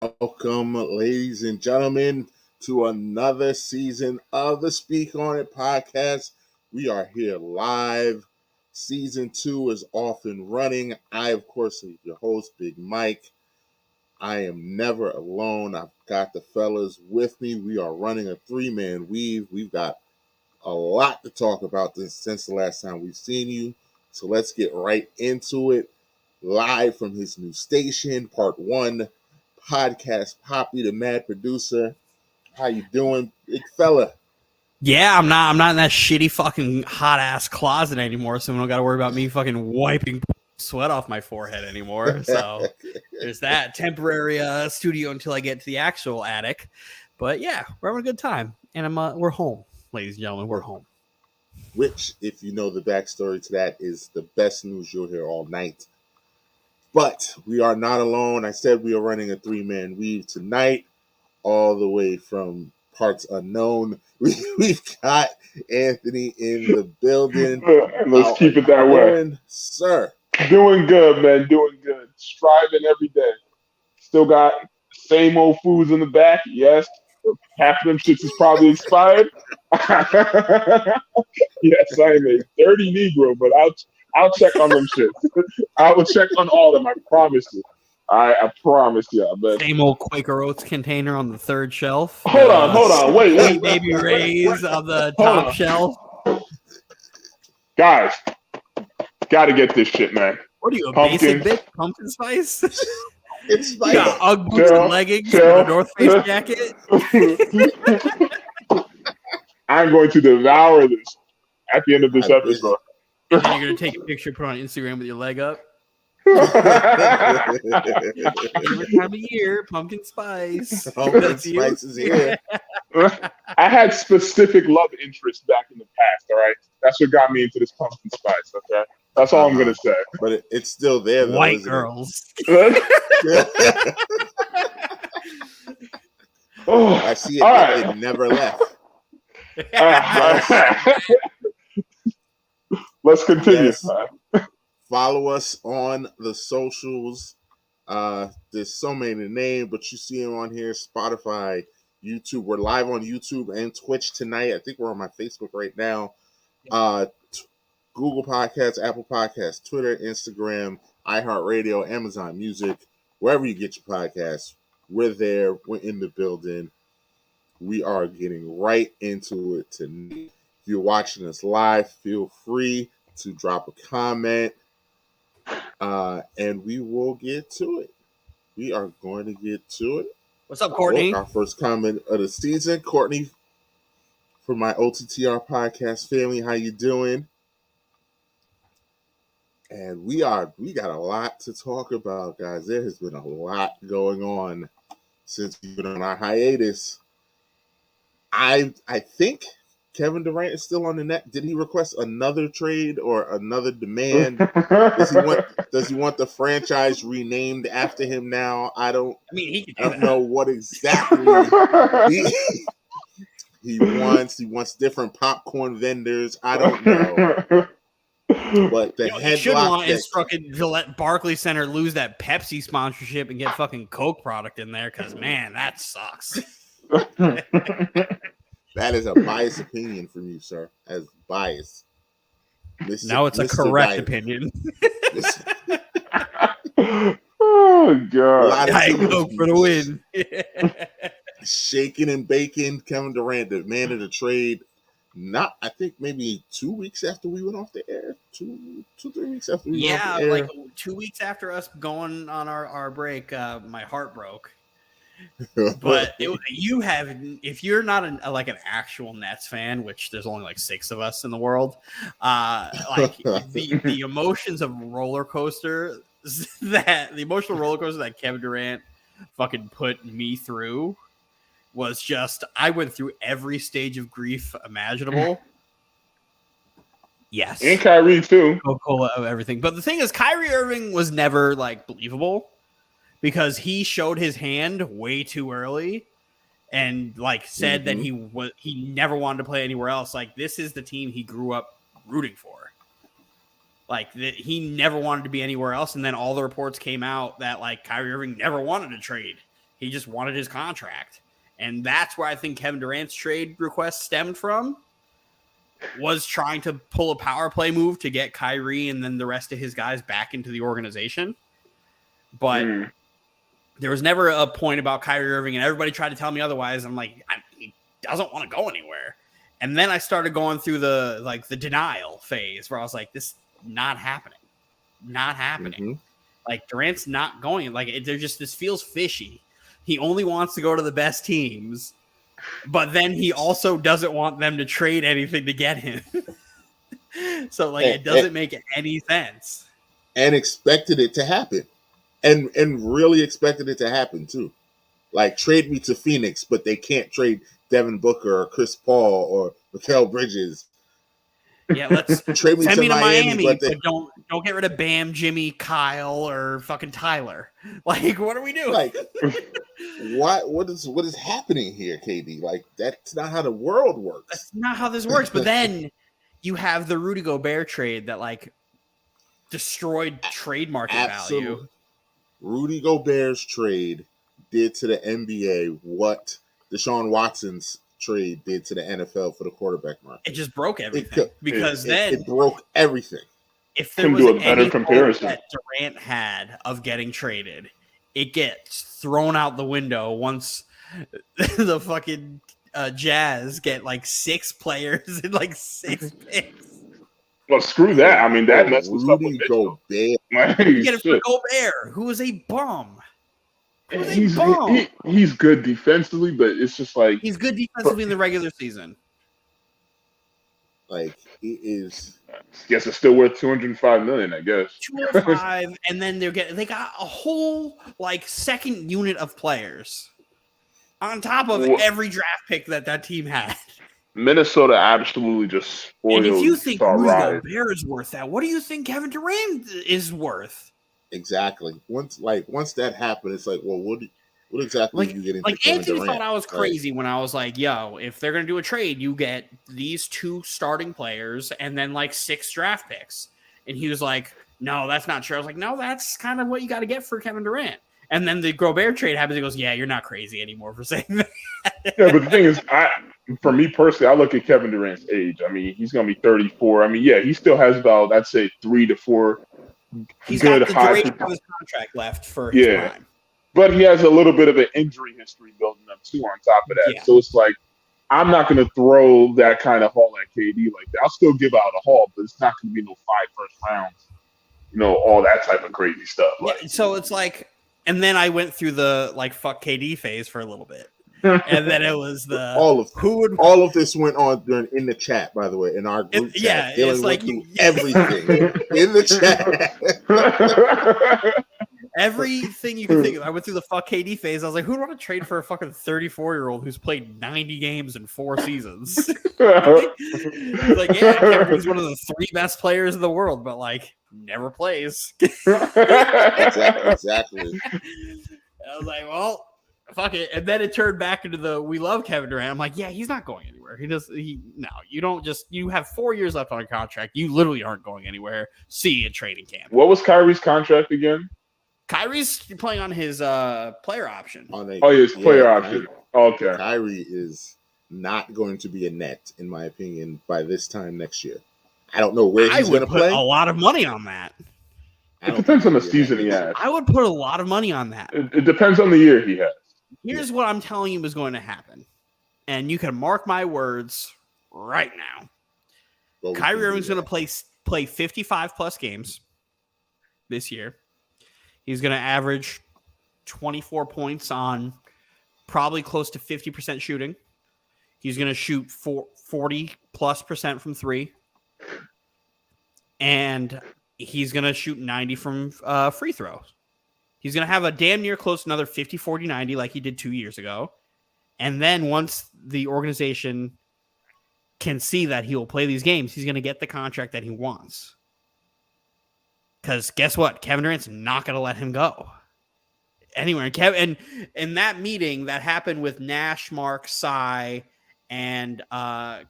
Welcome, ladies and gentlemen, to another season of the Speak On It podcast. We are here live. Season 2 is off and running. I, of course, am your host, Big Mike. I am never alone. I've got the fellas with me. We are running a 3-man weave. We've got a lot to talk about since the last time we've seen you. So let's get right into it. Live from his new station, part 1. Podcast Poppy, the mad producer. How you doing, big fella? Yeah, I'm not in that shitty fucking hot ass closet anymore, so we don't got to worry about me fucking wiping sweat off my forehead anymore. So there's that temporary studio until I get to the actual attic. But yeah, we're having a good time, and we're home, ladies and gentlemen. We're home. Which, if you know the backstory to that, is the best news you'll hear all night. But we are not alone. I said we are running a 3-man weave tonight, all the way from parts unknown. We've got Anthony in the building. Let's keep it that way. Sir. Doing good, man. Doing good. Striving every day. Still got same old foods in the back. Yes. Half of them shits is probably expired. Yes, I am a dirty Negro, but I'll check on them shits. I will check on all of them. I promise you. I promise you. But same old Quaker Oats container on the third shelf. Hold on. Wait. Baby Ray's on the top shelf. Guys, gotta get this shit, man. What are you, a basic bitch? Pumpkin spice? It's like Ugg boots and leggings and a North Face jacket. I'm going to devour this at the end of this episode. And then you're going to take a picture, put it on Instagram with your leg up. Favorite time of year, pumpkin spice. Pumpkin spice is here. I had specific love interests back in the past, all right? That's what got me into this pumpkin spice, okay? That's all I'm going to say. But it's still there, though. White girls. I see it. Right. It never left. Let's continue. Yes. Follow us on the socials. There's so many to name, but you see them on here. Spotify, YouTube. We're live on YouTube and Twitch tonight. I think we're on my Facebook right now. Google Podcasts, Apple Podcasts, Twitter, Instagram, iHeartRadio, Amazon Music, wherever you get your podcasts. We're there. We're in the building. We are getting right into it tonight. If you're watching us live, feel free to drop a comment, and we will get to it. We are going to get to it. What's up, Courtney? Our first comment of the season. Courtney, from my OTTR podcast family, how you doing? And we got a lot to talk about, guys. There has been a lot going on since we've been on our hiatus. I think Kevin Durant is still on the net. Did he request another trade or another demand? Does he want the franchise renamed after him now? I don't know what exactly he wants. He wants different popcorn vendors. I don't know. But the headlock is fucking to let Barclays Center lose that Pepsi sponsorship and get fucking Coke product in there, because man, that sucks. That is a biased opinion from you, sir. As biased. Now it's a correct opinion. Oh god! I go for the win. Shaking and baking. Kevin Durant demanded a trade. I think maybe 2 weeks after we went off the air. 3 weeks after we went off the air. Like 2 weeks after us going on our break, my heart broke. But if you're not an actual Nets fan, which there's only like 6 of us in the world, like the emotions of roller coaster the emotional roller coaster that Kevin Durant fucking put me through was just, I went through every stage of grief imaginable. Yes. And Kyrie too. Coca-Cola of everything. But the thing is, Kyrie Irving was never like believable because he showed his hand way too early and like said that he never wanted to play anywhere else. Like, this is the team he grew up rooting for. Like, he never wanted to be anywhere else. And then all the reports came out that like Kyrie Irving never wanted to trade He just wanted his contract. And that's where I think Kevin Durant's trade request stemmed from, was trying to pull a power play move to get Kyrie and then the rest of his guys back into the organization. But there was never a point about Kyrie Irving, and everybody tried to tell me otherwise. I'm like, he doesn't want to go anywhere. And then I started going through the denial phase where I was like, this not happening. Not happening. Mm-hmm. Like, Durant's not going. Like, this feels fishy. He only wants to go to the best teams, but then he also doesn't want them to trade anything to get him. So, like, it doesn't make any sense. And expected it to happen. And really expected it to happen, too. Like, trade me to Phoenix, but they can't trade Devin Booker or Chris Paul or Mikal Bridges. Yeah, let's trade me send to me to Miami, but but don't get rid of Bam, Jimmy, Kyle, or fucking Tyler. Like, what are we doing? Like, what is happening here, KD? Like, that's not how the world works. That's not how this works. But then you have the Rudy Gobert trade that, like, destroyed trade market value. Rudy Gobert's trade did to the NBA what Deshaun Watson's trade did to the NFL for the quarterback market. It just broke everything. Because then it broke everything. If there was any comparison that Durant had of getting traded, it gets thrown out the window once the fucking Jazz get like 6 players and like 6 picks. Well, screw that. I mean, that messes up with Gobert. You get it for Gobert, who is a bum. He's good defensively, but it's just like he's good defensively in the regular season. Like, he is. Guess it's still worth $205 million. I guess 205, and then they got a whole like second unit of players on top of every draft pick that team had. Minnesota absolutely just spoiled. And if you think Rudy Gobert is worth that, what do you think Kevin Durant is worth? Exactly. Once that happened, it's like, well, what exactly are you getting? Like, Anthony thought I was crazy when I was like, yo, if they're going to do a trade, you get these 2 starting players and then like 6 draft picks. And he was like, no, that's not true. I was like, no, that's kind of what you got to get for Kevin Durant. And then the Gobert trade happens. He goes, yeah, you're not crazy anymore for saying that. Yeah, but the thing is, for me personally, I look at Kevin Durant's age. I mean, he's going to be 34. I mean, yeah, he still has about, I'd say, 3 to 4 He's got the duration of his contract left for his prime. But he has a little bit of an injury history building up too on top of that. Yeah. So it's like, I'm not going to throw that kind of haul at KD like that. I'll still give out a haul, but it's not going to be no 5 first rounds, all that type of crazy stuff. Like, yeah, so it's like, and then I went through the like fuck KD phase for a little bit. And then it was the all of this went on in the chat, by the way, in our group chat. Yeah, it's like everything in the chat. Everything you can think of. I went through the fuck KD phase. I was like, who would want to trade for a fucking 34-year-old who's played 90 games in 4 seasons? Like, yeah, he's one of the 3 best players in the world, but like never plays. Exactly. I was like, well, fuck it. And then it turned back into we love Kevin Durant. I'm like, yeah, he's not going anywhere. You have 4 years left on a contract. You literally aren't going anywhere. See you in training camp. What was Kyrie's contract again? Kyrie's playing on his player option. His player option. Okay. Kyrie is not going to be a Net, in my opinion, by this time next year. I don't know where he's going to play. A lot of money on that. It depends on the season he has. I would put a lot of money on that. It depends on the year he has. Here's what I'm telling you is going to happen. And you can mark my words right now. Kyrie Irving's going to play 55 plus games this year. He's going to average 24 points on probably close to 50% shooting. He's going to shoot 40+% from 3. And he's going to shoot 90 from free throws. He's going to have a damn near close to another 50, 40, 90 like he did 2 years ago. And then once the organization can see that he will play these games, he's going to get the contract that he wants. Because guess what? Kevin Durant's not going to let him go anywhere. And in that meeting that happened with Nash, Mark, Tsai, and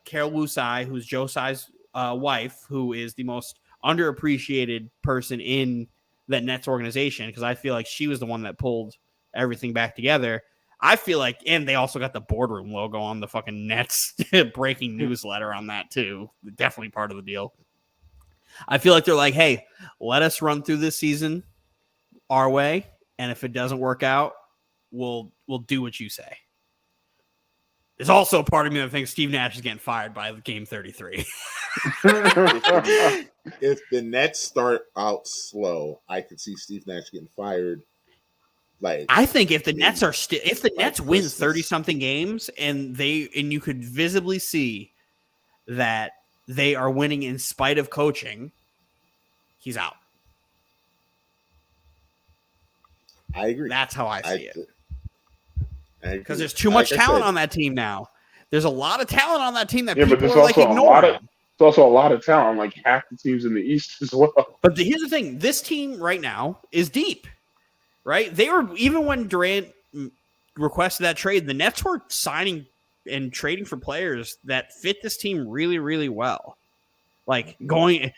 Carol Wu Tsai, who's Joe Tsai's wife, who is the most underappreciated person in that Nets organization, because I feel like she was the one that pulled everything back together. I feel like, and they also got the boardroom logo on the fucking Nets breaking newsletter on that too. Definitely part of the deal. I feel like they're like, hey, let us run through this season our way, and if it doesn't work out, we'll do what you say. There's also a part of me that thinks Steve Nash is getting fired by game 33. If the Nets start out slow, I could see Steve Nash getting fired. Like, I think if the Nets are if the Nets win Christmas. 30-something games and you could visibly see that they are winning in spite of coaching, he's out. I agree. That's how I see it. Because there's too much talent on that team now. There's a lot of talent on that team that people are like ignoring. There's also a lot of talent, like half the teams in the East as well. But here's the thing: this team right now is deep, right? They were, even when Durant requested that trade, the Nets were signing and trading for players that fit this team really, really well. Like going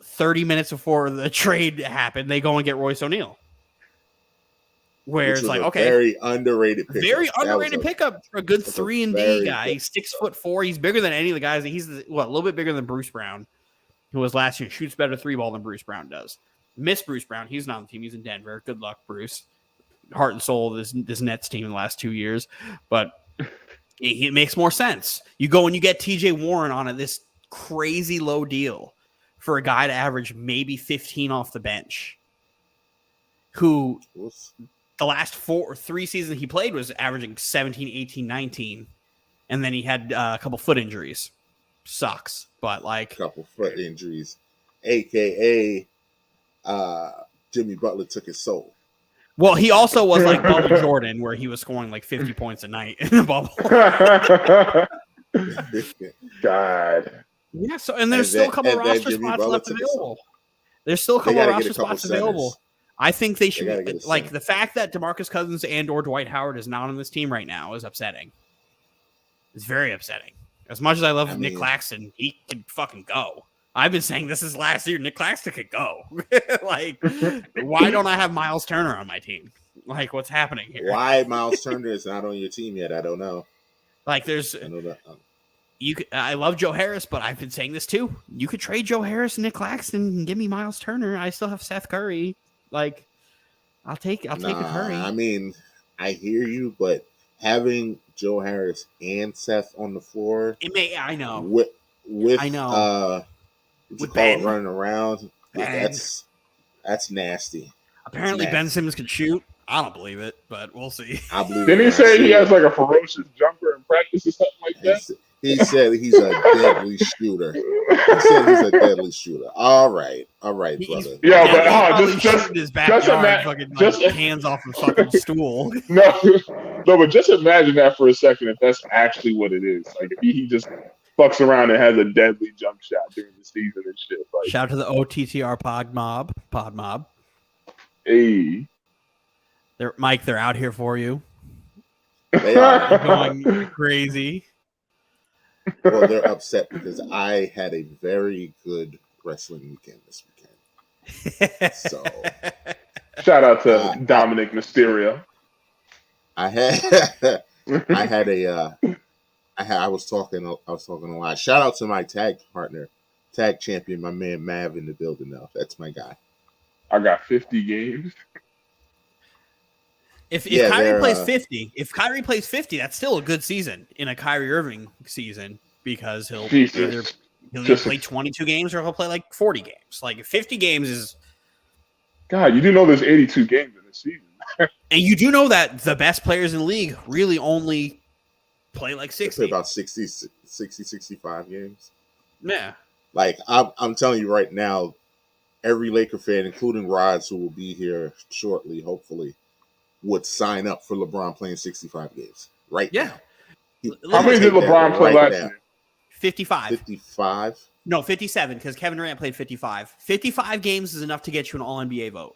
30 minutes before the trade happened, they go and get Royce O'Neal. Where it's like, okay, very underrated pickup. Very underrated pickup for a good 3-and-D guy. He's 6'4". He's bigger than any of the guys. He's a little bit bigger than Bruce Brown, who was last year. Shoots better 3-ball than Bruce Brown does. Miss Bruce Brown. He's not on the team. He's in Denver. Good luck, Bruce. Heart and soul of this Nets team in the last 2 years. But it makes more sense. You go and you get TJ Warren on this crazy low deal for a guy to average maybe 15 off the bench, who the last 3 seasons he played was averaging 17, 18, 19. And then he had a couple foot injuries. Sucks. But like, a couple foot injuries, AKA Jimmy Butler took his soul. Well, he also was like Bubble Jordan, where he was scoring like 50 points a night in the bubble. God. Yeah, so and there's still a couple roster spots left available. There's still a couple roster spots available. I think they should, like, the fact that DeMarcus Cousins and or Dwight Howard is not on this team right now is upsetting. It's very upsetting. As much as I love Nick Claxton, he can fucking go. I've been saying this is last year. Nick Claxton could go. Like, why don't I have Miles Turner on my team? Like, what's happening here? Why Miles Turner is not on your team yet? I don't know. Like, I love Joe Harris, but I've been saying this too. You could trade Joe Harris and Nick Claxton and give me Miles Turner. I still have Seth Curry. Like, I'll take a Curry. I mean, I hear you, but having Joe Harris and Seth on the floor, I know. I know. With Ben running around, that's nasty. Apparently, Ben Simmons can shoot. I don't believe it, but we'll see. Didn't he say he has like a ferocious jumper in practice or something like that? He said he's a deadly shooter. All right, brother. Yeah, but just his backyard, fucking hands off the fucking stool. No, but just imagine that for a second. If that's actually what it is, like if he just fucks around and has a deadly jump shot during the season and shit. Like, shout out to the OTTR Pod Mob. Hey, Mike, they're out here for you. They are going crazy. Well, they're upset because I had a very good wrestling weekend this weekend. So, shout out to Dominic Mysterio. I was talking a lot. Shout out to my tag champion, my man Mav in the building now. That's my guy. I got 50 games. If Kyrie plays 50, that's still a good season in a Kyrie Irving season, because he'll either play 22 games or he'll play like 40 games. Like 50 games is. God, you do know there's 82 games in this season. And you do know that the best players in the league really only play like 60. They play about 60, 65 games. Yeah. Like, I'm telling you right now, every Laker fan, including Rods, who will be here shortly, hopefully, would sign up for LeBron playing 65 games right now. How many did LeBron play last year? 55. 55? No, 57, because Kevin Durant played 55. 55 games is enough to get you an All-NBA vote.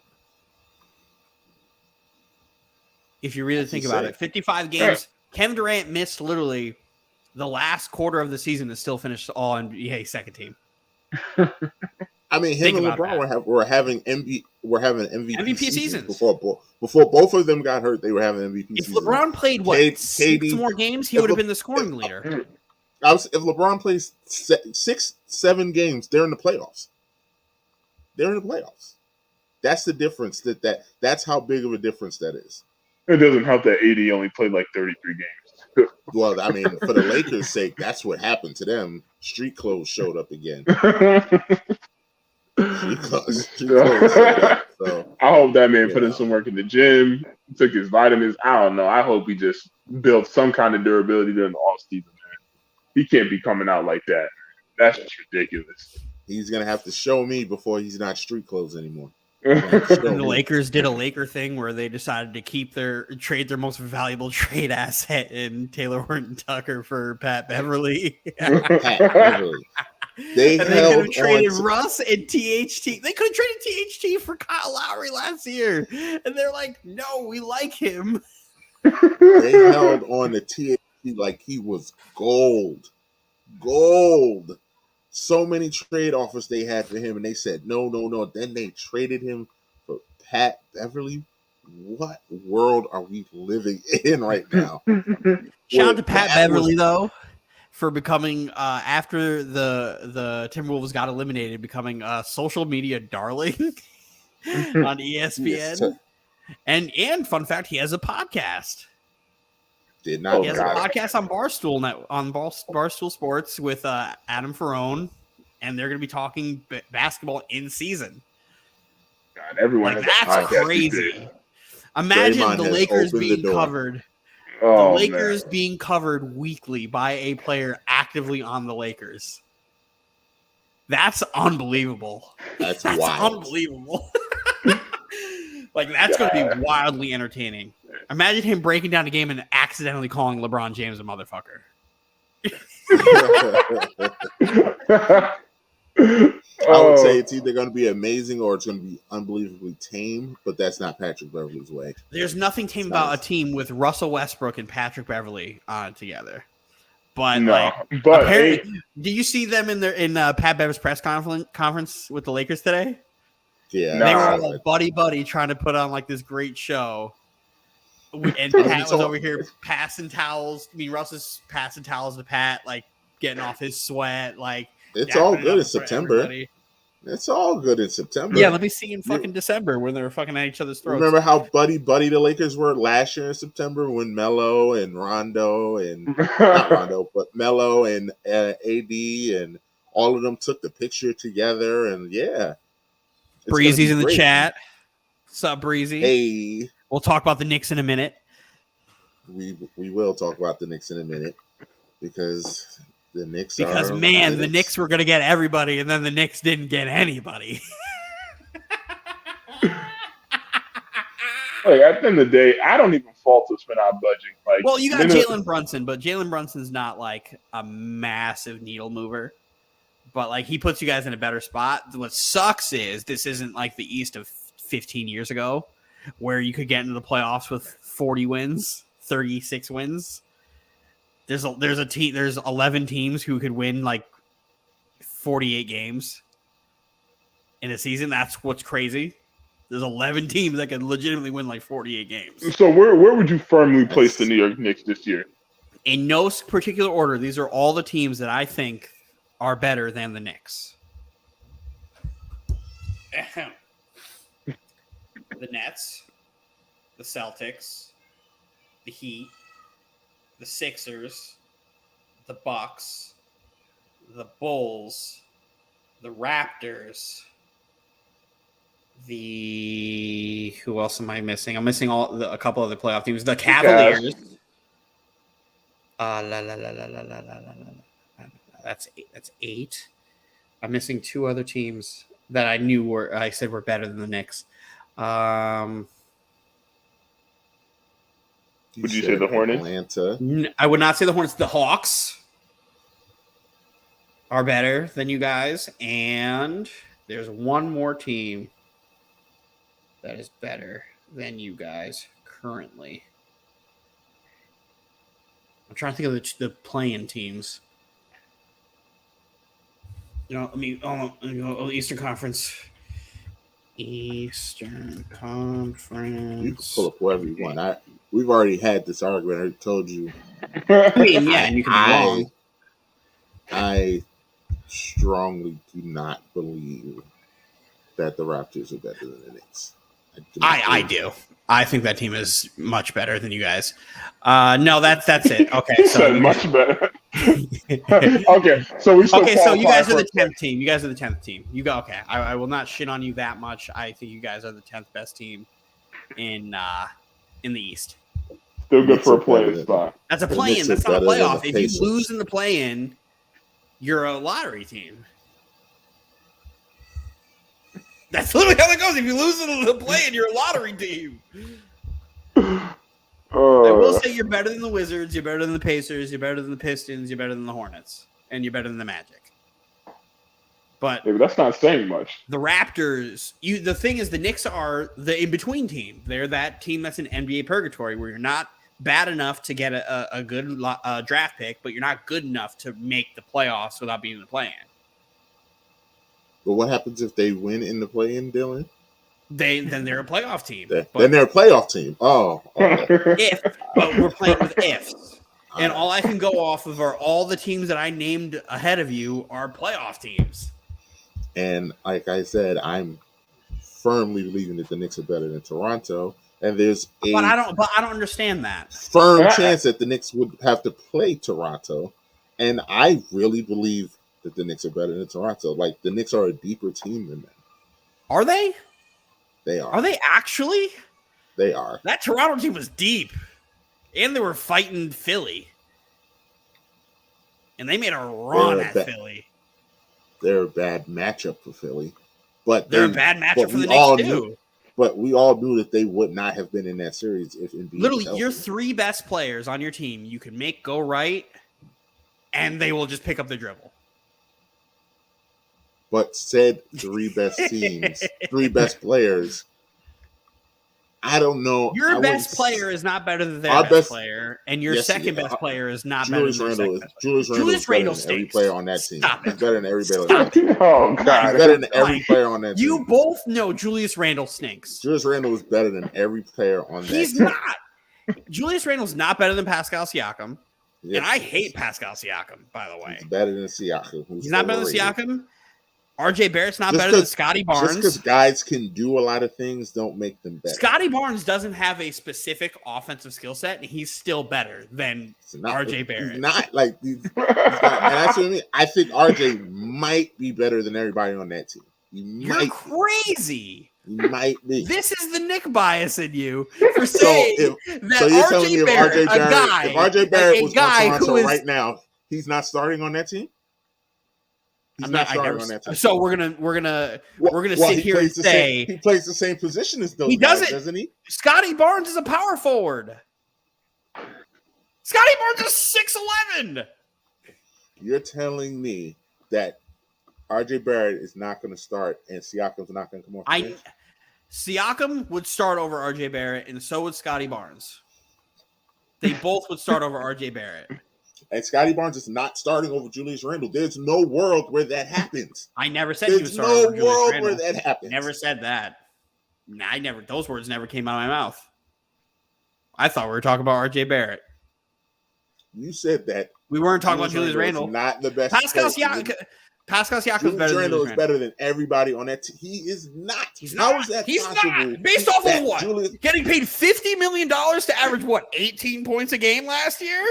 If you really think about it. 55 games. Kevin Durant missed literally the last quarter of the season to still finish All-NBA second team. I mean, him and LeBron were were having MVP seasons before both of them got hurt. They were having MVP If seasons. LeBron played six more games, he would have been the scoring leader. If LeBron plays 6-7 games, they're in the playoffs. That's the difference. That's how big of a difference that is. It doesn't help that AD only played like 33 games. Well, I mean, for the Lakers' sake, that's what happened to them. Street clothes showed up again. Street clothes showed up. So, I hope that man put in some work in the gym, took his vitamins. I don't know. I hope he just built some kind of durability during the off season, man. He can't be coming out like that. That's just ridiculous. He's gonna have to show me before he's not street clothes anymore. And the Lakers did a Laker thing where they decided to trade their most valuable trade asset in Taylor Horton Tucker for Pat Beverly. Pat Beverly. They could have traded Russ and THT. They could have traded THT for Kyle Lowry last year, and they're like, "No, we like him." They held on to THT like he was gold. So many trade offers they had for him, and they said no. Then they traded him for Pat Beverly. What world are we living in right now? Shout out to Pat Beverly though, for becoming after the Timberwolves got eliminated, becoming a social media darling on ESPN. And fun fact, he has a podcast. Did not. He has a podcast on Barstool Sports with Adam Ferrone, and they're going to be talking basketball in season. God, everyone that's crazy. Imagine Draymond the Lakers being covered. The Lakers being covered weekly by a player actively on the Lakers. That's unbelievable. That's wild. Unbelievable. That's going to be wildly entertaining. Imagine him breaking down a game and accidentally calling LeBron James a motherfucker. I would say it's either going to be amazing or it's going to be unbelievably tame, but that's not Patrick Beverly's way. There's nothing tame about a team with Russell Westbrook and Patrick Beverly on it together. But apparently, do you see them in Pat Bever's press conference with the Lakers today? Yeah, they were all buddy trying to put on this great show. And Pat was over here passing towels. I mean, Russ is passing towels to Pat, getting off his sweat. It's all good in September. Everybody. It's all good in September. Yeah, let me see in fucking December when they were fucking at each other's throats. Remember how buddy the Lakers were last year in September when Melo and Rondo and not Rondo, but Melo and AD and all of them took the picture together, and Breezy's in the chat. What's up, Breezy? Hey. We'll talk about the Knicks in a minute. We will talk about the Knicks in a minute because the Knicks the Knicks were going to get everybody, and then the Knicks didn't get anybody. At the end of the day, I don't even fault us for not budging. Well, you got Jalen Brunson, but Jalen Brunson's not a massive needle mover. But he puts you guys in a better spot. What sucks is this isn't the East of 15 years ago, where you could get into the playoffs with 40 wins, 36 wins. There's 11 teams who could win 48 games in a season. That's what's crazy. There's 11 teams that could legitimately win 48 games. So where would you firmly place the New York Knicks this year? In no particular order, these are all the teams that I think are better than the Knicks. The Nets, the Celtics, the Heat, the Sixers, the Bucks, the Bulls, the Raptors, who else am I missing? I'm missing a couple of the playoff teams. The Cavaliers. That's 8. I'm missing 2 other teams that I said were better than the Knicks. Would you say the Hornets? Atlanta. I would not say the Hornets. The Hawks are better than you guys, and there's one more team that is better than you guys currently. I'm trying to think of the playing teams. Eastern Conference. Eastern You can Conference. pull up whoever you want. We've already had this argument. I already told you. I mean, yeah, and you can be wrong. I strongly do not believe that the Raptors are better than the Knicks. I do. I think that team is much better than you guys. No, that's it. Okay, so much better. Okay, so we still okay. So you guys are the qualify 10th team. You guys are the 10th team. You go. Okay, I will not shit on you that much. I think you guys are the 10th best team in the East. Still good for a play-in spot. That's a play-in. That's not a playoff. If you lose in the play-in, you're a lottery team. That's literally how it goes. If you lose in the play-in, you're a lottery team. I will say you're better than the Wizards. You're better than the Pacers. You're better than the Pistons. You're better than the Hornets. And you're better than the Magic. But that's not saying much. The Raptors, the thing is, the Knicks are the in-between team. They're that team that's in NBA purgatory where you're not bad enough to get a good draft pick, but you're not good enough to make the playoffs without being in the play-in. But what happens if they win in the play-in, Dylan? Then they're a playoff team. Then they're a playoff team. Oh. But we're playing with ifs. And all I can go off of are all the teams that I named ahead of you are playoff teams. And like I said, I'm firmly believing that the Knicks are better than Toronto. And there's But I don't understand that. Firm chance that the Knicks would have to play Toronto. And I really believe that the Knicks are better than Toronto. Like, the Knicks are a deeper team than them. Are they? They are. Are they actually? They are. That Toronto team was deep. And they were fighting Philly. And they made a run at Philly. They're a bad matchup for Philly. But they're a bad matchup for the Knicks, too. But we all knew that they would not have been in that series if Embiid literally your three best players on your team you can make go right, and they will just pick up the dribble. But said three best teams, three best players, I don't know. Your best player is not better than their best player, and your second best player is not better than their second best player. Julius Randle is every player on that team. Stop it. He's better than every player on that team. Oh, God. He's better than every player on that team. You both know Julius Randle stinks. Julius Randle is better than every player on that team. He's not. Julius Randle's not better than Pascal Siakam. Yes. And I hate Pascal Siakam, by the way. He's better than Siakam. He's not better than Siakam. RJ Barrett's not better than Scotty Barnes. Just because guys can do a lot of things don't make them better. Scotty Barnes doesn't have a specific offensive skill set, and he's still better than RJ Barrett. He's not like he's not, and that's what I mean. I think RJ might be better than everybody on that team. You're crazy. He might be. This is the Nick bias in you for saying that RJ Barrett, if RJ Barrett was on Toronto right now, he's not starting on that team. He's not starting on that team. So we're gonna sit here and say he plays the same position as those guys, doesn't he? Scotty Barnes is a power forward. Scotty Barnes is 6'11". You're telling me that RJ Barrett is not going to start and Siakam's not going to come off the bench? Siakam would start over RJ Barrett, and so would Scotty Barnes. They both would start over RJ Barrett. And Scotty Barnes is not starting over Julius Randle. There's no world where that happens. I never said he was starting over Julius Randle. There's no world where that happens. Never said that. Those words never came out of my mouth. I thought we were talking about RJ Barrett. You said that. We weren't talking about Julius Randle. Not the best. Pascal Siakam is better than Randle is better than everybody on that team. He is not. How is that possible? Not. Based off of what? Getting paid $50 million to average, 18 points a game last year?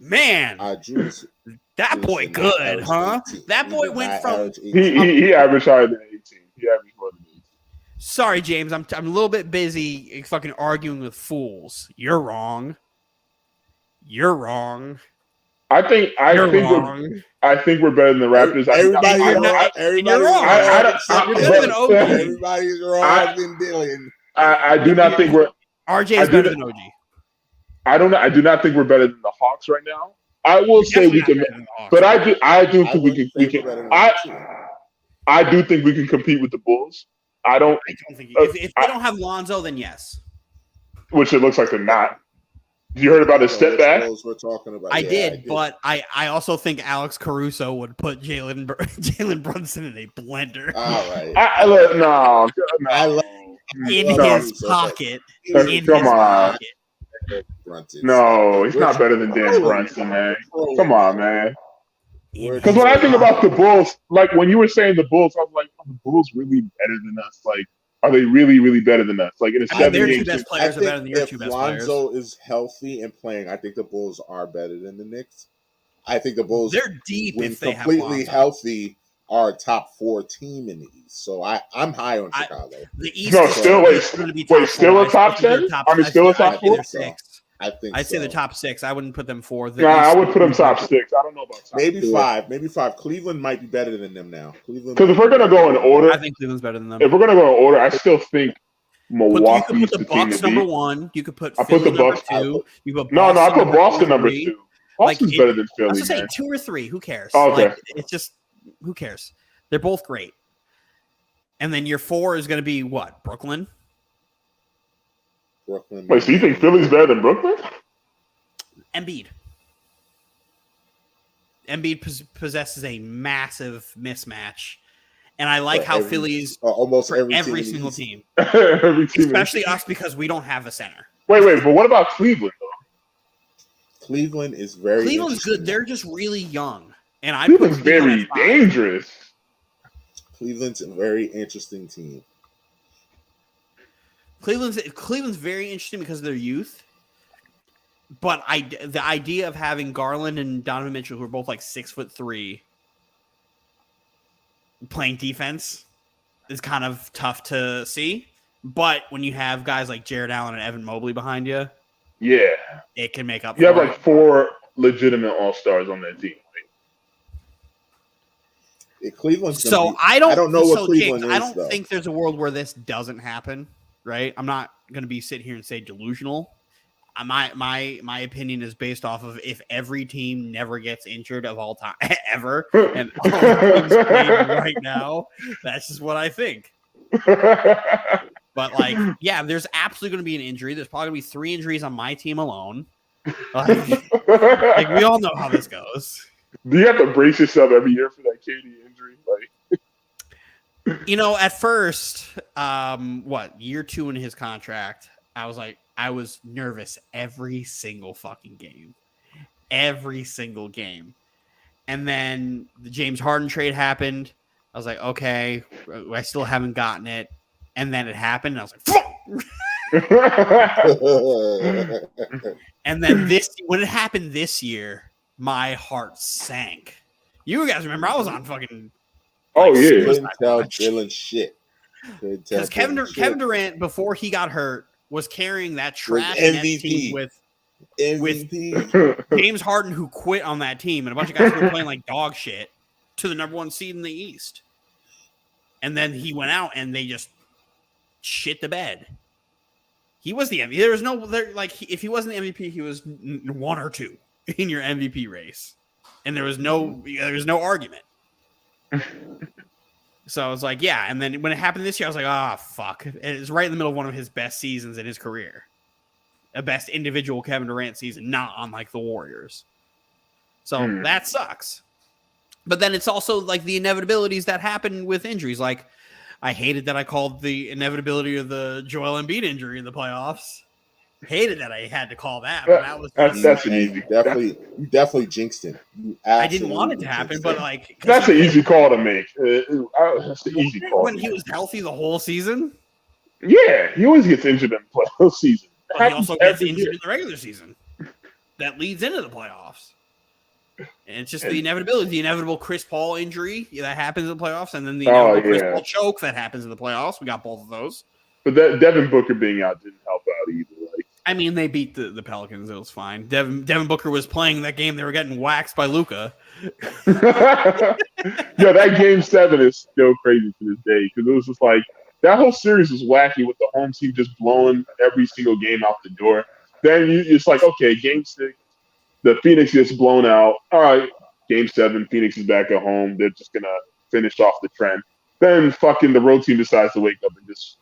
Man, that boy good, huh? That boy went from... He averaged higher than 18. He averaged more than 18. Sorry, James. I'm a little bit busy fucking arguing with fools. You're wrong. I think we're better than the Raptors. Everybody's wrong. You're better than OG. Everybody's wrong than Dylan. I do not think we're... RJ is better than OG. I do not think we're better than the Hawks right now. I will say we can, but I do think we can. I do think we can compete with the Bulls. I don't think if they don't have Lonzo, then yes. Which it looks like they're not. You heard about his step Which back? Bulls we're talking about. I Yeah, did, but I also think Alex Caruso would put Jalen Brunson in a blender all right. No. I like in love his Caruso, pocket. but In come his on. pocket. Brunson. No, he's We're not better than Dan trolling. Brunson, man. Trolling. Come on, man. We're Because when I think trolling. about the Bulls, like when you were saying the Bulls, I was like, are the Bulls really better than us? Like, are they really, really better than us? Like in a I mean, their 7-game two best series. I players are better think than your if two best players. Lonzo is healthy and playing, I think the Bulls are better than the Knicks. I think the Bulls, They're deep when if they have completely Lonzo. healthy, are a top 4 team in the East. So I'm high on Chicago. The East No, is still going to be top still four. a top 10? I mean, still a top I'd say 4? they're 6. I think I'd say so. they're top 6. I wouldn't put them 4. Nah, I would put them top 6. I don't know about top Maybe 4. 5. Maybe 5. Cleveland might be better than them now. Because if we're gonna go in order, I think Cleveland's better than them. if we're gonna go in order, I still think Milwaukee's you could put the the team Bucks to beat. number 1. You could put I Philly put the Bucks. number 2. You put No, I put Boston 2 number or 3. 2. Boston's better than I was Philly, just saying man. 2 or 3. Who cares? Oh, okay. Like, it's just who cares? They're both great. And then your 4 is going to be what? Brooklyn. Brooklyn. Wait, so you think Philly's better than Brooklyn? Embiid. Embiid possesses a massive mismatch, and I like how Philly's almost for every single team, Every team, especially us because we don't have a center. Wait, but what about Cleveland though? Cleveland is very. Cleveland's good. They're just really young, and I Cleveland's put Cleveland very at 5. dangerous. Cleveland's a very interesting team. Cleveland's very interesting because of their youth. But the idea of having Garland and Donovan Mitchell, who are both like 6'3", playing defense is kind of tough to see. But when you have guys like Jared Allen and Evan Mobley behind you, Yeah, it can make up. you have like 4 legitimate all-stars on that team. Cleveland's so be, I don't know what so Cleveland James, is. I don't though. think there's a world where this doesn't happen. Right? I'm not going to be sit here and say delusional. My opinion is based off of if every team never gets injured of all time ever, and all the teams playing right now, that's just what I think. But like, yeah, there's absolutely going to be an injury. There's probably going to be 3 injuries on my team alone. Like we all know how this goes. Do you have to brace yourself every year for that KD injury? Like, You know, at first, year 2 in his contract, I was nervous every single fucking game. Every single game. And then the James Harden trade happened. I was like, okay, I still haven't gotten it. And then it happened. And I was like, fuck! And then when it happened this year, my heart sank. You guys remember I was on fucking. oh yeah, couldn't tell Dylan shit. Because Kevin Durant, before he got hurt, was carrying that trash Nets team with James Harden, who quit on that team, and a bunch of guys who were playing like dog shit, to the number 1 seed in the East. And then he went out, and they just shit the bed. He was the MVP. There was no if he wasn't the MVP, he was 1 or 2 in your MVP race, and there was no argument. So I was like, yeah. And then when it happened this year, I was like, fuck. And it's right in the middle of one of his best seasons in his career. A best individual Kevin Durant season, not on like the Warriors. So that sucks. But then it's also like the inevitabilities that happen with injuries. Like I hated that I called the inevitability of the Joel Embiid injury in the playoffs. Hated that I had to call that. But that was that's an easy. You definitely jinxed him. I didn't want it to happen, but like that's an easy call to make. That's an easy call. When he was healthy the whole season. Yeah, he always gets injured in the playoff season. But he also gets injured in the regular season. That leads into the playoffs. And it's just the inevitability, the inevitable Chris Paul injury that happens in the playoffs, and then the inevitable Chris Paul choke that happens in the playoffs. We got both of those. But that Devin Booker being out didn't help out either. Like, I mean, they beat the Pelicans. It was fine. Devin Booker was playing that game. They were getting waxed by Luka. Yeah, that game 7 is still crazy to this day because it was just like that whole series was wacky with the home team just blowing every single game out the door. Then it's like, okay, game 6, the Phoenix gets blown out. All right, game 7, Phoenix is back at home. They're just gonna finish off the trend. Then fucking the road team decides to wake up and just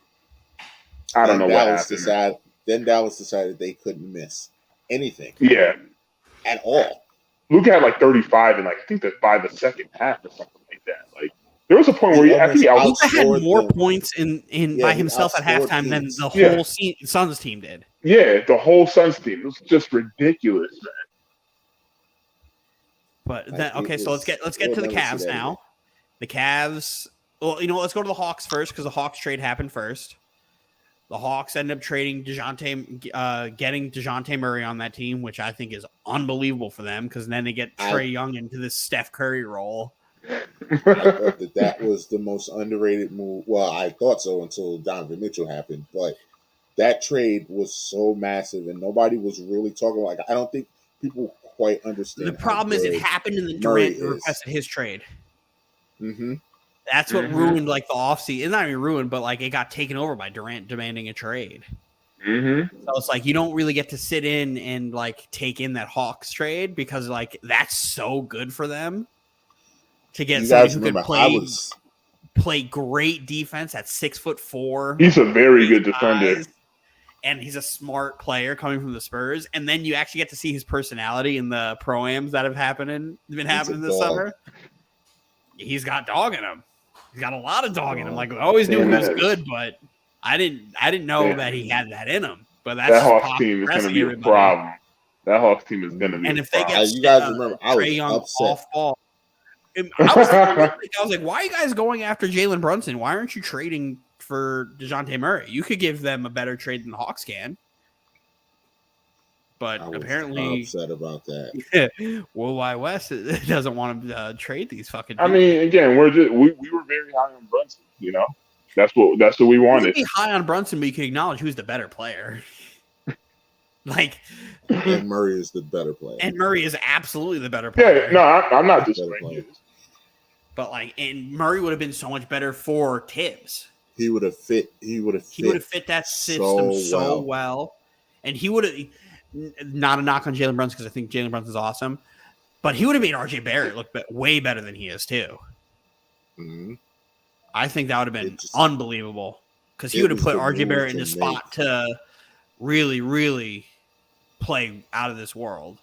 I don't know what happened. Then Dallas decided they couldn't miss. anything. Yeah. At all. Luka had like 35 and like I think that by the second half or something like that. Like there was a point He where I think he almost Luka had outscored more them. points in by he himself at outscored halftime than teams. the Yeah. whole Suns team did. Yeah, the whole Suns team. It was just ridiculous, man. But Like, then, okay, so let's get we'll to the never see Cavs that now. again. The Cavs. Well, you know what? Let's go to the Hawks first because the Hawks trade happened first. The Hawks ended up trading getting DeJounte Murray on that team, which I think is unbelievable for them because then they get Trae Young into this Steph Curry role. I thought that was the most underrated move. Well, I thought so until Donovan Mitchell happened, but that trade was so massive and nobody was really talking about. Like, I don't think people quite understand. The problem is it happened in the Durant requested his trade. Mm-hmm. That's what ruined like the offseason. It's not even ruined, but like it got taken over by Durant demanding a trade. Mm-hmm. So it's like you don't really get to sit in and like take in that Hawks trade because like that's so good for them to get somebody who can play great defense at 6'4". He's a very good defender. And he's a smart player coming from the Spurs. And then you actually get to see his personality in the pro-ams that have been happening this summer. He's got dog in him. He's got a lot of dog in him. Like I always knew he was good, but I didn't know that he had that in him. But that Hawks team is going to be a problem. That Hawks team is going to be. And if they get you guys remember, I was upset. Off ball. I was like, why are you guys going after Jalen Brunson? Why aren't you trading for DeJounte Murray? You could give them a better trade than the Hawks can. But apparently upset about that. Worldwide West doesn't want to trade these fucking people. I mean, again, we were very high on Brunson, you know? That's what we wanted. You can be high on Brunson, but you can acknowledge who's the better player. And Murray is the better player. And Murray is absolutely the better player. Yeah, no, I'm not disagreeing. But and Murray would have been so much better for Tibbs. He would have fit that system so well. And he would have, not a knock on Jalen Brunson because I think Jalen Brunson's awesome, but he would have made RJ Barrett look way better than he is too. Mm-hmm. I think that would have been unbelievable because he would have put RJ Barrett in a spot to really, really play out of this world.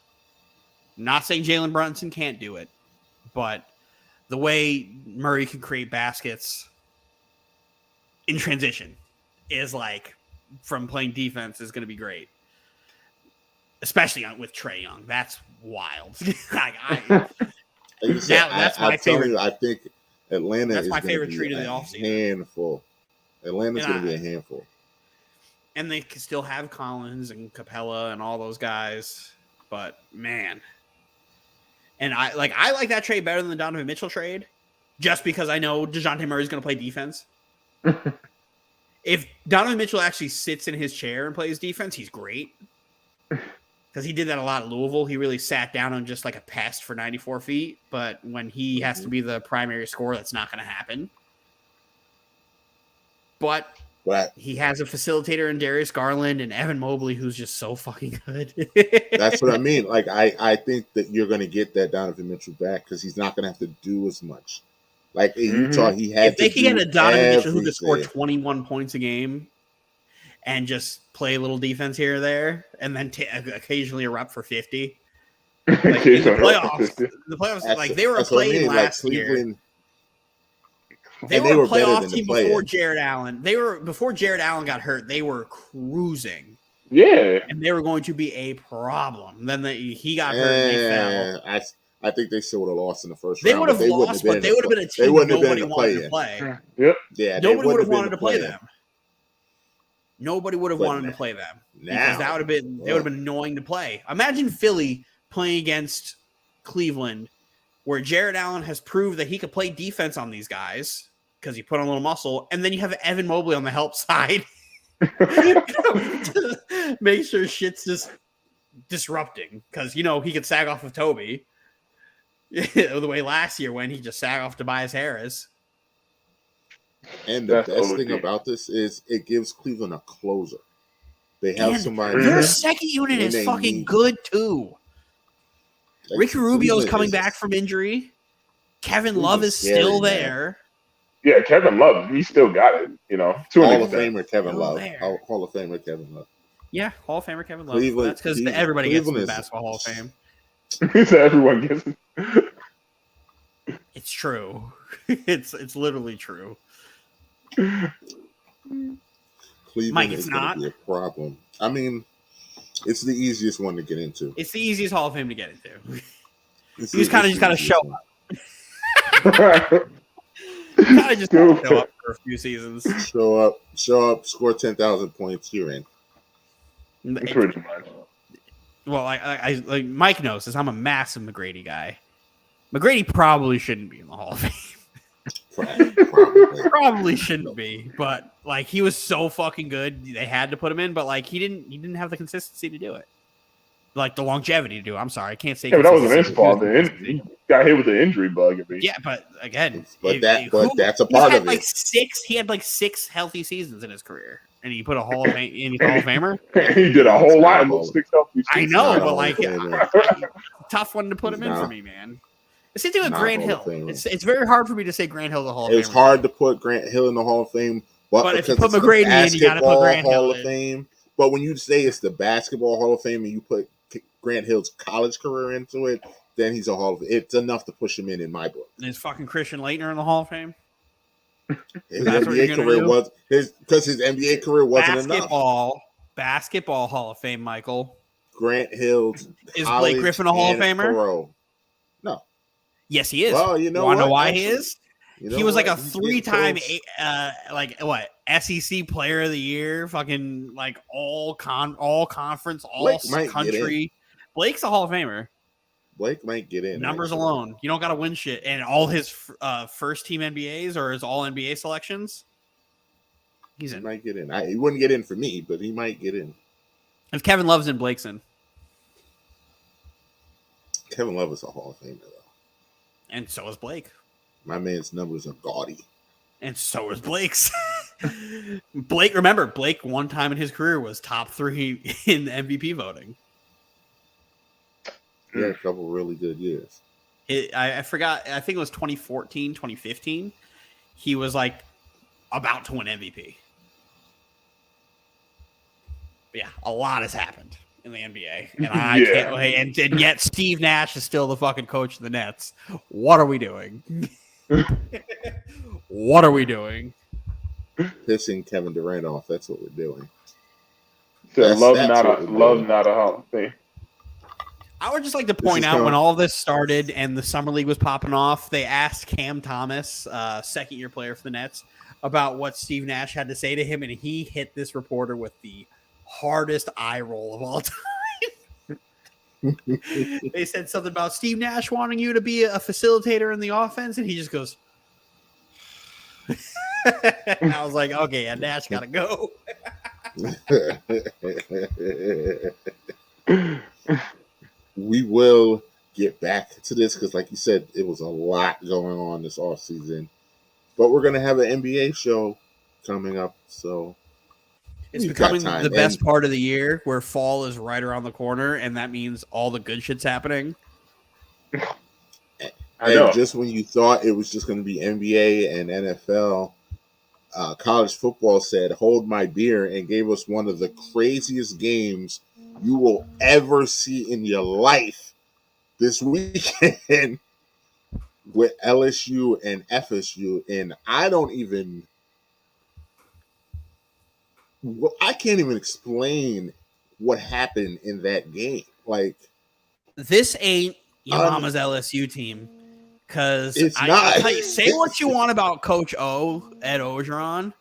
Not saying Jalen Brunson can't do it, but the way Murray can create baskets in transition is like from playing defense is going to be great, especially with Trae Young. That's wild. That's my favorite. I think Atlanta that's is my favorite be treat of the a offseason. handful. Atlanta's going to be a handful. And they can still have Collins and Capella and all those guys, but man. And I like that trade better than the Donovan Mitchell trade, just because I know DeJounte Murray is going to play defense. If Donovan Mitchell actually sits in his chair and plays defense, he's great. Because he did that a lot at Louisville. He really sat down on just like a pest for 94 feet. But when he has to be the primary scorer, that's not going to happen. But he has a facilitator in Darius Garland and Evan Mobley, who's just so fucking good. That's what I mean. Like, I think that you're going to get that Donovan Mitchell back because he's not going to have to do as much. Like in Utah, he had if they could get a Donovan Mitchell who could score 21 points a game and just play a little defense here or there, and then occasionally erupt for 50. Like in the playoffs, like they were playing last year. They were a playoff team before Jared Allen. Before Jared Allen got hurt, they were cruising. Yeah, and they were going to be a problem. Then he got hurt and they fell. I think they still would have lost in the first round. They would have lost, but they would have been a team that nobody wanted to play. Yep. Yeah, nobody would have wanted to play them. Nobody would have wanted to play them because that would have been they would have been annoying to play. Imagine Philly playing against Cleveland, where Jared Allen has proved that he could play defense on these guys because he put on a little muscle, and then you have Evan Mobley on the help side. Make sure shit's just disrupting because he could sag off of Toby. The way last year when he just sag off Tobias Harris. And the best thing about this is it gives Cleveland a closer. They have somebody. Their second unit is fucking good too. Like, Ricky Rubio's coming back from injury. Kevin Love is still there. Yeah, Kevin Love, he still got it. Hall of Famer Kevin Love. Hall of Famer Kevin Love. Yeah, Hall of Famer Kevin Love. Cleveland- That's because Cleveland- everybody gets Cleveland in the is- Basketball Hall of Fame. So everyone gets it. It's true. It's literally true. Cleveland Mike, is it's going not. to be a problem. I mean, it's the easiest one to get into. It's the easiest Hall of Fame to get into. It's You just kind of it's just got to the show easiest up. You kind of just gotta show up for a few seasons. one. Show up, score 10,000 points. You're in. Pretty much. Well, I like Mike knows this. I'm a massive McGrady guy. McGrady probably shouldn't be in the Hall of Fame. Probably. Probably shouldn't be, but like he was so fucking good, they had to put him in. But like he didn't have the consistency to do it, like the longevity to do it. I'm sorry, I can't say. Yeah, but that wasn't his consistency. fault. He got hit with the injury bug. I mean. Yeah, but again, But that's a part of it. He had like 6 healthy seasons in his career, and he put a Hall of Fame in the Hall of Famer. He did a whole lot in those 6 healthy I seasons. know, not a but Hall like, of Famer. tough one to put him in Nah. for me, man. The same thing with Not Grant Hall of Hill. Famer. It's very hard for me to say Grant Hill's a Hall of Famer. It's hard to put Grant Hill in the Hall of Fame, But if you because put it's the McGrady in, you gotta put Basketball Grant Hill Hall of in. Fame. But when you say it's the Basketball Hall of Fame and you put Grant Hill's college career into it, then he's a Hall of Fame. It's enough to push him in my book. Is fucking Christian Laettner in the Hall of Fame? His That's what you're NBA gonna career do? was his NBA career wasn't enough. Basketball Hall of Fame, Michael. Grant Hill's Is college Blake Griffin a Hall of and Famer? pro. No. Yes, he is. Well, you know Wanna know what? why Actually, he is? you know He was like a what? He's getting 3-time, close. SEC Player of the Year, fucking like all conference, all Blake might get country. Blake's a Hall of Famer. Blake might get in. Numbers actually. alone, you don't got to win shit. And all his first team NBAs or his all NBA selections, he's He in. might get in. He wouldn't get in for me, but he might get in. If Kevin Love's in, Blake's in, Kevin Love is a Hall of Famer, though. and so is Blake, My man's numbers are gaudy. and so is Blake's. Blake, remember, Blake one time in his career was top 3 in the MVP voting. He had a couple really good years. I forgot. I think it was 2014, 2015. He was like about to win MVP. But yeah, a lot has happened in the NBA, and I Yeah. can't wait. And yet, Steve Nash is still the fucking coach of the Nets. What are we doing? What are we doing? Pissing Kevin Durant off. That's what we're doing. Said, That's love what not a Hall of Fame. I would just like to point is out coming- when all this started and the summer league was popping off, they asked Cam Thomas, second-year player for the Nets, about what Steve Nash had to say to him, and he hit this reporter with the hardest eye roll of all time. They said something about Steve Nash wanting you to be a facilitator in the offense, and he just goes. And I was like, okay, yeah, Nash gotta go. We will get back to this because, like you said, it was a lot going on this offseason. But we're going to have an NBA show coming up. So It's we've got becoming time. the best part of the year where fall is right around the corner, and that means all the good shit's happening. I know. And just when you thought it was just going to be NBA and NFL, college football said, hold my beer, and gave us one of the craziest games you will ever see in your life this weekend with LSU and FSU. And I can't even explain what happened in that game. Like, This ain't your mama's LSU team. Because It's I'll not. tell you, say what you want about Coach O, Ed Orgeron,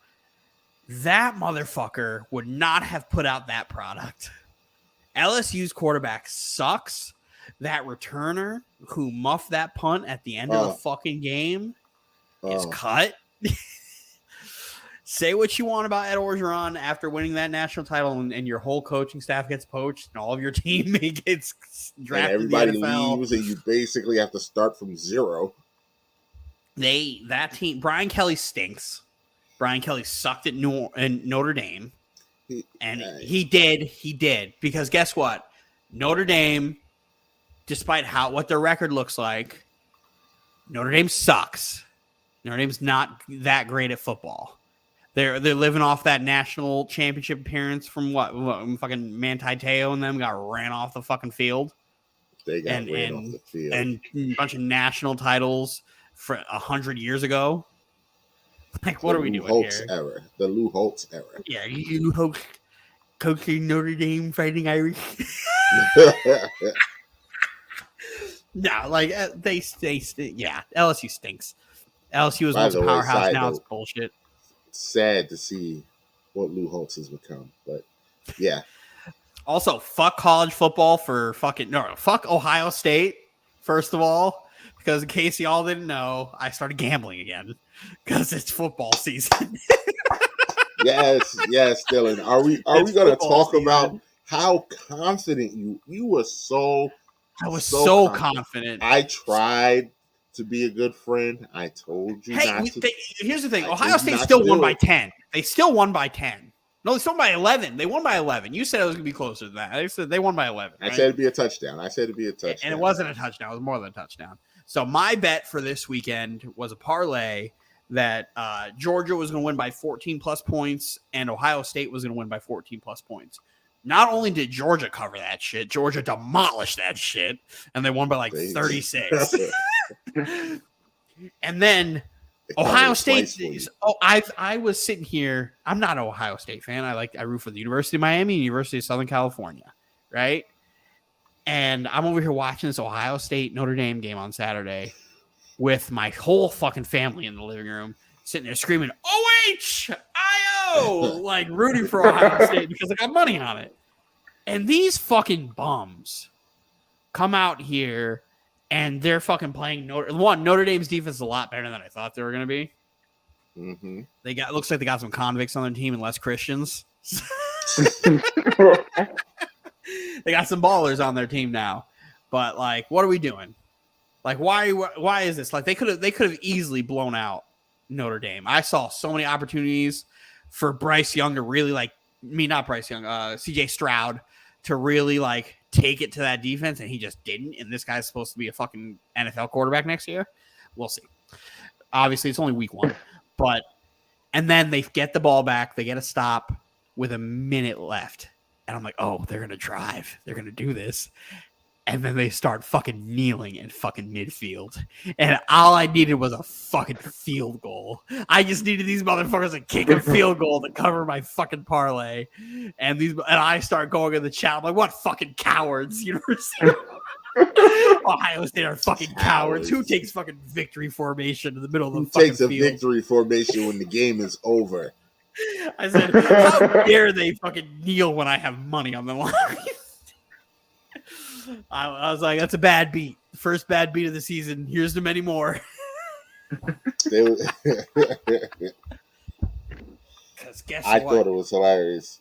that motherfucker would not have put out that product. LSU's quarterback sucks. That returner who muffed that punt at the end of the fucking game is cut. Say what you want about Ed Orgeron after winning that national title, and your whole coaching staff gets poached, and all of your teammates gets and drafted everybody in the NFL. leaves, and you basically have to start from zero. That team, Brian Kelly stinks. Brian Kelly sucked at Notre Dame, and he did because guess what? Notre Dame, despite what their record looks like, Notre Dame sucks. Notre Dame's not that great at football. They're living off that national championship appearance from what fucking Manti Te'o and them got ran off the fucking field. They got ran off the field. And a bunch of national titles for 100 years ago. Like, what are we doing here? The Lou Holtz era. Yeah, Lou Holtz coaching Notre Dame Fighting Irish. No, like they yeah. LSU stinks. LSU was once a powerhouse. Now it's bullshit. Sad to see what Lou Holtz has become, but yeah. Also, fuck college football for fuck Ohio State. First of all, because in case y'all didn't know, I started gambling again because it's football season. yes, Dylan. Are we going to talk about how confident you were? I was so confident. I tried to be a good friend. I told you not to. Here's the thing. Ohio State still won by 10. They still won by 10. No, they still won by 11. They won by 11. You said it was going to be closer than that. I said they won by 11. Right? I said it'd be a touchdown. And it wasn't a touchdown. It was more than a touchdown. So my bet for this weekend was a parlay that Georgia was going to win by 14-plus points and Ohio State was going to win by 14-plus points. Not only did Georgia cover that shit, Georgia demolished that shit, and they won by like 36. And then Ohio State. I was sitting here. I'm not an Ohio State fan. I root for the University of Miami, University of Southern California, right? And I'm over here watching this Ohio State Notre Dame game on Saturday with my whole fucking family in the living room, sitting there screaming OHIO, like rooting for Ohio State because I got money on it. And these fucking bums come out here and they're fucking playing Notre Dame's defense is a lot better than I thought they were going to be. Mm-hmm. Looks like they got some convicts on their team and less Christians. They got some ballers on their team now. But like, what are we doing? Like, why is this? Like, they could have easily blown out Notre Dame. I saw so many opportunities for Bryce Young to really not Bryce Young, CJ Stroud to really like take it to that defense, and he just didn't. And this guy's supposed to be a fucking NFL quarterback next year. We'll see. Obviously, it's only week 1, and then they get the ball back. They get a stop with a minute left, and I'm like, oh, they're gonna drive. They're gonna do this. And then they start fucking kneeling in fucking midfield. And all I needed was a fucking field goal. I just needed these motherfuckers to kick a field goal to cover my fucking parlay. And I start going in the chat. I'm like, what fucking cowards? University Ohio State are fucking cowards. Who takes fucking victory formation in the middle of the fucking field? Who takes a victory formation when the game is over? I said, how dare they fucking kneel when I have money on the line? I was like, that's a bad beat. First bad beat of the season. Here's to many more. Because guess I what? thought it was hilarious.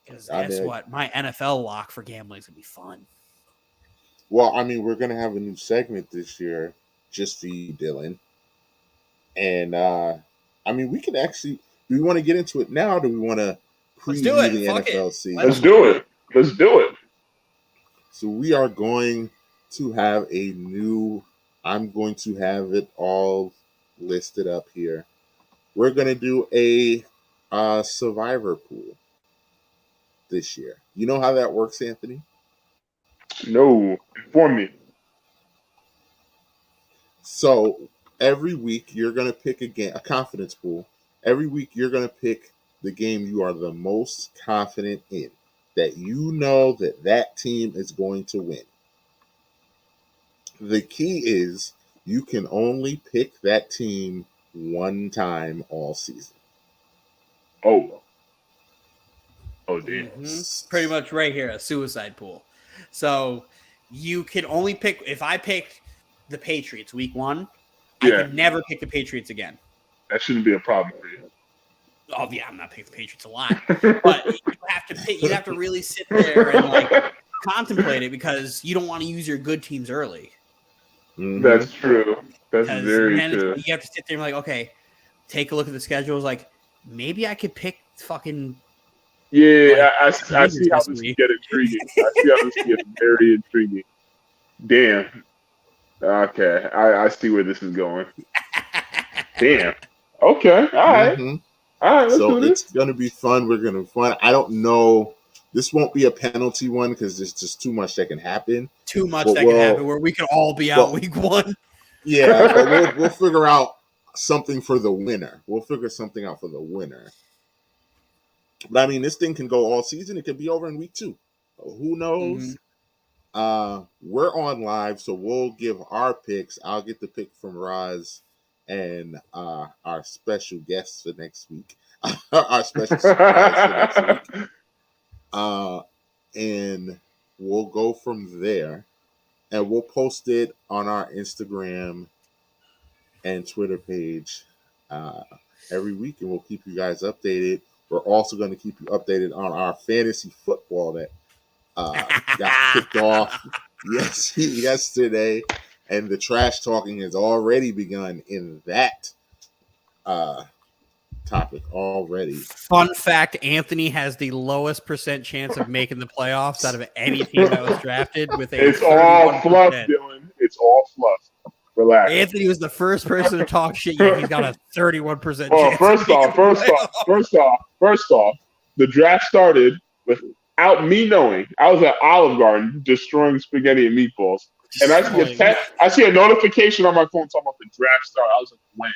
Because guess what? My NFL lock for gambling is going to be fun. Well, I mean, we're going to have a new segment this year just for you, Dylan. And, I mean, we can actually, do we want to get into it now, or do we want to preview the NFL season? Let's do it. So we are going to have I'm going to have it all listed up here. We're going to do a survivor pool this year. You know how that works, Anthony? No, inform me. So every week you're going to pick a confidence pool. Every week you're going to pick the game you are the most confident in, that you know that team is going to win. The key is you can only pick that team one time all season. Oh, damn. Mm-hmm. Pretty much right here, a suicide pool. So you can only pick, if I picked the Patriots week 1, I can never pick the Patriots again. That shouldn't be a problem for you. Oh yeah, I'm not picking the Patriots a lot, but you have to really sit there and like contemplate it, because you don't want to use your good teams early. Mm-hmm. That's true. That's very true. You have to sit there and like, okay, take a look at the schedules. Like, maybe I could pick fucking. Yeah, I see how this can get intriguing. I see how this can get very intriguing. Damn. Okay, I see where this is going. Damn. Okay. All right. Mm-hmm. All right, let's So do it's this. going to be fun. We're going to have fun. I don't know. This won't be a penalty one because there's just too much that can happen. Too much But that can happen where we could all be out well, week one. yeah, but we'll figure out something for the winner. We'll figure something out for the winner. But I mean, this thing can go all season. It could be over in week 2. Who knows? We're on live, so we'll give our picks. I'll get the pick from Roz and our special guests for next week. Our special surprise for next week. And we'll go from there. And we'll post it on our Instagram and Twitter page every week, and we'll keep you guys updated. We're also going to keep you updated on our fantasy football that got kicked off yesterday, and the trash talking has already begun in that topic already. Fun fact: Anthony has the lowest % chance of making the playoffs out of any team that was drafted. With a It's all 31%. fluff, Dylan. It's all fluff. Relax. Anthony was the first person to talk shit. Yet he's got a 31% Well, chance. first off, the draft started without me knowing. I was at Olive Garden destroying spaghetti and meatballs, and I see a notification on my phone talking about the draft start. I was like, when?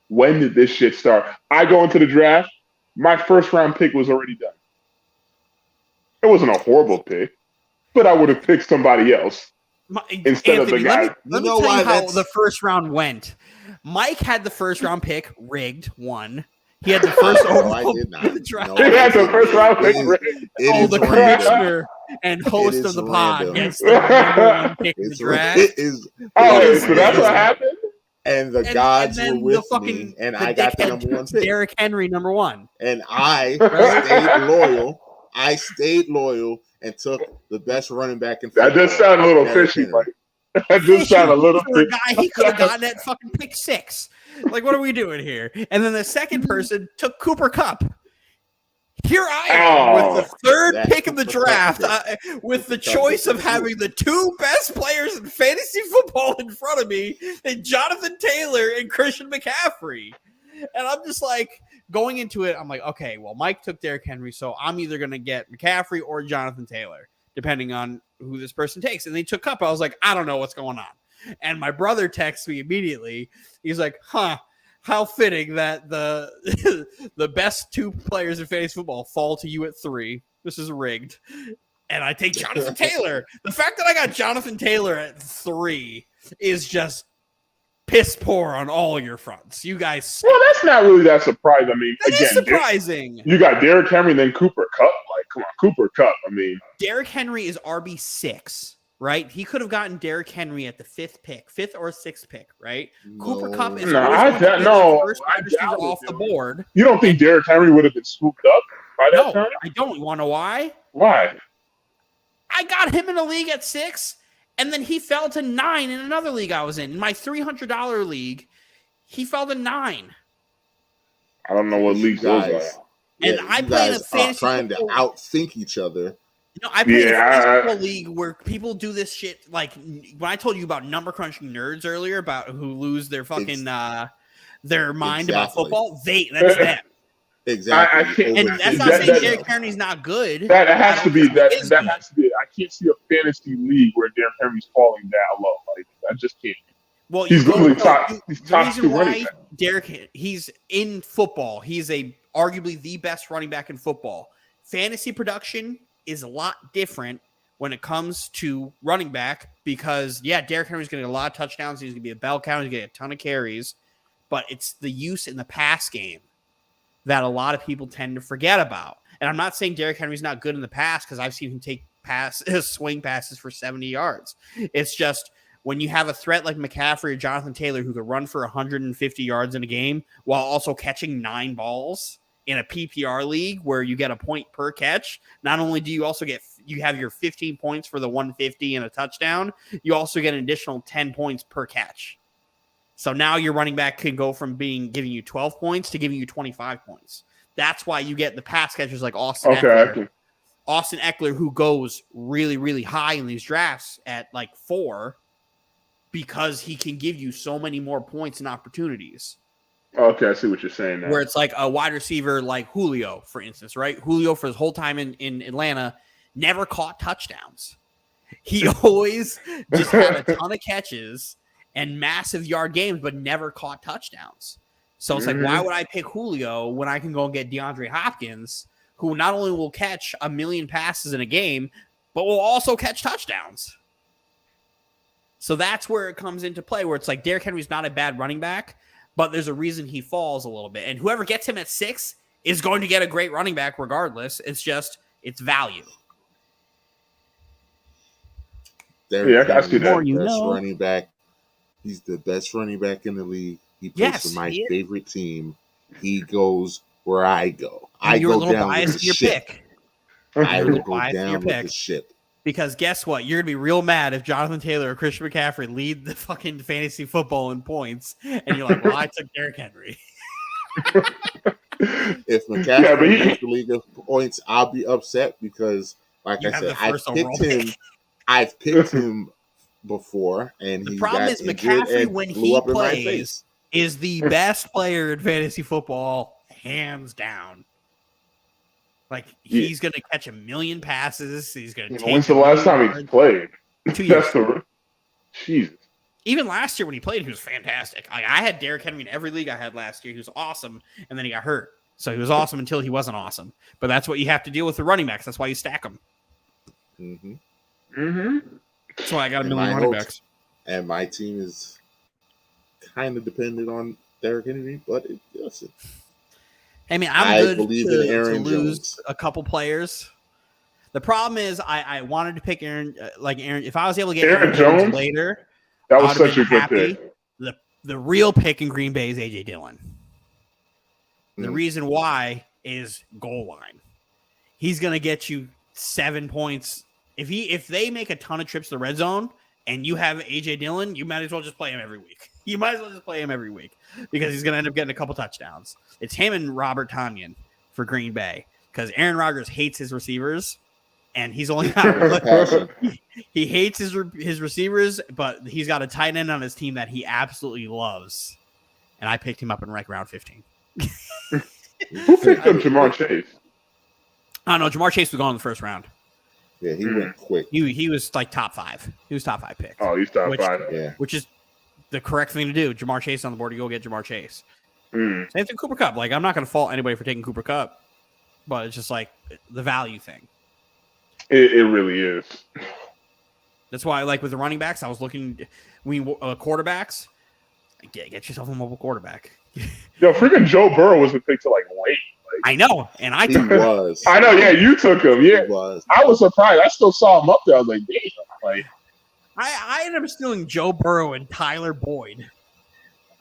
When did this shit start? I go into the draft. My first round pick was already done. It wasn't a horrible pick, but I would have picked somebody else instead of the guy. Let me tell you how the first round went. Mike had the first round pick rigged. One. He had the first overall pick of the draft. He had the first round pick rigged. Oh, the commissioner and host of the pod gets the number one pick of the draft. So that's what happened? And the gods were with me, and I got the number one pick. Derrick Henry, number 1. And I stayed loyal and took the best running back in football. That just sounded a little fishy, Mike. That just sounded a little fishy. Guy, he could have gotten that fucking pick 6. Like, what are we doing here? And then the second person took Cooper Kupp. Here I am with the third pick of the draft, with the choice of having the 2 best players in fantasy football in front of me, and Jonathan Taylor and Christian McCaffrey. And I'm just like, going into it, I'm like, okay, well, Mike took Derrick Henry, so I'm either going to get McCaffrey or Jonathan Taylor, depending on who this person takes. And they took Kupp. I was like, I don't know what's going on. And my brother texts me immediately. He's like, how fitting that the best 2 players in fantasy football fall to you at 3. This is rigged. And I take Jonathan Taylor. The fact that I got Jonathan Taylor at 3 is just piss poor on all your fronts. You guys. Well, that's not really that surprising. I mean, that is surprising. You got Derrick Henry and then Cooper Kupp. Like, come on, Cooper Kupp. I mean, Derrick Henry is RB6. Right, he could have gotten Derrick Henry at the 5th or 6th pick, right? No. Cooper Kupp is first off the board. You don't think Derrick Henry would have been swooped up by that time? I don't. You want to know why? Why? I got him in a league at 6, and then he fell to 9 in another league I was in. In my $300 league, he fell to 9. I don't know what leagues those are. And I played a fantasy trying to outthink each other. No, I play a fantasy league where people do this shit. Like when I told you about number crunching nerds earlier, about who lose their fucking their mind about football. That's them. Exactly. And that's not saying Derrick Henry's not good. That has to be. That has to be. I can't see a fantasy league where Derrick Henry's falling that low. Like I just can't. Well, he's literally top. He's top reason 2 why running back. Derrick, he's in football. He's arguably the best running back in football. Fantasy production is a lot different when it comes to running back because, Derrick Henry's going to get a lot of touchdowns. He's going to be a bell cow. He's going to get a ton of carries. But it's the use in the pass game that a lot of people tend to forget about. And I'm not saying Derrick Henry's not good in the pass because I've seen him take swing passes for 70 yards. It's just when you have a threat like McCaffrey or Jonathan Taylor who could run for 150 yards in a game while also catching 9 balls in a PPR league where you get a point per catch, not only do you also you have your 15 points for the 150 and a touchdown, you also get an additional 10 points per catch. So now your running back can go from giving you 12 points to giving you 25 points. That's why you get the pass catchers like Austin Eckler. Austin Eckler, who goes really, really high in these drafts at like 4 because he can give you so many more points and opportunities. Okay, I see what you're saying now. Where it's like a wide receiver like Julio, for instance, right? Julio for his whole time in Atlanta never caught touchdowns. He always just had a ton of catches and massive yard games, but never caught touchdowns. So it's like, why would I pick Julio when I can go and get DeAndre Hopkins, who not only will catch 1 million passes in a game, but will also catch touchdowns? So that's where it comes into play, where it's like Derrick Henry's not a bad running back, but there's a reason he falls a little bit. And whoever gets him at 6 is going to get a great running back regardless. It's value. Derrick I see that. Henry's the best running back. He's the best running back in the league. He plays for my favorite team. He goes where I go. And you're a little biased to your pick. I will go down with the ship. Because guess what? You're going to be real mad if Jonathan Taylor or Christian McCaffrey lead the fucking fantasy football in points. And you're like, well, I took Derrick Henry. If McCaffrey leads the league of points, I'll be upset because, like I said, I've picked him before. And the problem is McCaffrey, when he plays, is the best player in fantasy football, hands down. Like, he's going to catch 1 million passes. He's going to take. When's the last time he played? 2 years. Jesus. Even last year when he played, he was fantastic. I had Derrick Henry in every league I had last year. He was awesome, and then he got hurt. So he was awesome until he wasn't awesome. But that's what you have to deal with the running backs. That's why you stack them. That's why I got 1 million running backs. And my team is kind of dependent on Derrick Henry, but listen. I mean, I'm good to lose a couple players. The problem is, I wanted to pick Aaron. If I was able to get Aaron Jones later, that was such a good pick. The real pick in Green Bay is AJ Dillon. The reason why is goal line. He's going to get you 7 points. If they make a ton of trips to the red zone and you have AJ Dillon, you might as well just play him every week. Because he's going to end up getting a couple touchdowns. It's him and Robert Tonyan for Green Bay because Aaron Rodgers hates his receivers, and he's only got he hates his receivers, but he's got a tight end on his team that he absolutely loves, and I picked him up in round 15. Who picked up Jamar Chase? I don't know. Jamar Chase was gone in the first round. Yeah, he went quick. He was like top 5. He was top 5 pick. Oh, he's top 5. Yeah, which is the correct thing to do. Jamar Chase on the board, you go get Jamar Chase. Same thing Cooper Kupp. Like, I'm not going to fault anybody for taking Cooper Kupp, but it's just like the value thing. It really is. That's why, like with the running backs, I was looking. Quarterbacks, get yourself a mobile quarterback. Yo, freaking Joe Burrow was a pick to like late. I know, and I took him. I know, yeah, you took him. Yeah, I was surprised. I still saw him up there. I was like, damn. Like, I ended up stealing Joe Burrow and Tyler Boyd.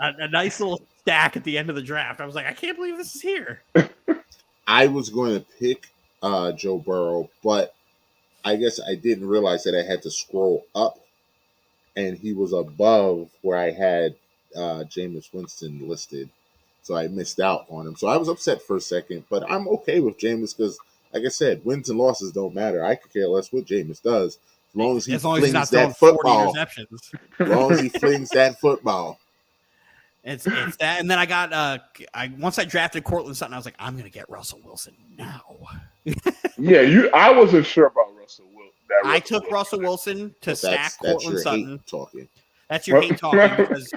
A nice little stack at the end of the draft. I was like, I can't believe this is here. I was going to pick Joe Burrow, but I guess I didn't realize that I had to scroll up, and he was above where I had Jameis Winston listed. So I missed out on him. So I was upset for a second, but I'm okay with Jameis because, like I said, wins and losses don't matter. I could care less what Jameis does. As long as he flings that football. As long as he flings that football. It's that. And then I got once I drafted Courtland Sutton, I was like, I'm going to get Russell Wilson now. Yeah, I wasn't sure about Russell Wilson. I took Russell Wilson to stack Courtland Sutton. Talking. That's your hate talking because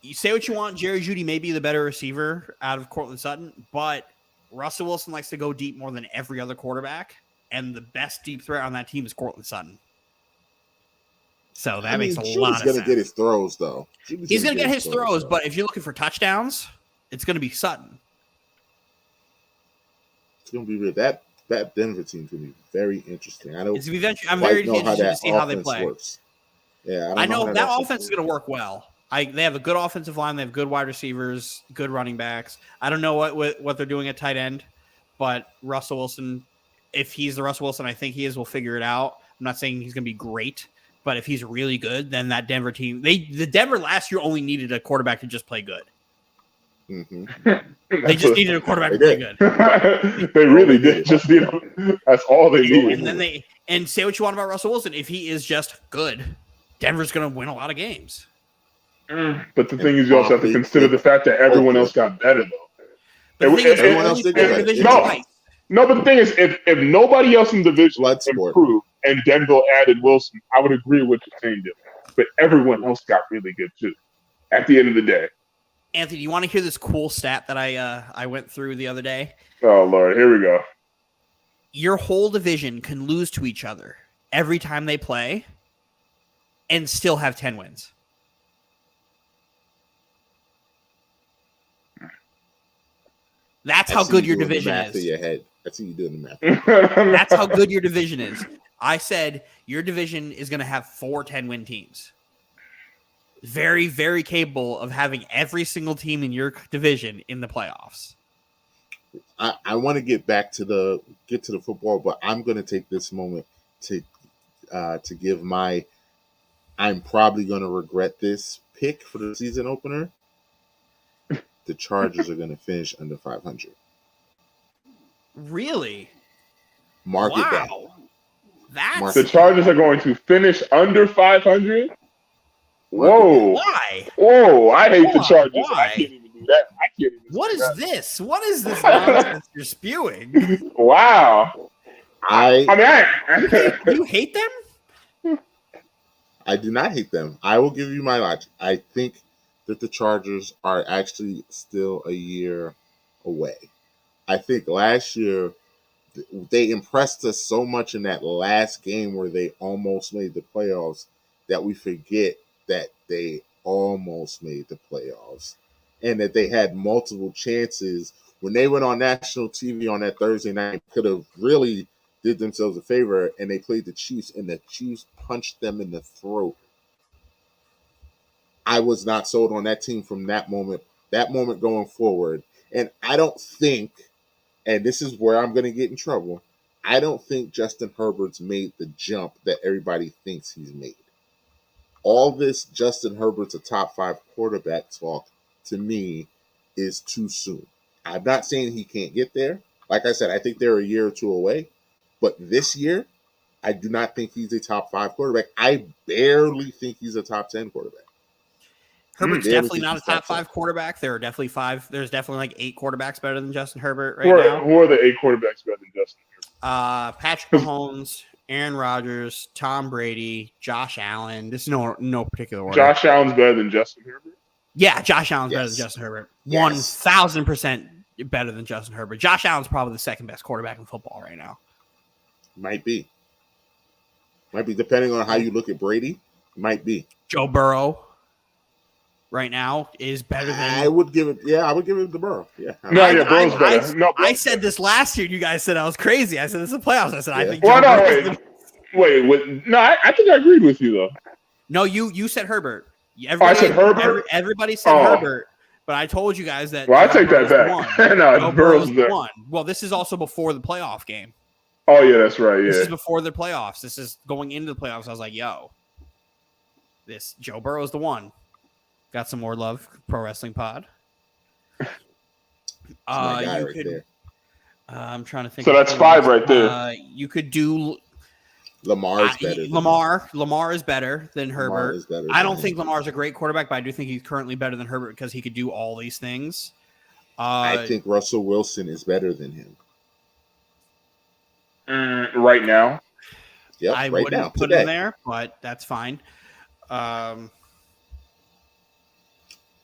you say what you want. Jerry Jeudy may be the better receiver out of Courtland Sutton, but Russell Wilson likes to go deep more than every other quarterback, and the best deep threat on that team is Courtland Sutton. So that makes a lot of sense. He's going to get his throws, though. He's going to get his throws, but if you're looking for touchdowns, it's going to be Sutton. It's going to be real. That Denver team is going to be very interesting. I don't. I'm very interested to see how they play. Works. Yeah, I know that offense is going to work well. They have a good offensive line. They have good wide receivers, good running backs. I don't know what they're doing at tight end, but Russell Wilson, if he's the Russell Wilson I think he is, will figure it out. I'm not saying he's going to be great, but if he's really good, then that Denver team, the Denver last year only needed a quarterback to just play good. Mm-hmm. They just needed a quarterback to play good. They really did. Just that's all they needed. And then say what you want about Russell Wilson. If he is just good, Denver's going to win a lot of games. But the thing is, you also have to consider the fact that everyone else got better, though. But the thing is, everyone else did get division twice. No, but the thing is, if nobody else in the division improved and Denville added Wilson, I would agree with what you're saying, Dylan. But everyone else got really good too. At the end of the day, Anthony, you want to hear this cool stat that I went through the other day? Oh Lord, here we go. Your whole division can lose to each other every time they play, and still have 10 wins. That's how good your division is. In your head. That's how you doing the math. That's how good your division is. I said your division is going to have 4 10-win teams. Very, very capable of having every single team in your division in the playoffs. I want to get to the football, but I'm going to take this moment to give my. I'm probably going to regret this pick for the season opener. The Chargers are going to finish under 500. Really? Mark it down. The Chargers are going to finish under 500? Whoa. Why? Whoa, I hate the Chargers. Why? I can't even do that. What is this? What is this nonsense you're spewing? Wow. You hate them? I do not hate them. I will give you my logic. I think that the Chargers are actually still a year away. I think last year they impressed us so much in that last game where they almost made the playoffs that we forget that they almost made the playoffs and that they had multiple chances when they went on national TV on that Thursday night. Could have really did themselves a favor, and they played the Chiefs, and the Chiefs punched them in the throat. I was not sold on that team from that moment going forward. And I don't think, and this is where I'm going to get in trouble, I don't think Justin Herbert's made the jump that everybody thinks he's made. All this Justin Herbert's a top 5 quarterback talk, to me, is too soon. I'm not saying he can't get there. Like I said, I think they're a year or two away. But this year, I do not think he's a top 5 quarterback. I barely think he's a top 10 quarterback. Herbert's definitely not a top 5 quarterback. There are definitely 5. There's definitely like 8 quarterbacks better than Justin Herbert now. Who are the 8 quarterbacks better than Justin Herbert? Patrick Mahomes, Aaron Rodgers, Tom Brady, Josh Allen. This is no particular order. Josh Allen's better than Justin Herbert? Yeah, Josh Allen's better than Justin Herbert. 1,000% better than Justin Herbert. Josh Allen's probably the second best quarterback in football right now. Might be depending on how you look at Brady. Might be. Joe Burrow right now is better than. I would give it to Burrow. Yeah. Burrow's better. I said this last year. You guys said I was crazy. I said this is the playoffs. I said I think. Wait. No, I think I agreed with you though. No, you said Herbert. I said Herbert. Everybody said Herbert, but I told you guys that. Well, I take that back. No, Burrow's there. Well, this is also before the playoff game. Oh yeah, that's right. Yeah, this is before the playoffs. This is going into the playoffs. I was like, yo, this Joe Burrow is the one. Got some more love, Pro Wrestling Pod. You could. I'm trying to think. So that's 5 right there. You could do. Lamar's better. Lamar is better than Herbert. I don't think him. Lamar's a great quarterback, but I do think he's currently better than Herbert because he could do all these things. I think Russell Wilson is better than him. Right now. Yep, I right wouldn't now, put him there, but that's fine.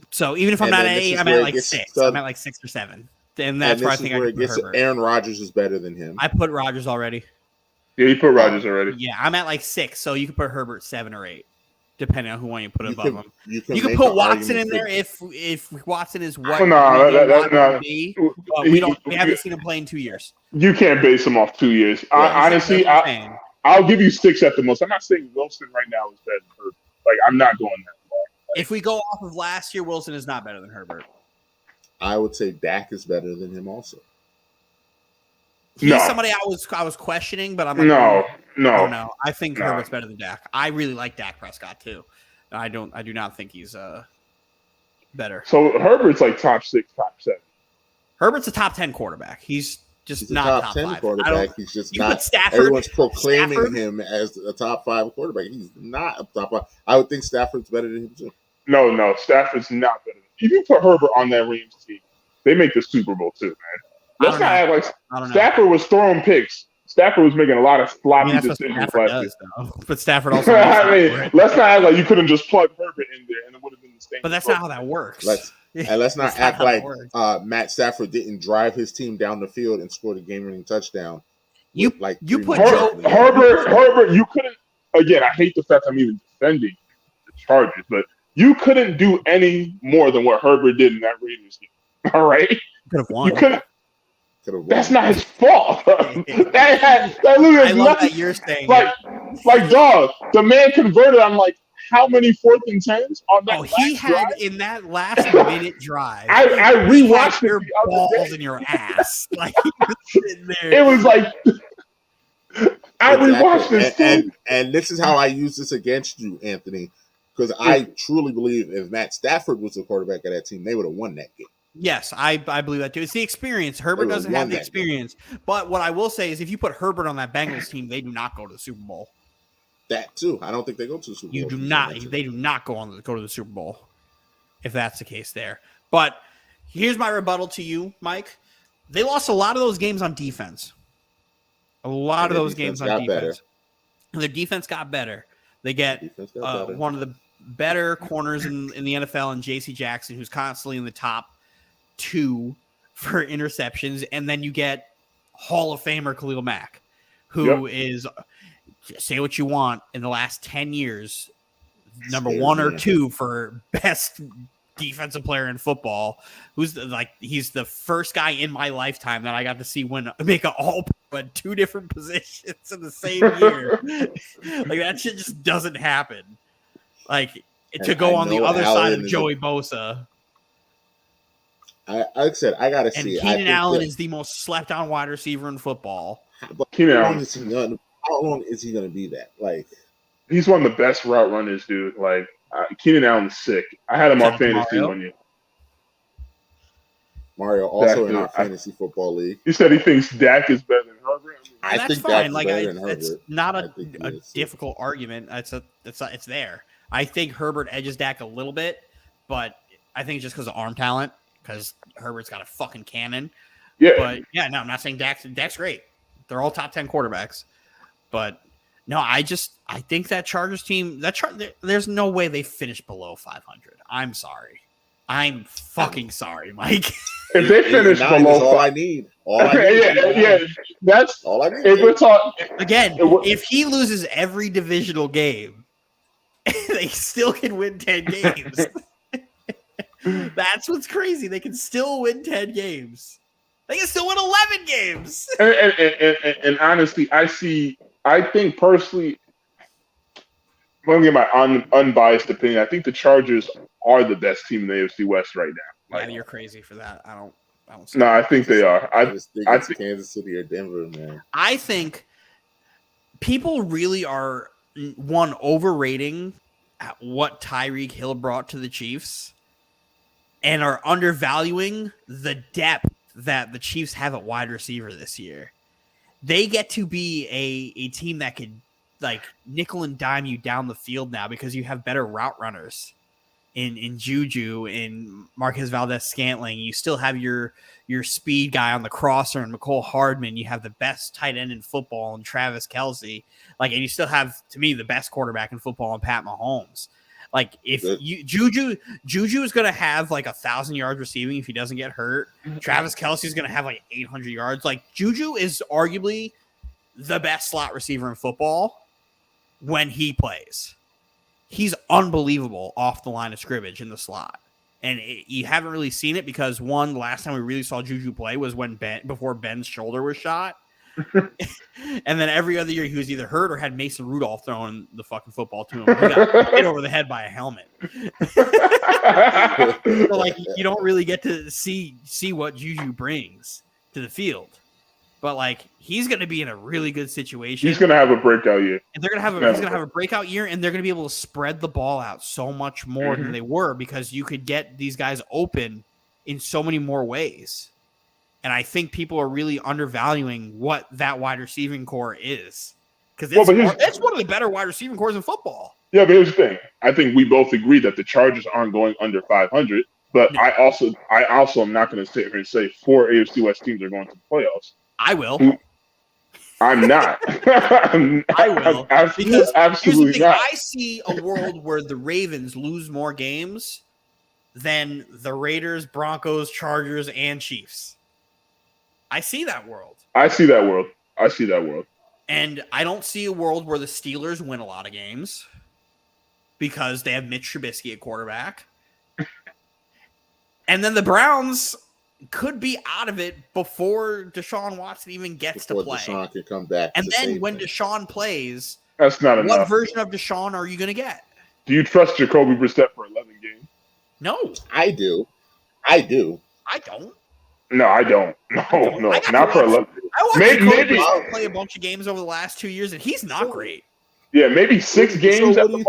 So even if I'm not at 8, I'm at like 6. I'm at like 6 or 7. And that's where I think I could put Herbert. Aaron Rodgers is better than him. I put Rodgers already. Yeah, you put Rodgers already. Yeah, I'm at like 6, so you can put Herbert 7 or 8, depending on who one you put above him. You can put Watson in there if Watson is what. No. We haven't seen him play in 2 years. You can't base him off 2 years. Honestly, I'll give you 6 at the most. I'm not saying Wilson right now is better than Herbert. Like, I'm not going that far. If we go off of last year, Wilson is not better than Herbert. I would say Dak is better than him also. He's somebody I was questioning, but I'm like, no. I think Herbert's better than Dak. I really like Dak Prescott too. I do not think he's better. So Herbert's like top 6, top 7. Herbert's a top 10 quarterback. He's just not top 10 5 quarterback. He's just not. Stafford, everyone's proclaiming him as a top 5 quarterback. He's not a top 5. I would think Stafford's better than him too. No. Stafford's not better. If you put Herbert on that Rams team, they make the Super Bowl too, man. Let's not act like Stafford was throwing picks. Stafford was making a lot of sloppy decisions. Stafford does, though. But Stafford also. Let's not act like you couldn't just plug Herbert in there and it would have been the same. But that's not how that works. Let's not act like Matt Stafford didn't drive his team down the field and score the game-winning touchdown. You put Herbert. You couldn't. Again, I hate the fact I'm even defending the Chargers, but you couldn't do any more than what Herbert did in that Raiders game. All right, could have won. You could have. That's not his fault. that I love that you're saying like dog. The man converted on like how many 4th and 10s on that? Oh, he had drive? In that last minute drive. I rewatched your balls in your ass. Like he was sitting there. It was like I rewatched this and this is how I use this against you, Anthony, because I truly believe if Matt Stafford was the quarterback of that team, they would have won that game. Yes, I believe that too. It's the experience. Herbert doesn't have the experience. But what I will say is if you put Herbert on that Bengals team, they do not go to the Super Bowl. That too. I don't think they go to the Super Bowl. You do not. They do not go to the Super Bowl if that's the case there. But here's my rebuttal to you, Mike. They lost a lot of those games on defense. A lot of those games on defense. And their defense got better. They get one of the better corners in the NFL in J.C. Jackson, who's constantly in the top 2 for interceptions, and then you get Hall of Famer Khalil Mack, who is, say what you want, in the last 10 years, number 1 or 2 for best defensive player in football. He's the first guy in my lifetime that I got to see make an all-pro at 2 different positions in the same year. Like that shit just doesn't happen. Like to go on the other side of Joey Bosa. Like I said, I gotta see. And Keenan Allen is the most slept-on wide receiver in football. But how long is he gonna be that? Like, he's one of the best route runners, dude. Like Keenan Allen's sick. I had him on fantasy 1 year. Mario also in our fantasy football league. He said he thinks Dak is better than Herbert. I think fine. Like it's not a difficult argument. It's there. I think Herbert edges Dak a little bit, but I think just because of arm talent. Because Herbert's got a fucking cannon. Yeah. But yeah, no, I'm not saying Dak's great. They're all top 10 quarterbacks. But no, I think that Chargers team, there's no way they finish below 500. I'm sorry. I'm fucking sorry, Mike. If they finish below, all I need. That's all I need. If we're talking again, if he loses every divisional game, they still can win 10 games. That's what's crazy. They can still win 10 games. They can still win 11 games. And honestly, I think personally, I'm going to give my unbiased opinion. I think the Chargers are the best team in the AFC West right now. Like, you're crazy for that. I don't No, I think they are. I just think it's Kansas City or Denver, man. I think people really are, overrating what Tyreek Hill brought to the Chiefs and are undervaluing the depth that the Chiefs have at wide receiver this year. They get to be a team that could like nickel and dime you down the field now because you have better route runners in Juju, in Marquez Valdes-Scantling. You still have your speed guy on the crosser and McCole Hardman. You have the best tight end in football and Travis Kelce. And you still have, to me, the best quarterback in football and Pat Mahomes. If Juju is going to have 1,000 yards receiving if he doesn't get hurt. Travis Kelce is going to have 800 yards. Juju is arguably the best slot receiver in football when he plays. He's unbelievable off the line of scrimmage in the slot. And you haven't really seen it because, one, the last time we really saw Juju play was before Ben's shoulder was shot. And then every other year he was either hurt or had Mason Rudolph throwing the fucking football to him. He got hit over the head by a helmet. So you don't really get to see what Juju brings to the field. But he's going to be in a really good situation. He's going to have a breakout year. And he's going to have a breakout year, and they're going to be able to spread the ball out so much more than they were because you could get these guys open in so many more ways. And I think people are really undervaluing what that wide receiving core is. Because it's one of the better wide receiving cores in football. Yeah, but here's the thing. I think we both agree that the Chargers aren't going under 500. But No. I also am not going to sit here and say 4 AFC West teams are going to the playoffs. I will. I'm not. I will. Because absolutely here's the thing. not. I see a world where the Ravens lose more games than the Raiders, Broncos, Chargers, and Chiefs. I see that world. I see that world. And I don't see a world where the Steelers win a lot of games because they have Mitch Trubisky at quarterback. And then the Browns could be out of it before Deshaun Watson even gets to play. Deshaun can come back. And then when Deshaun plays, that's not enough. What version of Deshaun are you going to get? Do you trust Jacoby Brissett for 11 games? No. I do. I don't. No, I don't. No, not for 11. I watched Jacoby play a bunch of games over the last 2 years, and he's not great. Yeah, maybe 6 games at the most.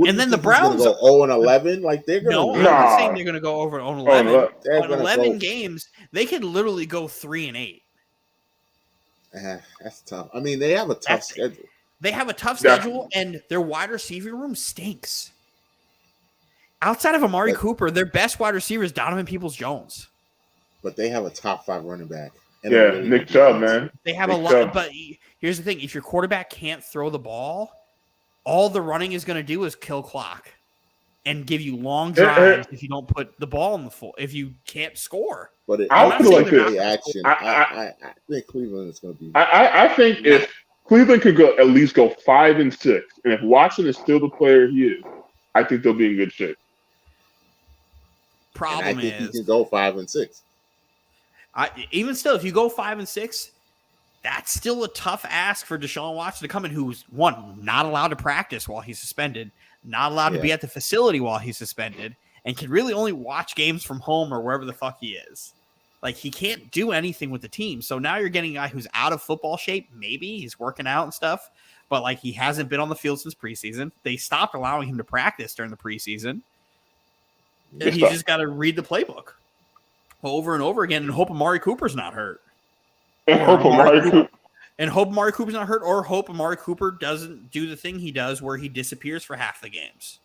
And then the Browns go 0-11, like they're gonna. No, I'm not saying they're gonna go over 0-11. On 11 games, they could literally go 3-8. That's tough. I mean, they have a tough schedule. They have a tough schedule, and their wide receiver room stinks. Outside of Amari Cooper, their best wide receiver is Donovan Peoples-Jones. But they have a top 5 running back. Yeah, really Nick Chubb, man. They have a lot, but here's the thing: if your quarterback can't throw the ball, all the running is going to do is kill clock and give you long drives if you don't put the ball in the full, if you can't score. But I feel like the action. I think Cleveland is going to be. I think if Cleveland could at least go 5-6, and if Watson is still the player he is, I think they'll be in good shape. I think he can go 5-6. Even still, if you go 5-6, that's still a tough ask for Deshaun Watson to come in, who's not allowed to practice while he's suspended, not allowed to be at the facility while he's suspended, and can really only watch games from home or wherever the fuck he is. Like, he can't do anything with the team. So now you're getting a guy who's out of football shape. Maybe he's working out and stuff, but like, he hasn't been on the field since preseason. They stopped allowing him to practice during the preseason. And he's just got to read the playbook over and over again and hope Amari Cooper's not hurt. And hope Amari Cooper's not hurt, or hope Amari Cooper doesn't do the thing he does where he disappears for half the games.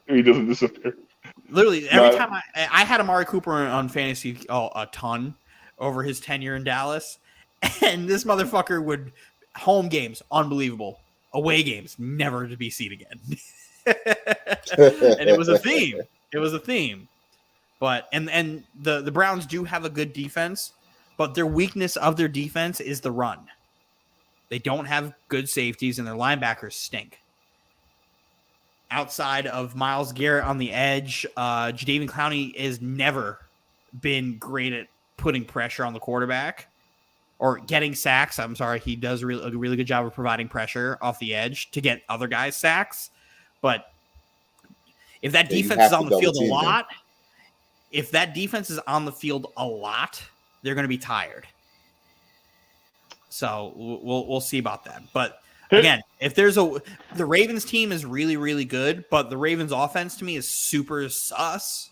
He doesn't disappear. Literally, every time I had Amari Cooper on fantasy a ton over his tenure in Dallas, and this motherfucker would home games, unbelievable. Away games, never to be seen again. And it was a theme. But and the Browns do have a good defense, but their weakness of their defense is the run. They don't have good safeties, and their linebackers stink. Outside of Myles Garrett on the edge, Jadeveon Clowney has never been great at putting pressure on the quarterback or getting sacks. I'm sorry, he does a really good job of providing pressure off the edge to get other guys sacks. But if that defense is on the field a lot, they're going to be tired. So we'll see about that. But again, if the Ravens team is really, really good, but the Ravens offense to me is super sus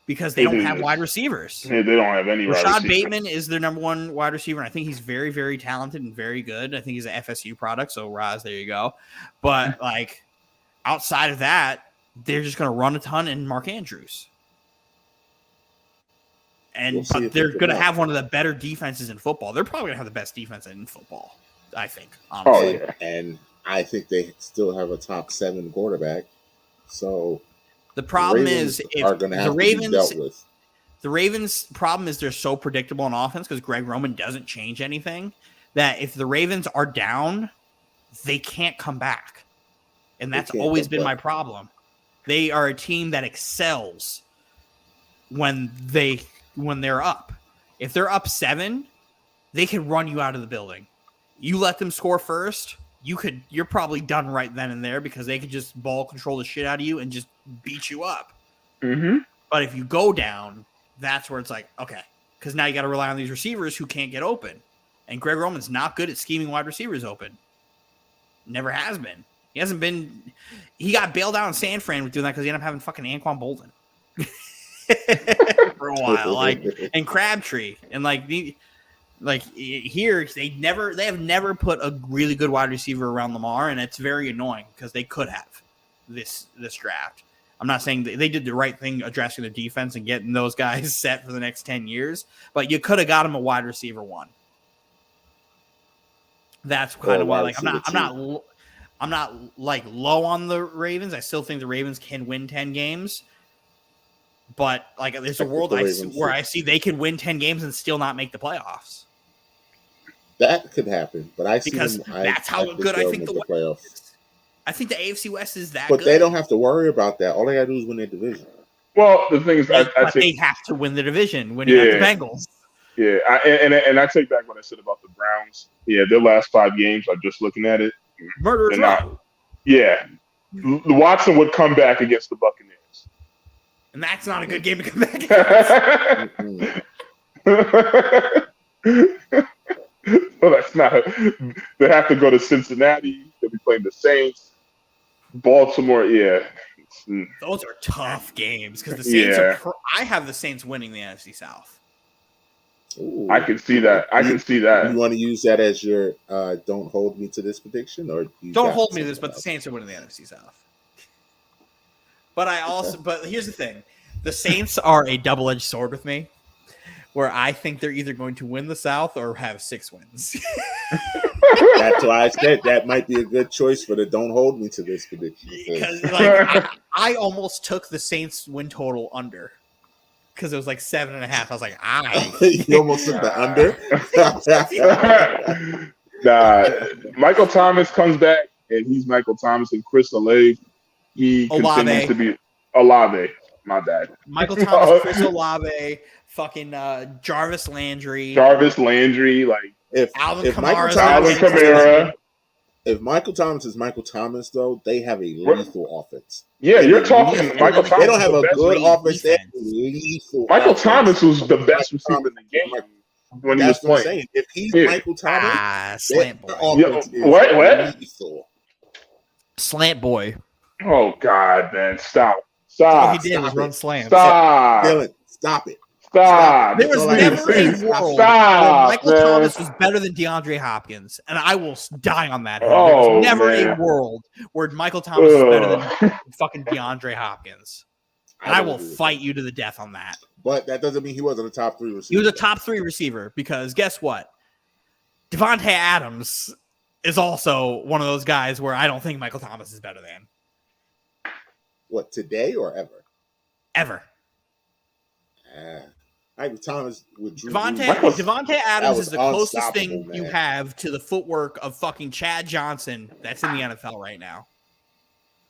because they don't have wide receivers. Yeah, they don't have any wide receivers. Rashad Bateman is their number one wide receiver, and I think he's very, very talented and very good. I think he's an FSU product, so Raz, there you go. But like outside of that, they're just going to run a ton in Mark Andrews. But they're going to have one of the better defenses in football. They're probably going to have the best defense in football, I think. Honestly. Oh, yeah. And I think they still have a top 7 quarterback. So the problem is if the Ravens' problem is they're so predictable in offense because Greg Roman doesn't change anything, that if the Ravens are down, they can't come back. And that's always been my problem. They are a team that excels when they're up. If they're up 7, they can run you out of the building. You let them score first, you're probably done right then and there because they could just ball control the shit out of you and just beat you up. Mm-hmm. But if you go down, that's where it's like, okay, because now you got to rely on these receivers who can't get open. And Greg Roman's not good at scheming wide receivers open. Never has been. He hasn't been. He got bailed out in San Fran with doing that because he ended up having fucking Anquan Bolden for a while, and Crabtree, and Like here, they have never put a really good wide receiver around Lamar, and it's very annoying because they could have this draft. I'm not saying they did the right thing addressing the defense and getting those guys set for the next 10 years, but you could have got him a wide receiver 1. That's kind of why, like, I'm not like low on the Ravens. I still think the Ravens can win 10 games, but like, there's a world where I see they can win 10 games and still not make the playoffs. That could happen, but that's how good I think the playoffs is. I think the AFC West is that good. But they don't have to worry about that. All they got to do is win their division. Well, the thing is, they have to win the division when you have the Bengals. Yeah, and I take back what I said about the Browns. Yeah, their last 5 games, I'm just looking at it. Murderers row. Yeah. Watson would come back against the Buccaneers. And that's not a good game to come back against. Well, that's not. They have to go to Cincinnati. They'll be playing the Saints. Baltimore, yeah. Those are tough games because the Saints I have the Saints winning the NFC South. Ooh. I can see that. You want to use that as your don't hold me to this prediction, or don't hold me to this, but the Saints are winning the NFC South. But here's the thing: the Saints are a double-edged sword with me, where I think they're either going to win the South or have 6 wins. That's why I said that might be a good choice for the don't hold me to this prediction. Because I almost took the Saints win total under because it was like 7.5. I was like, you almost took the under? Michael Thomas comes back, and he's Michael Thomas, and Chris Olave, he continues to be Olave. My bad. Michael Thomas, Chris Olave, fucking Jarvis Landry, like if Michael Kamara. If Michael Thomas is Michael Thomas, though, they have a lethal offense. Yeah, you're talking Michael Thomas. They don't have a good offense. They have lethal. Michael Thomas was the best receiver in the game when he was playing. Saying. If he's Michael Thomas, slant boy. What? Slant boy. Oh God, man! Stop! All he did was run slants. Stop! Dylan, stop it. Stop! There was never a world where Michael Thomas was better than DeAndre Hopkins, and I will die on that. There was never a world where Michael Thomas was better than fucking DeAndre Hopkins, and I will fight you to the death on that. But that doesn't mean he wasn't a top 3 receiver. He was a top 3 receiver because guess what? Devontae Adams is also one of those guys where I don't think Michael Thomas is better than. What, today or ever? Ever. Michael Thomas with Devontae Adams is the closest thing you have to the footwork of fucking Chad Johnson that's in the NFL right now.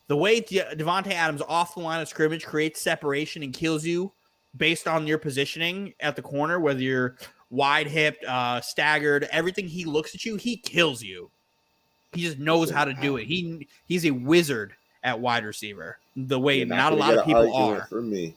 The way Devontae Adams off the line of scrimmage creates separation and kills you based on your positioning at the corner, whether you're wide-hipped, staggered, everything he looks at you, he kills you. He just knows how to do it. He's a wizard at wide receiver, the way not a lot of people are. For me,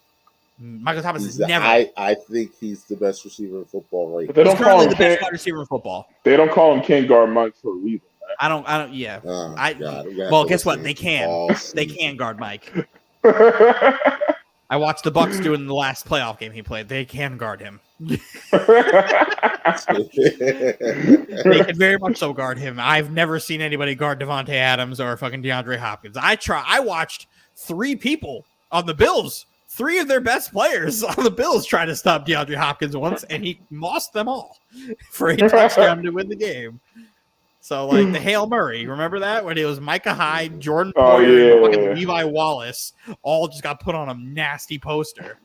Michael Thomas is never. I think he's the best receiver in football right now. He's currently the best wide receiver in football. They don't call him King Guard Mike for a reason. I don't. Yeah. Well, guess what? They can. They can guard Mike. I watched the Bucks doing the last playoff game he played. They can guard him. They can very much so guard him. I've never seen anybody guard Devontae Adams or fucking DeAndre Hopkins. I watched 3 people on the Bills. 3 of their best players on the Bills try to stop DeAndre Hopkins once, and he lost them all for a touchdown to win the game. So, like the Hail Murray, remember that when it was Micah Hyde, Jordan Poyer, and fucking Levi Wallace, all just got put on a nasty poster.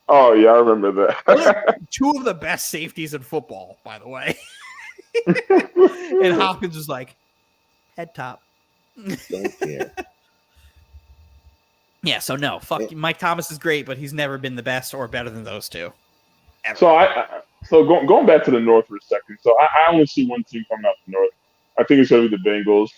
Oh yeah, I remember that. Those are 2 of the best safeties in football, by the way. And Hopkins was like, head top. Don't care. Yeah, so no, fuck. Mike Thomas is great, but he's never been the best or better than those 2. Ever. So going back to the North for a second. So I only see one team coming out the North. I think it's going to be the Bengals.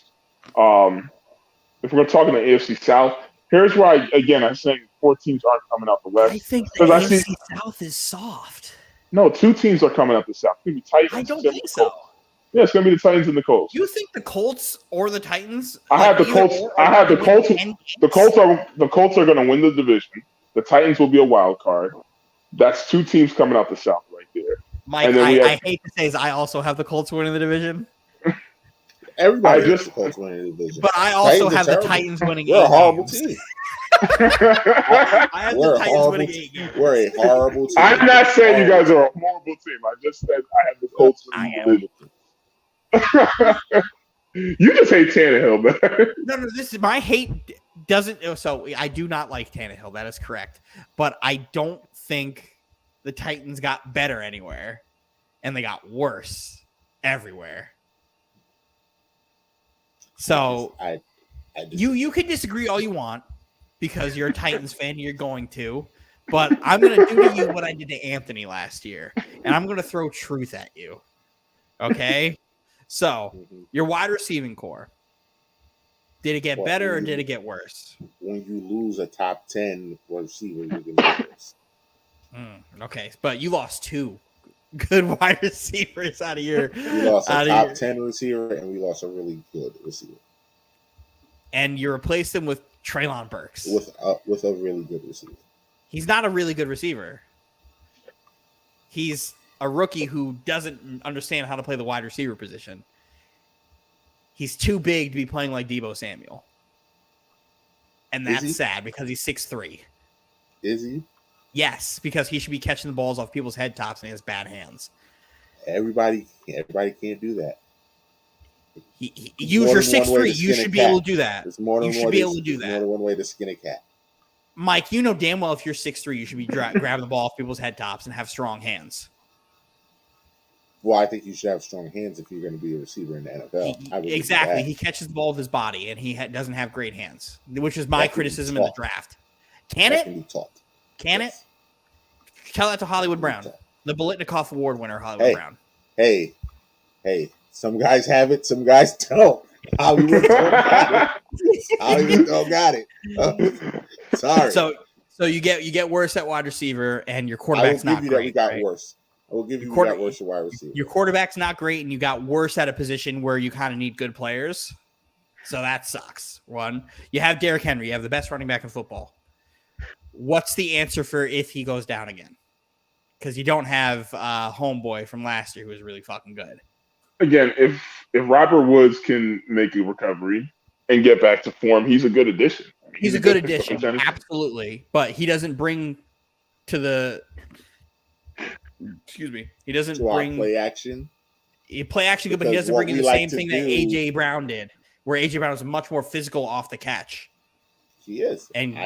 If we're talking the AFC South, here's where I'm saying 4 teams aren't coming out the West. I think the AFC South is soft. No, 2 teams are coming out the South. It's going to be Titans. I don't think so. Yeah, it's going to be the Titans and the Colts. You think the Colts or the Titans? I have the Colts. The Colts are going to win the division. The Titans will be a wild card. That's 2 teams coming out the South right there. Mike, And then I hate to say this, I also have the Colts winning the division. Everybody has just- the Colts winning the division. But I also Titans are have the terrible. Titans winning We're 8 a horrible games. team. I have We're the a Titans horrible winning team. 8 games. We're a horrible team. I'm not saying you Horrible guys are a horrible team. I just said I have the Colts winning I the division. You just hate Tannehill, man. No, this is my hate doesn't. So I do not like Tannehill. That is correct. But I don't think the Titans got better anywhere, and they got worse everywhere. So I you can disagree all you want because you're a Titans fan and you're going to, but I'm going to do to you what I did to Anthony last year, and I'm going to throw truth at you. Okay? So, your wide receiving core, did it get better or did it get worse? when you lose a top 10 receiver, you're going to get worse. Okay, but you lost 2 good wide receivers out of your. We lost a out of top your- 10 receiver, and we lost a really good receiver and you replaced him with Treylon Burks. with a really good receiver. He's not a really good receiver. He's a rookie who doesn't understand how to play the wide receiver position. He's too big to be playing like Deebo Samuel. And Is he? that's sad because he's 6'3". Is he? Yes, because he should be catching the balls off people's head tops and he has bad hands. Everybody can't do that. You're more than one way 6'3". to You skin a should be cat. able to do that. There's more than You should one be way- able to do there's that. More than one way to skin a cat. Mike, you know damn well if you're 6'3", you should be grabbing the ball off people's head tops and have strong hands. Well, I think you should have strong hands if you're going to be a receiver in the NFL. I believe Exactly. that. He catches the ball with his body, and he doesn't have great hands, which is my That can be criticism in the taught. draft. Can That it? can be taught. Can Yes. it? Tell that to Hollywood Brown, the Bolitnikoff Award winner, Hollywood Brown. Hey, some guys have it, some guys don't. Hollywood don't got it. Hollywood don't got it. Sorry. So you get worse at wide receiver, and your I will quarterback's give not you great. that we got right? worse. I will give you Quarter- we got worse at wide receiver. Your quarterback's not great, and you got worse at a position where you kind of need good players. So that sucks. One, you have Derrick Henry. You have the best running back in football. What's the answer for if he goes down again? Because you don't have homeboy from last year who was really fucking good. Again, if Robert Woods can make a recovery and get back to form, he's a good addition. He's a good addition, absolutely. But he doesn't bring to the. Excuse me. He doesn't to our bring play action. play action good, but he Because doesn't what bring in we the like same to thing that do- AJ Brown did, where AJ Brown was much more physical off the catch. He is. And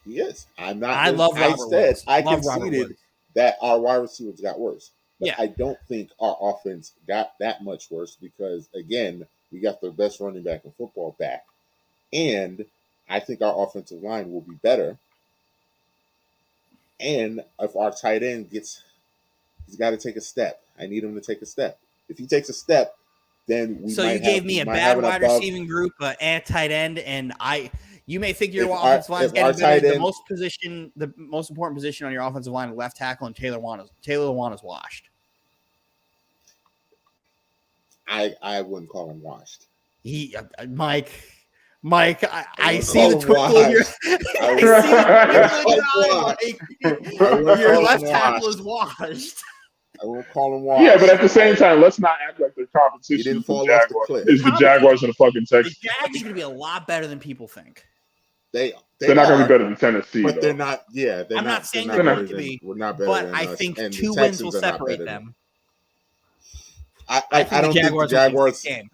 he is. I'm not. I love Robert Woods. I Love Robert conceded Woods. that our wide receivers got worse. But Yeah. I don't think our offense got that much worse because, again, we got the best running back in football back. And I think our offensive line will be better. And if our tight end he's got to take a step. I need him to take a step. If he takes a step, then we So might you gave have- me we a might bad have an wide above- receiving group, a tight end, and you may think your If our- offensive line is if our getting better. tight The end- most important position on your offensive line, left tackle, and Taylor Lewan is washed. I wouldn't call him washed. Mike, I wouldn't see call the him twinkle in your. I I see the twinkle in your eye, Mike. Your call left him tackle washed. is washed. I won't call him washed. Yeah, but at the same time, let's not act like the He competition didn't is the fall off the Jaguars. cliff. Is the Jaguars and the fucking The Texans? Jags are going to be a lot better than people think. They're They're not going to are, be better than Tennessee. but though. they're not. Yeah, they're I'm not not saying they're they're not going better to than- be, We're not better But than I us, think and the 2 wins Texans will are not separate better them. I I think don't the think the Jaguars will win Jaguars. this game,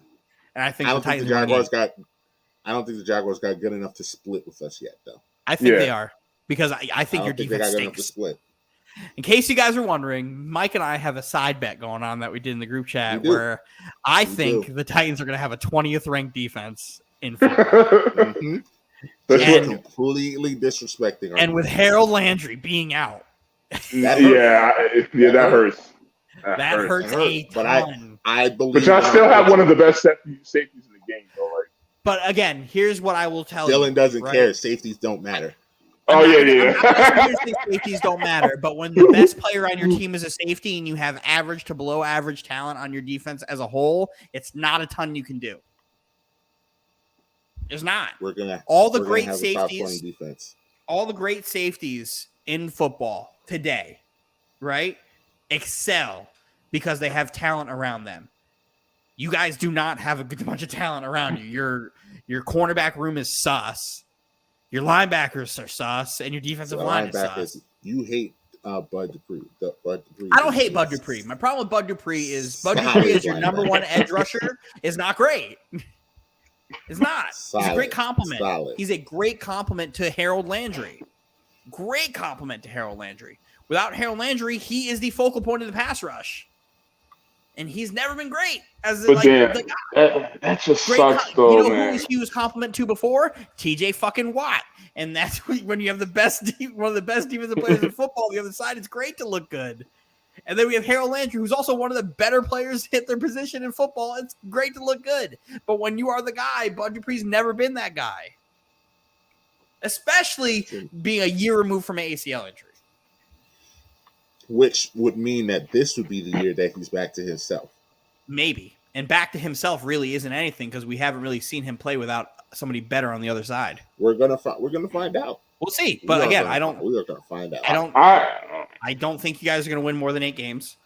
and I think I the don't think Titans the will win Jaguars the game. got. I don't think the Jaguars got good enough to split with us yet, though. I think Yeah. they are because I I think your don't think they defense got good enough to stinks. split. In case you guys are wondering, Mike and I have a side bet going on that we did in the group chat We do. where I We think do. the Titans are going to have a 20th ranked defense in football. Mm-hmm. That's And- what- Completely disrespecting. our And with defense. Harold Landry being out, That that hurts. that hurts That hurt, a but ton. I believe. But y'all in our still have coach. one of the best safeties in the game, though. Like, But again, here's what I will tell you. Dylan doesn't right? care. Safeties don't matter. oh I'm yeah, not- yeah. I'm not gonna say safeties don't matter, but when the best player on your team is a safety and you have average to below average talent on your defense as a whole, it's not a ton you can do. There's not. We're gonna All the we're gonna great have a top 20 safeties, defense. all the great safeties in football today, right? excel because they have talent around them. You guys do not have a good bunch of talent around you. Your cornerback room is sus. Your linebackers are sus, and your defensive line is sus. You hate Bud Dupree. I don't hate Bud Dupree. My problem with Bud Dupree is your number one edge rusher is not great. It's not. He's a great compliment. He's a great compliment to Harold Landry. Great compliment to Harold Landry. Without Harold Landry, he is the focal point of the pass rush. And he's never been great. That just sucks, though, man. You know who he was compliment to before? TJ fucking Watt. And that's when you have one of the best defensive players in football on the other side. It's great to look good. And then we have Harold Landry, who's also one of the better players to hit their position in football. It's great to look good. But when you are the guy, Bud Dupree's never been that guy. Especially being a year removed from an ACL injury. Which would mean that this would be the year that he's back to himself. Maybe. And back to himself really isn't anything because we haven't really seen him play without somebody better on the other side. We're gonna find out. We'll see. But again, we are gonna find out. I don't think you guys are gonna win more than 8 games.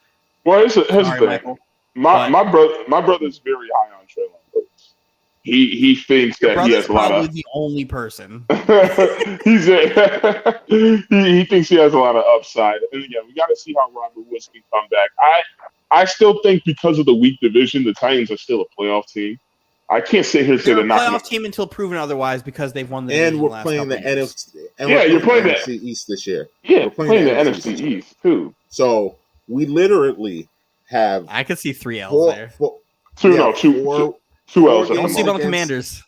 Well, here's the thing. My brother's very high on Treylon Burks. He thinks that he has a lot of. Probably the only person. He thinks he has a lot of upside. And again, we got to see how Robert Woods can come back. I still think because of the weak division, the Titans are still a playoff team. I can't sit here and say they're not a playoff team until proven otherwise because they've won the division. And we're playing the NFC. You're playing the NFC East this year. Yeah, we're playing the NFC East too. So we literally have. I could see 3 L's there. Two L's. I don't see them on the Commanders.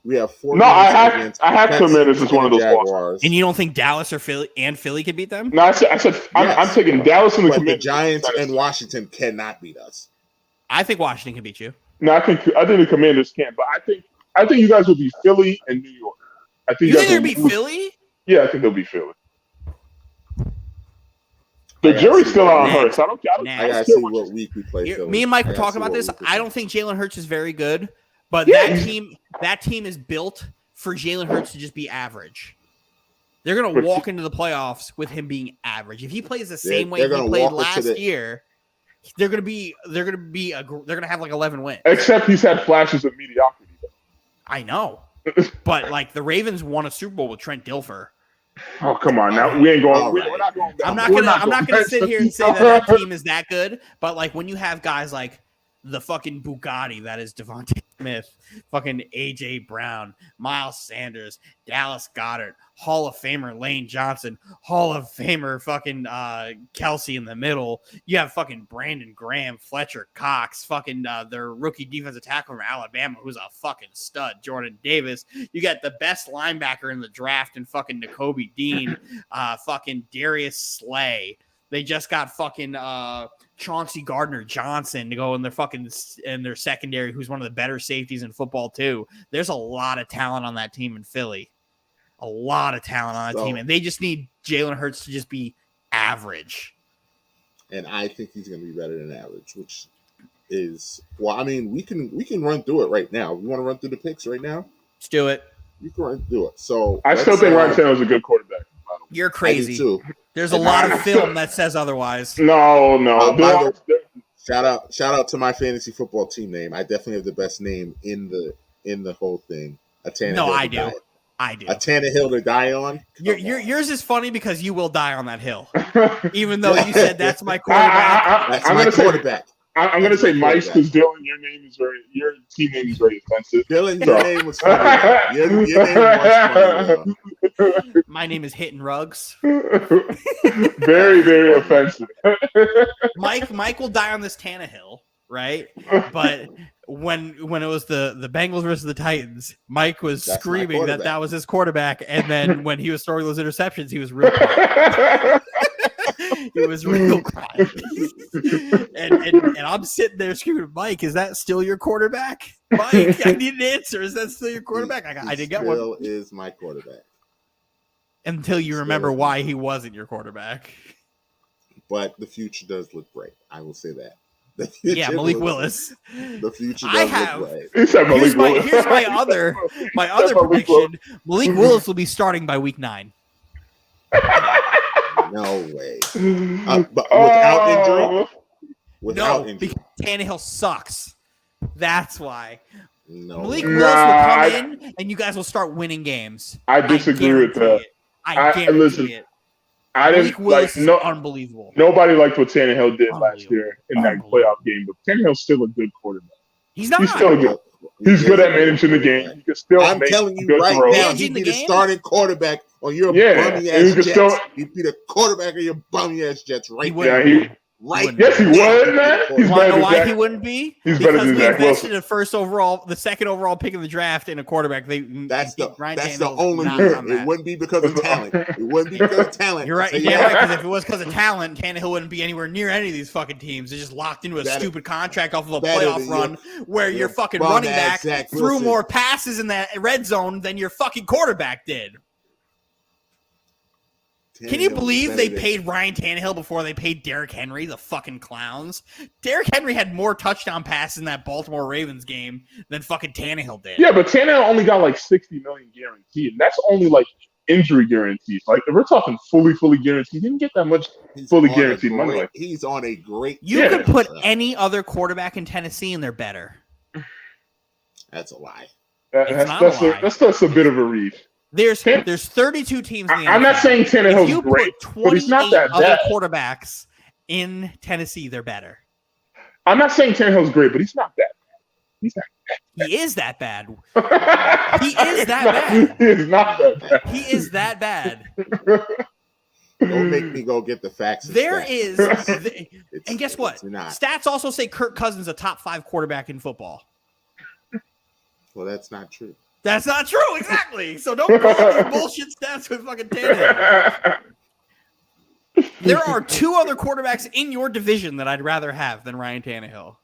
We have 4. No, I have Commanders as one of those Jaguars. And you don't think Dallas or Philly could beat them? No, I said I'm taking Dallas and the Commanders. The Giants and Washington cannot beat us. I think Washington can beat you. No, I think the Commanders can, but I think you guys will be Philly and New York. You think they'll beat Philly? Yeah, I think they'll beat Philly. The jury's still out on Hurts. I gotta see what week we play. Me and Mike were talking about this. I don't think Jalen Hurts is very good, but that team is built for Jalen Hurts to just be average. They're gonna walk into the playoffs with him being average. If he plays the same way he played last year, they're gonna have like 11 wins. Except he's had flashes of mediocrity. I know, but like the Ravens won a Super Bowl with Trent Dilfer. Oh, come on now. We ain't going. We're not going. I'm not gonna sit here and say that team is that good, but like when you have guys like the fucking Bugatti that is Devontae Smith, fucking AJ Brown, Miles Sanders, Dallas Goedert, Hall of Famer Lane Johnson, Hall of Famer fucking Kelsey in the middle. You have fucking Brandon Graham, Fletcher Cox, fucking their rookie defensive tackle from Alabama, who's a fucking stud, Jordan Davis. You got the best linebacker in the draft in fucking Nakobe Dean, fucking Darius Slay. They just got fucking Chauncey Gardner-Johnson to go in their secondary, who's one of the better safeties in football too. There's a lot of talent on that team in Philly. A lot of talent on that team, and they just need Jalen Hurts to just be average. And I think he's going to be better than average, which is I mean, we can run through it right now. You want to run through the picks right now? Let's do it. You can run through it. So I still think Ryan Tannehill's a good quarterback. You're crazy. Too. There's a lot of film that says otherwise. No. Shout out to my fantasy football team name. I definitely have the best name in the whole thing. A Tannehill I do. A Tannehill to die on. Yours is funny because you will die on that hill. Even though you said that's my quarterback. That's my quarterback. I'm going to say Mike's because Dylan, your team name is very offensive. Dylan, your name was funny. Your name was funny. My name is Hitting Rugs. Very, very offensive. Mike will die on this Tannehill, right? But when it was the Bengals versus the Titans, Mike was screaming that was his quarterback, and then when he was throwing those interceptions, he was real quiet. He was real quiet. and I'm sitting there screaming, Mike, is that still your quarterback? Mike, I need an answer. Is that still your quarterback? I didn't get one. Still is my quarterback. Until you remember why he wasn't your quarterback. But the future does look bright. I will say that. Yeah, Malik Willis. The future does look bright. Here's my other prediction. Malik Willis will be starting by week 9. No way. But without injury? Without No, injury. because Tannehill sucks. That's why. No. Malik way. Willis will come in, and you guys will start winning games. I disagree with that. I guarantee it. I Malik didn't Willis like is unbelievable. Nobody liked what Tannehill did last year in that Unbelievable. playoff game, but Tannehill's still a good quarterback. He's not. He's still good. He's good at managing the game. He can still I'm make telling you good right throws. now, he'd be the starting quarterback on your Yeah, bummy and he ass could Jets. still- He'd be the quarterback of your bummy ass Jets right now. Yeah, he. Right. Yes, he would, man. He's Want to better know than why Zach. he wouldn't be? He's better Because than we Zach invested Wilson. the second overall pick in the draft in a quarterback. That's the Tannehill's only not reason. on It that. wouldn't be because of talent. It wouldn't be because of talent. You're right. So, Yeah, right. Because if it was because of talent, Tannehill wouldn't be anywhere near any of these fucking teams. They're just locked into a Better- stupid contract off of a better playoff than run where your fucking bum running ass back Zach threw Wilson. more passes in that red zone than your fucking quarterback did. Can you Tannehill believe is they better than- paid Ryan Tannehill before they paid Derrick Henry, the fucking clowns? Derrick Henry had more touchdown passes in that Baltimore Ravens game than fucking Tannehill did. Yeah, but Tannehill only got like $60 million guaranteed, and that's only like injury guarantees. Like if we're talking fully guaranteed, he didn't get that much He's fully on a guaranteed money. great- Like He's on a great. You Yeah. could put any other quarterback in Tennessee and they're better. That's a lie. It's not a lie. that's a bit of a reach. There's 32 teams in the I'm not NFL. saying If Tannehill's you great, put but he's not 28 that other bad. quarterbacks in Tennessee, they're better. I'm not saying Tannehill's great, but he's not that bad. He's He is that bad. not. He is that bad. He is not that bad. He is that bad. Don't make me go get the facts. and There stats. is, It's- and guess what? It's not. Stats also say Kirk Cousins a top 5 quarterback in football. Well, that's not true. That's not true, exactly. So don't pull up these bullshit stats with fucking Tannehill. There are 2 other quarterbacks in your division that I'd rather have than Ryan Tannehill.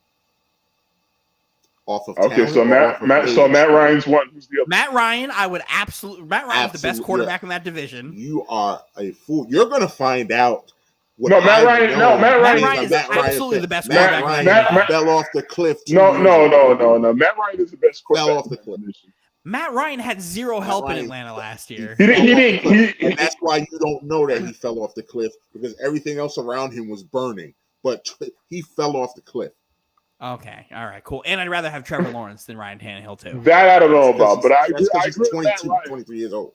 Off of Okay, talent so or Matt, off of Matt, age? so Matt Ryan's one. Who's the other? Matt Ryan, I would absolutely. Matt Ryan's the best Absolutely, quarterback in that division. You are a fool. You're gonna find out. What No, Matt I've Ryan- known no, Matt Matt Ryan- Ryan is Matt Ryan absolutely fell- the best Matt quarterback Ryan in that division. fell off the cliff. 2 No. years. Matt Ryan is the best quarterback. Fell off the cliff. Matt Ryan had zero Matt help in Ryan- Atlanta last year. He didn't. And that's why you don't know that he fell off the cliff, because everything else around him was burning. But he fell off the cliff. Okay, all right, cool. And I'd rather have Trevor Lawrence than Ryan Tannehill too. That I don't know about, but I That's agree. I because agree he's with Matt 22, Ryan. 23 years old.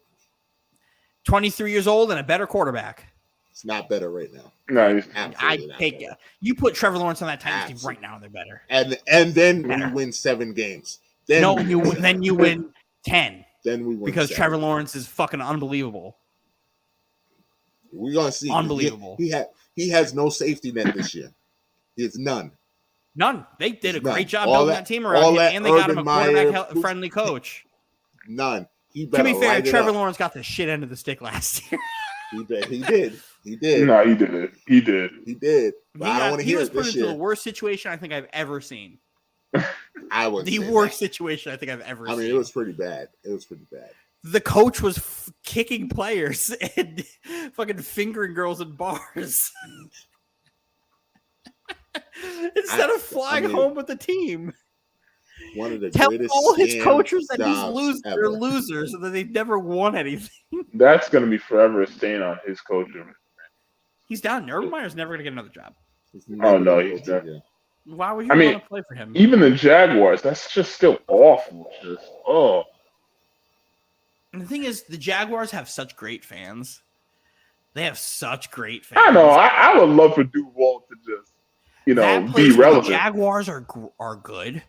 23 years old and a better quarterback. It's not better right now. No, he's, I Absolutely not take better. you put Trevor Lawrence on that Titans team Absolutely. right now, and they're better. And then Better. we win 7 games. Then No, we then you win 10 Then we win because 7. Trevor Lawrence is fucking unbelievable. We're gonna see. Unbelievable. He has no safety net this year. He has none. None. They did a None. great job All building that- that team all around him, that and they got him a Urban Meyer- quarterback-friendly coach. None. He To better be fair, light it Trevor up. Lawrence got the shit end of the stick last year. He did. He did. no, he did it. He did. He did. But I don't want to He hear was it put this into the year. worst situation I think I've ever seen. I would. The say worst that. situation I think I've ever I seen. mean, it was pretty bad. The coach was kicking players and fucking fingering girls in bars instead of flying home with the team. One of the Tell greatest all his scam coaches that he's jobs they're ever. losers and that they've never won anything. That's going to be forever a stain on his coaching. He's down. Urban Meyer's never going to get another job. He's Oh, no, never he's coaching not. again. Why would you I mean, want to play for him? Even the Jaguars, that's just still awful. Just And the thing is, the Jaguars have such great fans. They have such great fans. I know. I would love for Duval to just, That be place where relevant. The Jaguars are good.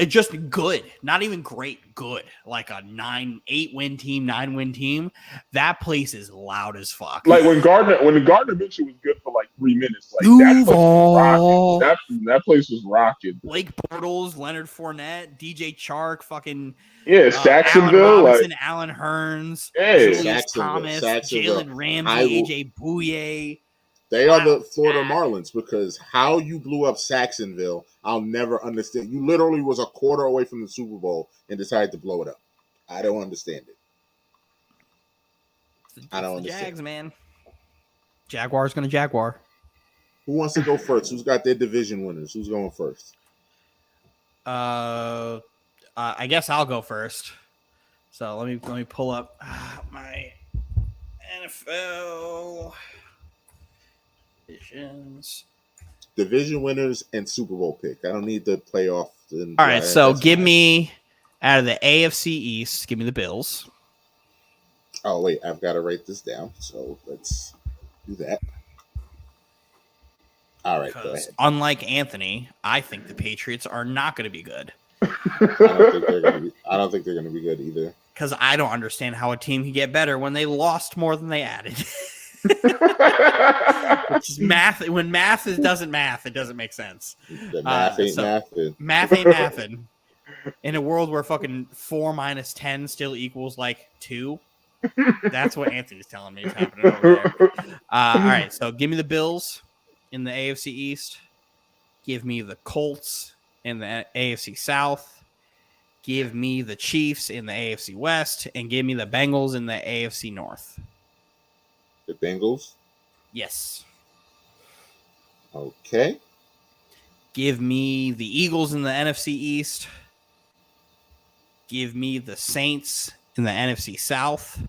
Just good, not even great. Good, like a 8-win team, 9-win team. That place is loud as fuck. Like when Gardner Minshew was good for like 3 minutes, like that place was rocking. That place was rocking. Blake Bortles, Leonard Fournette, DJ Chark, fucking Yeah, Saxonville, Allen Robinson, like Alan Hearns, hey, Julius Thomas, Jacksonville. Jalen Ramsey, I will- AJ Bouye. They are the Wow. Florida Marlins, because how you blew up Saxonville, I'll never understand. You literally was a quarter away from the Super Bowl and decided to blow it up. I don't understand it. I don't It's the understand. Jags, man. Jaguar's gonna Jaguar. Who wants to go first? Who's got their division winners? Who's going first? I guess I'll go first. So let me pull up my NFL. Division winners and Super Bowl pick. I don't need the playoff. All right, so give me out of the AFC East. Give me the Bills. Oh wait, I've got to write this down. So let's do that. All right, go ahead. Unlike Anthony, I think the Patriots are not going to be good. I don't think they're going to be good either. Because I don't understand how a team can get better when they lost more than they added. Which is math. When math doesn't math, it doesn't make sense. The math ain't mathing. Math ain't mathing. In a world where fucking 4 minus 10 still equals like 2, that's what Anthony's telling me is happening over there. All right, so give me the Bills in the AFC East. Give me the Colts in the AFC South. Give me the Chiefs in the AFC West. And give me the Bengals in the AFC North. The Bengals? Yes. Okay. Give me the Eagles in the NFC East. Give me the Saints in the NFC South.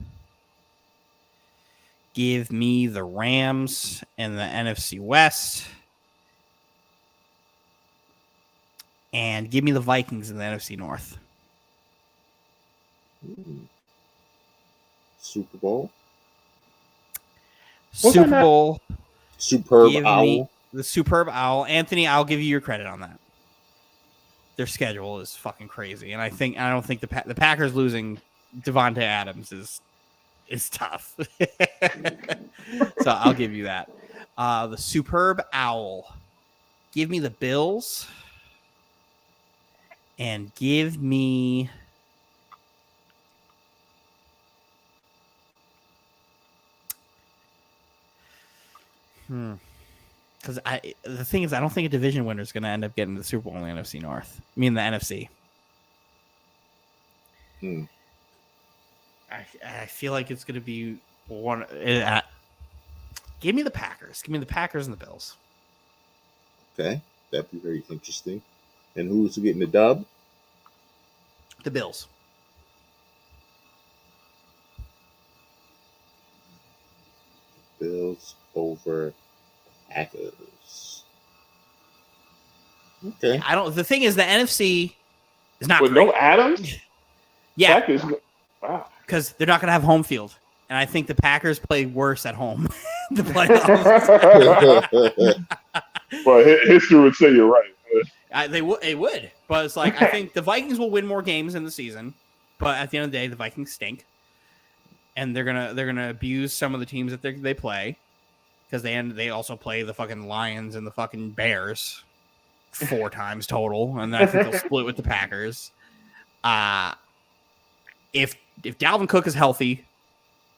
Give me the Rams in the NFC West. And give me the Vikings in the NFC North. Super Bowl? Super Bowl. Superb Owl. The Superb Owl. Anthony, I'll give you your credit on that. Their schedule is fucking crazy. And I don't think the Packers losing Devontae Adams is tough. So I'll give you that. The Superb Owl. Give me the Bills. And give me because the thing is, I don't think a division winner is going to end up getting the Super Bowl in the NFC North. I mean, the NFC. I feel like it's going to be one. Give me the Packers. Give me the Packers and the Bills. Okay, that'd be very interesting. And who's getting the dub? The Bills. Bills over Packers. Okay. The thing is, the NFC is not with great. No Adams. Yeah. Packers, wow. Because they're not going to have home field, and I think the Packers play worse at home. The playoffs. Well, history would say you're right. It would, but it's like I think the Vikings will win more games in the season, but at the end of the day, the Vikings stink, and they're gonna abuse some of the teams that they play, because they also play the fucking Lions and the fucking Bears 4 times total, and then I think they'll split with the Packers. If Dalvin Cook is healthy,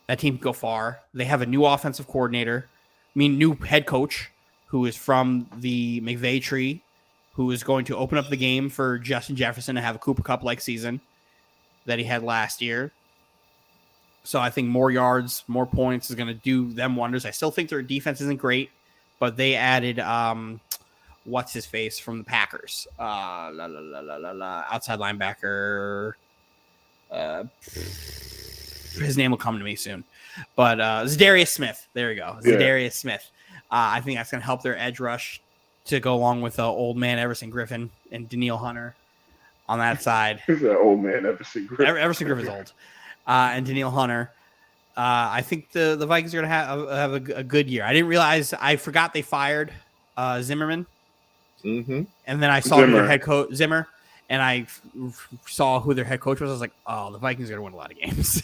that team can go far. They have a new offensive coordinator, new head coach who is from the McVay tree, who is going to open up the game for Justin Jefferson to have a Cooper Kupp-like season that he had last year. So I think more yards, more points is going to do them wonders. I still think their defense isn't great, but they added what's his face from the Packers, outside linebacker. His name will come to me soon, but Zadarius Smith. There you go, Zadarius Smith. I think that's going to help their edge rush to go along with old man Everson Griffin and Danielle Hunter on that side. Who's that old man Everson Griffin? Everson Griffin's old. And Danielle Hunter. I think the Vikings are going to have a good year. I forgot they fired Zimmerman. Mm-hmm. And then I saw their head coach, Zimmer, and I saw who their head coach was. I was like, oh, the Vikings are going to win a lot of games.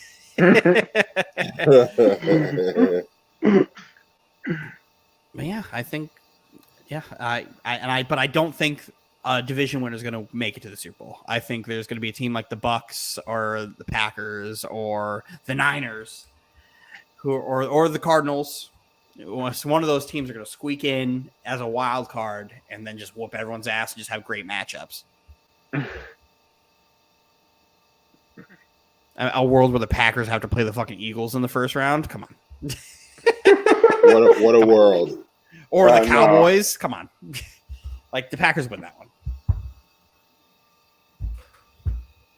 But yeah, I think, but I don't think a division winner is going to make it to the Super Bowl. I think there's going to be a team like the Bucks or the Packers or the Niners, or the Cardinals. One of those teams are going to squeak in as a wild card and then just whoop everyone's ass and just have great matchups. A world where the Packers have to play the fucking Eagles in the first round? Come on. What a world. Or the Cowboys? Come on. Like, the Packers win that one.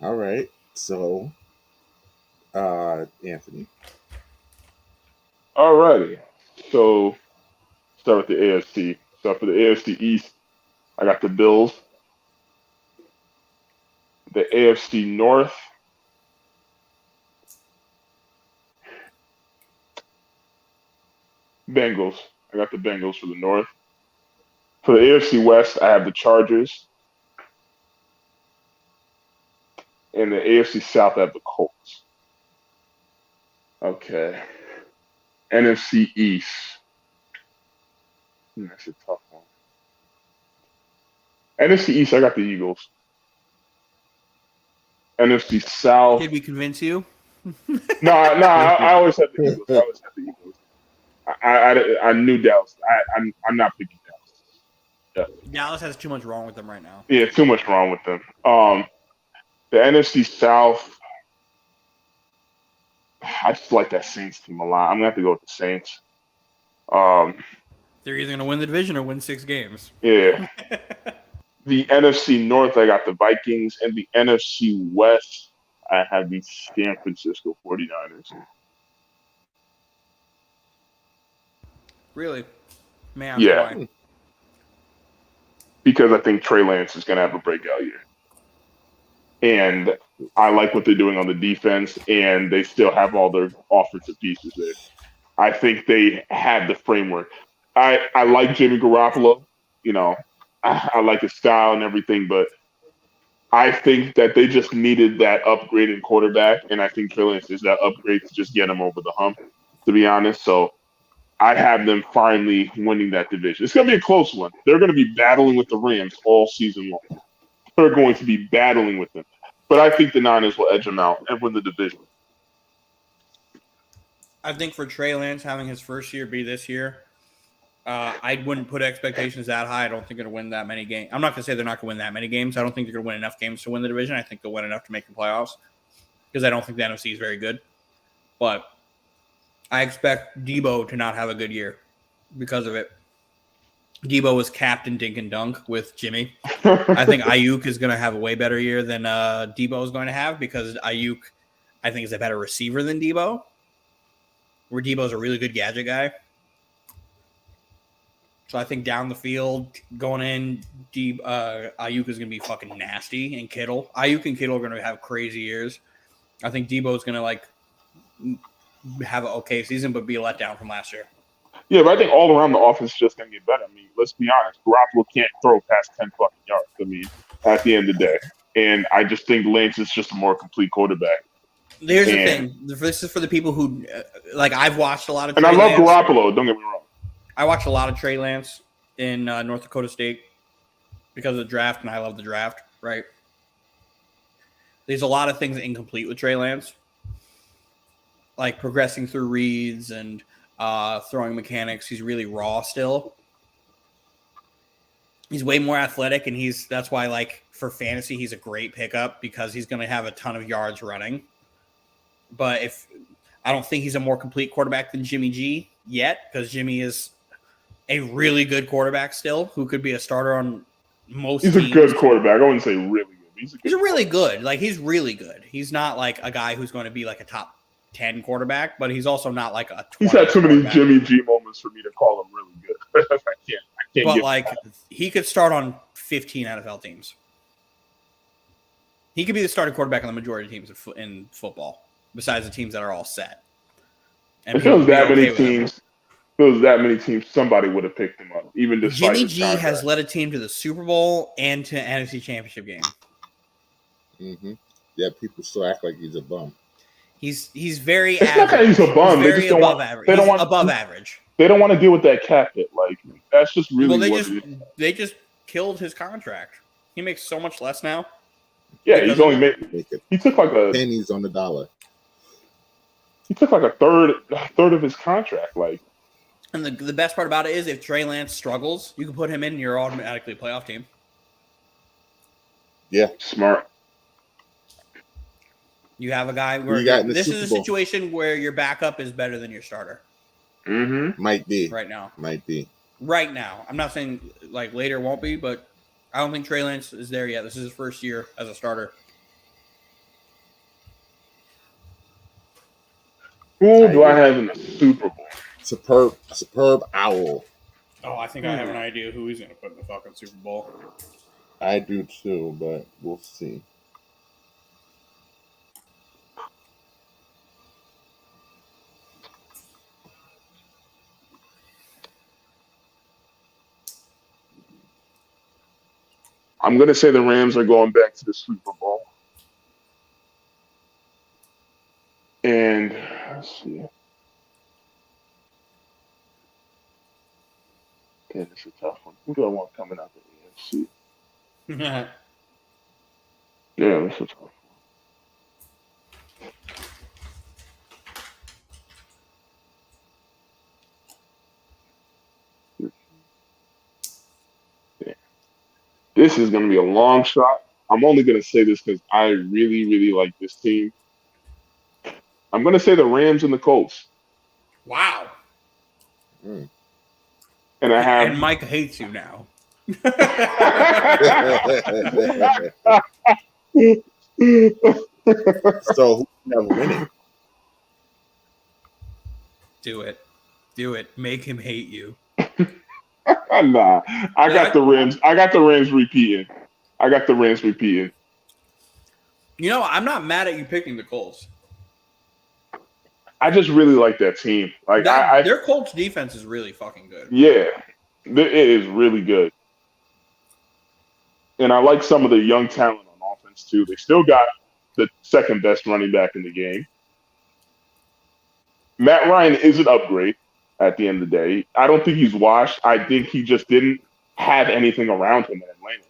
All right. So, Anthony. All righty. So, start with the AFC. So for the AFC East, I got the Bills. The AFC North, Bengals. I got the Bengals for the North. For the AFC West, I have the Chargers. And the AFC South, I have the Colts. Okay. NFC East. That's a tough one. NFC East, I got the Eagles. NFC South. Did we convince you? No, I always had the Eagles. I knew Dallas. I'm not picking Dallas. Dallas has too much wrong with them right now. Yeah, too much wrong with them. The NFC South, I just like that Saints team a lot. I'm gonna have to go with the Saints. They're either gonna win the division or win 6 games. Yeah. The NFC North, I got the Vikings, and the NFC West, I have the San Francisco 49ers. Really? Man, Yeah. why? Because I think Trey Lance is going to have a breakout year. And I like what they're doing on the defense, and they still have all their offensive pieces there. I think they have the framework. I like Jimmy Garoppolo. You know, I like his style and everything, but I think that they just needed that upgrade in quarterback, and I think Trey Lance is that upgrade to just get him over the hump, to be honest. So I have them finally winning that division. It's going to be a close one. They're going to be battling with the Rams all season long. They're going to be battling with them. But I think the Niners will edge them out and win the division. I think for Trey Lance having his first year be this year, I wouldn't put expectations that high. I don't think they're going to win that many games. I'm not going to say they're not going to win that many games. I don't think they're going to win enough games to win the division. I think they'll win enough to make the playoffs because I don't think the NFC is very good. But I expect Debo to not have a good year because of it. Debo was capped in dink and dunk with Jimmy. I think Ayuk is going to have a way better year than Debo is going to have because Ayuk, I think, is a better receiver than Debo, where Debo's a really good gadget guy. So I think down the field, going in, Ayuk is going to be fucking nasty. And Kittle. Ayuk and Kittle are going to have crazy years. I think Debo's going to, have an okay season, but be a letdown from last year. Yeah, but I think all around the offense is just going to get better. I mean, let's be honest. Garoppolo can't throw past 10 fucking yards, I mean, at the end of the day. And I just think Lance is just a more complete quarterback. Here's the thing. This is for the people who, I've watched a lot of Trey Lance. And I love Garoppolo, don't get me wrong. I watched a lot of Trey Lance in North Dakota State because of the draft, and I love the draft, right? There's a lot of things incomplete with Trey Lance, like progressing through reads and throwing mechanics. He's really raw still. He's way more athletic, and that's why, for fantasy, he's a great pickup because he's going to have a ton of yards running. But I don't think he's a more complete quarterback than Jimmy G yet, because Jimmy is a really good quarterback still who could be a starter on most teams. He's a good quarterback. I wouldn't say really good. He's really good. He's really good. He's not a guy who's going to be a top 10 quarterback, but he's also not a 20. He's had too many Jimmy G moments for me to call him really good. I can't. But he could start on 15 NFL teams. He could be the starting quarterback on the majority of teams in football, besides the teams that are all set. And if there was that many teams, somebody would have picked him up. Even despite Jimmy G has led a team to the Super Bowl and to an NFC Championship game. Mm-hmm. Yeah, people still act like he's a bum. He's very it's average. Not that he's a bum. He's very above average. He's above average. They don't want to deal with that cap hit. That's just really they just killed his contract. He makes so much less now. Yeah, he's only made. He took pennies on the dollar. He took a third of his contract. And the best part about it is if Trey Lance struggles, you can put him in and you're automatically a playoff team. Yeah, smart. You have a guy where this is a situation where your backup is better than your starter. Mm-hmm. Might be. Right now. Might be. Right now. I'm not saying later won't be, but I don't think Trey Lance is there yet. This is his first year as a starter. Who do I have in the Super Bowl? Superb Owl. Oh, I think I have an idea who he's going to put in the fucking Super Bowl. I do too, but we'll see. I'm going to say the Rams are going back to the Super Bowl. And let's see. Okay, this is a tough one. Who do I want coming out the AFC? Yeah, this is a tough one. Yeah. This is going to be a long shot. I'm only going to say this because I really, really like this team. I'm going to say the Rams and the Colts. Wow. Mm. And I have. And Mike hates you now. So who's never winning? Do it. Do it. Make him hate you. Nah, I got the Rams. I got the Rams repeating. You know, I'm not mad at you picking the Colts. I just really like that team. Like their Colts defense is really fucking good. Yeah, it is really good. And I like some of the young talent on offense too. They still got the second best running back in the game. Matt Ryan is an upgrade at the end of the day. I don't think he's washed. I think he just didn't have anything around him in Atlanta.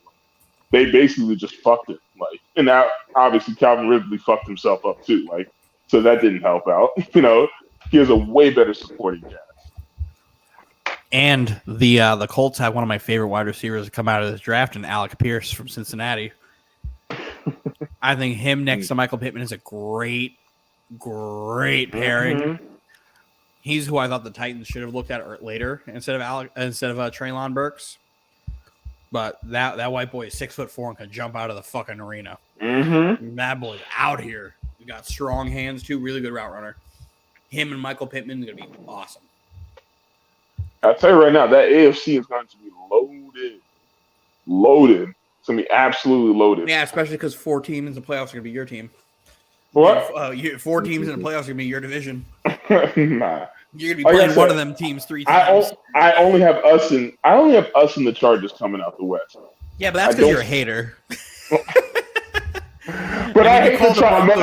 They basically just fucked it. And now obviously Calvin Ridley fucked himself up too. So that didn't help out. He has a way better supporting cast. And the Colts have one of my favorite wide receivers to come out of this draft, and Alec Pierce from Cincinnati. I think him next to Michael Pittman is a great pairing. Mm-hmm. He's who I thought the Titans should have looked at later instead of Treylon Burks. But that white boy is 6'4" and can jump out of the fucking arena. Mm-hmm. That boy's out here. He got strong hands too, really good route runner. Him and Michael Pittman is gonna be awesome. I'll tell you right now, that AFC is going to be loaded. It's going to be absolutely loaded. Yeah, especially because 4 teams in the playoffs are going to be your team. What? 4 teams in the playoffs are going to be your division. Nah. You're going to be playing one of them teams 3 times. I only have us and the Chargers coming out the West. Yeah, but that's because you're a hater. But I hate the Chargers.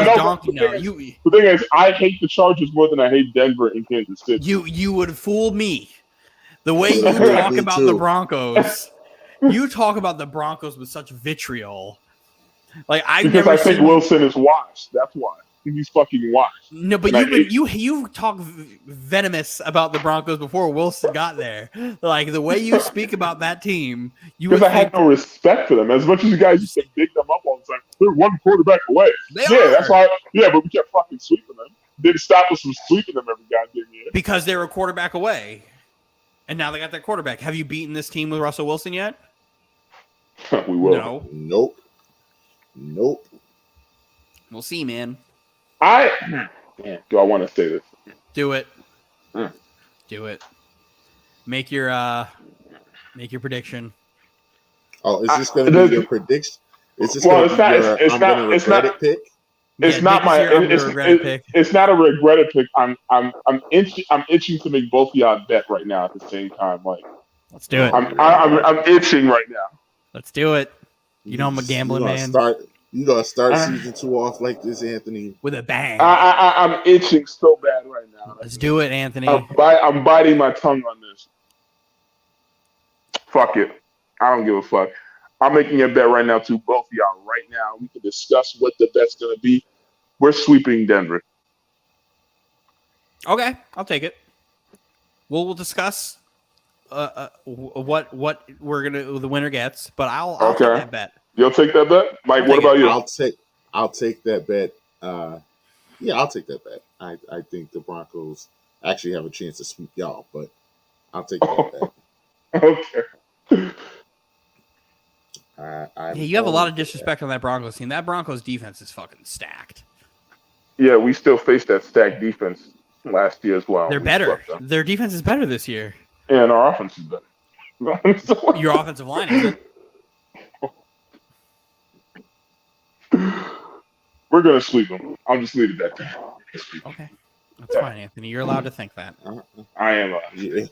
The thing is, I hate the Chargers more than I hate Denver and Kansas City. You would fool me. The way you talk about the Broncos, you talk about the Broncos with such vitriol. Because I think Wilson is washed. That's why. He's fucking washed. No, but you talk venomous about the Broncos before Wilson got there. The way you speak about that team, because I had no respect for them. As much as you guys used to big them up all the time, they're one quarterback away. That's why. Yeah, but we kept fucking sweeping them. Didn't stop us from sweeping them every goddamn year. Because they were a quarterback away, and now they got their quarterback. Have you beaten this team with Russell Wilson yet? We will. No. Nope. We'll see, man. Do I want to say this? Do it. Do it. Make your prediction. Oh, is this going to be your prediction? Is this going to be your I'm going to regret it pick? It's not my. It's not a regretted pick. I'm itching to make both of y'all bet right now at the same time. Let's do it. I'm itching right now. Let's do it. You know I'm a gambling man. You gonna start season 2 off like this, Anthony? With a bang. I'm itching so bad right now. Let's do it, Anthony. I'm biting my tongue on this. Fuck it. I don't give a fuck. I'm making a bet right now to both of y'all right now. We can discuss what the bet's gonna be. We're sweeping Denver. Okay, I'll take it. We'll discuss what the winner gets, but I'll take that bet. You'll take that bet, Mike. What about you? I'll take that bet. Yeah, I'll take that bet. I think the Broncos actually have a chance to sweep y'all, but I'll take that bet. Okay. You have a lot of disrespect on that Broncos team. That Broncos defense is fucking stacked. Yeah, we still faced that stacked defense last year as well. They're better. Their defense is better this year. And our offense is better. Your offensive line isn't. We're gonna sweep them. I'll just leave it at that. Okay, that's fine, Anthony. You're allowed to think that. I am. Yeah.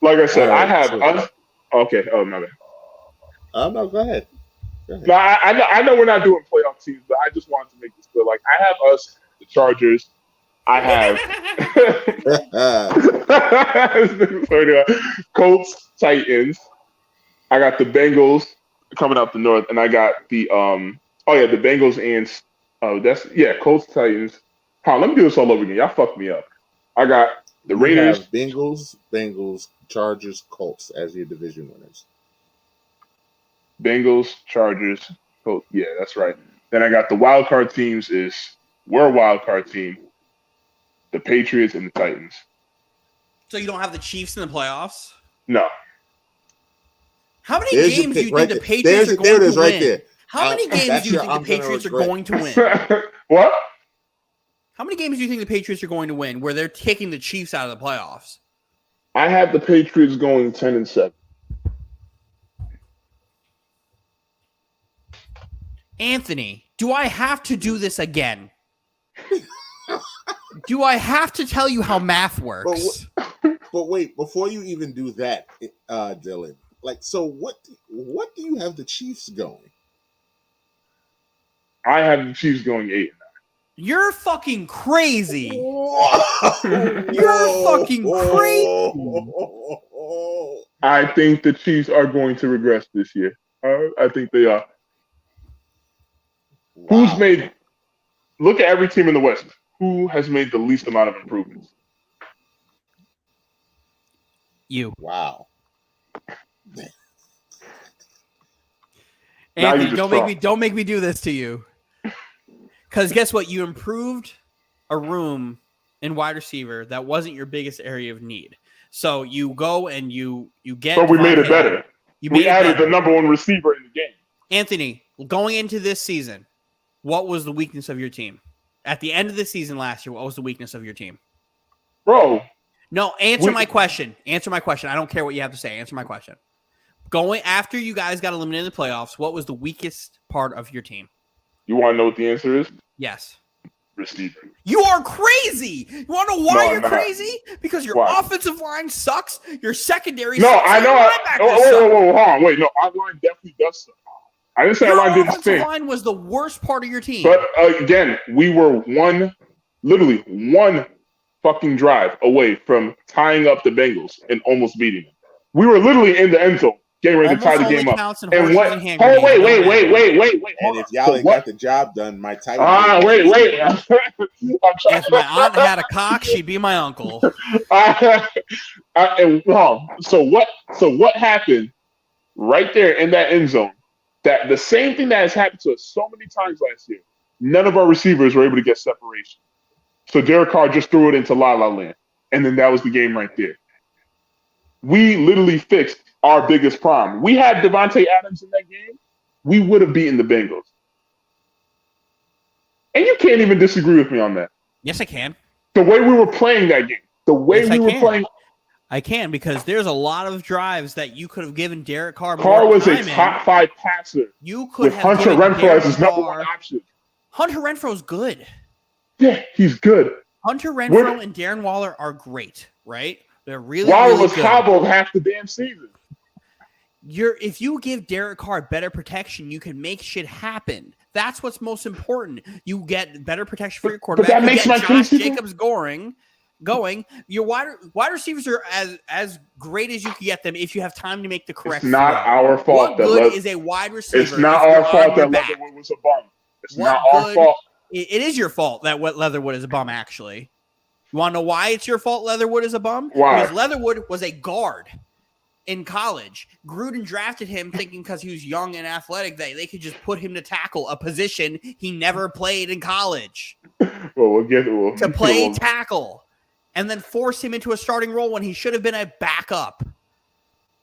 Like I said, I have so- us. Okay. Oh, my bad. No, go ahead. Go ahead. No, I know we're not doing playoff teams, but I just wanted to make this clear. Like, I have us, the Chargers. I have Colts, Titans. I got the Bengals coming up the north, and I got the the Bengals and Colts, Titans. Let me do this all over again. Y'all fucked me up. I got the Raiders, have Bengals, Chargers, Colts as your division winners. Bengals, Chargers, Colts. Yeah, that's right. Then I got the wild card teams. We're a wild card team. The Patriots and the Titans. So you don't have the Chiefs in the playoffs? No. How many There's your games do pick you think right the there. Patriots are There it going is to right win? there. How many games That's do you your think the I'm gonna Patriots are regret. going to win? What? How many games do you think the Patriots are going to win where they're kicking the Chiefs out of the playoffs? I have the Patriots going 10-7. Anthony, do I have to do this again? Do I have to tell you how math works? But wait, before you even do that, Dylan, so what do you have the Chiefs going? I have the Chiefs going 8-9. You're fucking crazy. You're fucking crazy. I think the Chiefs are going to regress this year. I think they are. Wow. Look at every team in the West. Who has made the least amount of improvements? You. Wow. Now you Anthony, just don't make me do this to you. Because guess what? You improved a room in wide receiver that wasn't your biggest area of need. So you go and you get. But we made it better. We added the number one receiver in the game. Anthony, going into this season, what was the weakness of your team? At the end of the season last year, what was the weakness of your team? Bro. No, answer my question. Answer my question. I don't care what you have to say. Answer my question. Going after you guys got eliminated in the playoffs, what was the weakest part of your team? You want to know what the answer is? Yes. Receiver. You are crazy. You want to know why you're not. crazy? Because your Why? offensive line sucks. Your secondary No, sucks. I know. Your linebackers suck. Hold on. Wait, no, our line definitely does suck. I didn't say our line Your didn't offensive stink. line was the worst part of your team. But again, we were literally one fucking drive away from tying up the Bengals and almost beating them. We were literally in the end zone, getting ready to tie the game up. And what? Oh, wait. And if y'all ain't got the job done, my Titans. Wait. If my aunt had a cock, she'd be my uncle. So what happened right there in that end zone? That the same thing that has happened to us so many times last year. None of our receivers were able to get separation. So Derek Carr just threw it into La La Land. And then that was the game right there. We literally fixed our biggest problem. We had Devontae Adams in that game, we would have beaten the Bengals. And you can't even disagree with me on that. Yes, I can. The way we were playing that game, I can, because there's a lot of drives that you could have given Derek Carr. Carr was a top 5 passer. You could with have Hunter given Renfrow Derek as his number Carr- one option. Hunter Renfro's good. Yeah, he's good. Hunter Renfrow and Darren Waller are great, right? They're really, Waller really was good. hobbled half the damn season. If you give Derek Carr better protection, you can make shit happen. That's what's most important. You get better protection for your quarterback. that makes my Josh case Jacobs going. Your wide receivers are as great as you can get them if you have time to make the correct. It's not throw. our fault What good is a wide receiver? It's not if our you're fault on your that back? Leatherwood was a bum. It's What not our good- fault. It is your fault that Leatherwood is a bum, actually. You want to know why it's your fault Leatherwood is a bum? Why? Because Leatherwood was a guard in college. Gruden drafted him thinking because he was young and athletic that they could just put him to tackle a position he never played in college. To Play tackle. And then force him into a starting role when he should have been a backup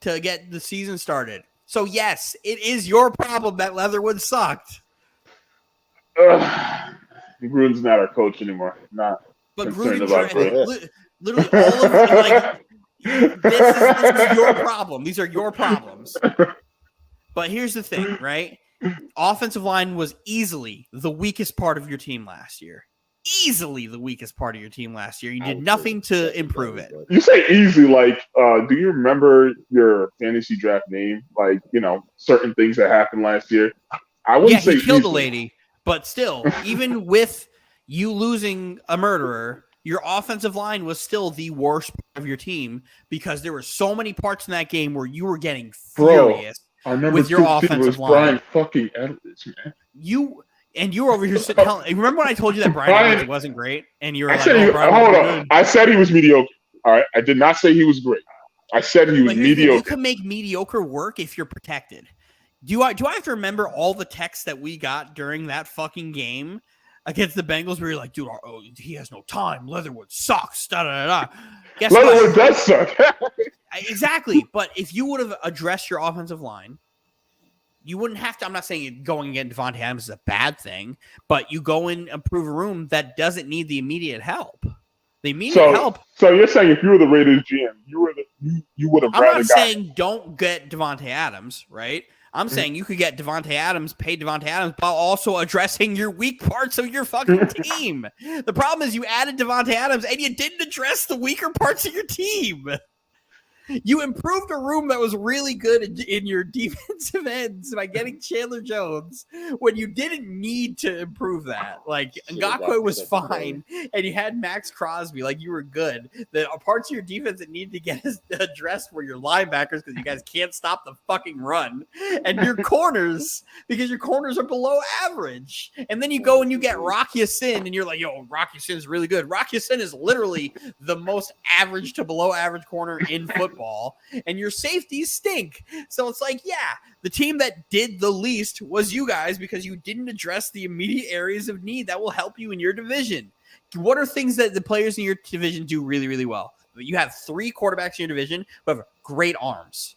to get the season started. So, yes, it is your problem that Leatherwood sucked. Gruden's not our coach anymore. Not But concerned Gruden, about literally all of This is your problem. These are your problems. But here's the thing, right? Offensive line was easily the weakest part of your team last year. Easily the weakest part of your team last year. You did nothing to improve it. You say easy, like, do you remember your fantasy draft name? Like, certain things that happened last year. I wouldn't say he killed easily. a lady, but still, even with you losing a murderer, your offensive line was still the worst part of your team because there were so many parts in that game where you were getting furious with your offensive line. Brian fucking Edwards, man. You were over here sitting. Remember when I told you that Brian Edwards wasn't great, and you were hold on. I said he was mediocre. All right, I did not say he was great. I said he was mediocre. You can make mediocre work if you're protected. Do I have to remember all the texts that we got during that fucking game against the Bengals where you're like, dude, he has no time. Leatherwood sucks. Da da da. Guess Leatherwood does suck. Exactly. But if you would have addressed your offensive line, you wouldn't have to. I'm not saying going and getting Devontae Adams is a bad thing, but you go and improve a room that doesn't need the immediate help. The immediate help. So you're saying if you were the Raiders GM, you would have. I'm not saying don't get Devontae Adams, right? I'm saying you could get Devontae Adams, pay Devontae Adams, while also addressing your weak parts of your fucking team. The problem is you added Devontae Adams and you didn't address the weaker parts of your team. You improved a room that was really good in your defensive ends by getting Chandler Jones when you didn't need to improve that. Like, Ngakoue was fine, and you had Max Crosby. Like, you were good. The parts of your defense that needed to get addressed were your linebackers because you guys can't stop the fucking run, and your corners because your corners are below average. And then you go and you get Rock Ya-Sin, and you're like, yo, Rock Ya-Sin is really good. Rock Ya-Sin is literally the most average to below average corner in football. And your safeties stink. So it's like, yeah, the team that did the least was you guys because you didn't address the immediate areas of need that will help you in your division. What are things that the players in your division do really, really well? You have 3 quarterbacks in your division who have great arms,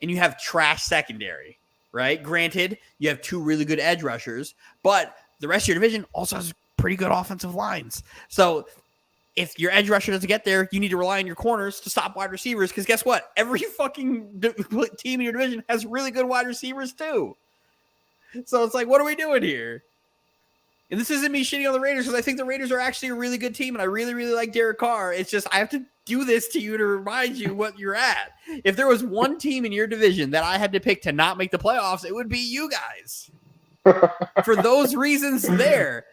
and you have trash secondary, right? Granted, you have 2 really good edge rushers, but the rest of your division also has pretty good offensive lines. So if your edge rusher doesn't get there, you need to rely on your corners to stop wide receivers because guess what? Every fucking team in your division has really good wide receivers too. So it's like, what are we doing here? And this isn't me shitting on the Raiders because I think the Raiders are actually a really good team and I really, really like Derek Carr. It's just I have to do this to you to remind you what you're at. If there was one team in your division that I had to pick to not make the playoffs, it would be you guys. For those reasons there.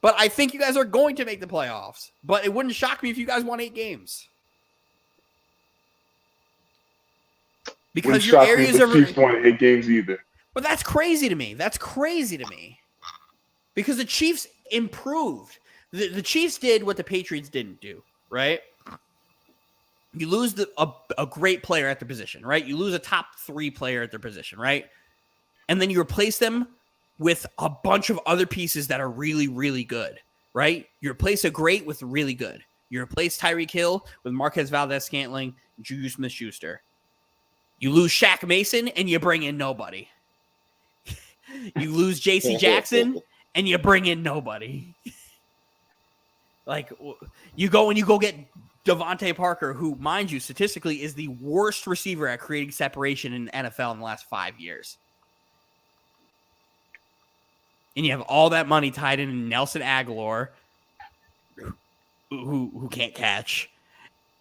But I think you guys are going to make the playoffs. But it wouldn't shock me if you guys won 8 games. Because your areas are... The Chiefs won 8 games either. But that's crazy to me. Because the Chiefs improved. The Chiefs did what the Patriots didn't do, right? You lose a great player at their position, right? You lose a top 3 player at their position, right? And then you replace them with a bunch of other pieces that are really, really good, right? You replace a great with really good. You replace Tyreek Hill with Marquez Valdez-Scantling, Juju Smith-Schuster. You lose Shaq Mason, and you bring in nobody. You lose J.C. Jackson, and you bring in nobody. Like, you go get Devontae Parker, who, mind you, statistically is the worst receiver at creating separation in the NFL in the last 5 years. And you have all that money tied in Nelson Aguilar, who can't catch,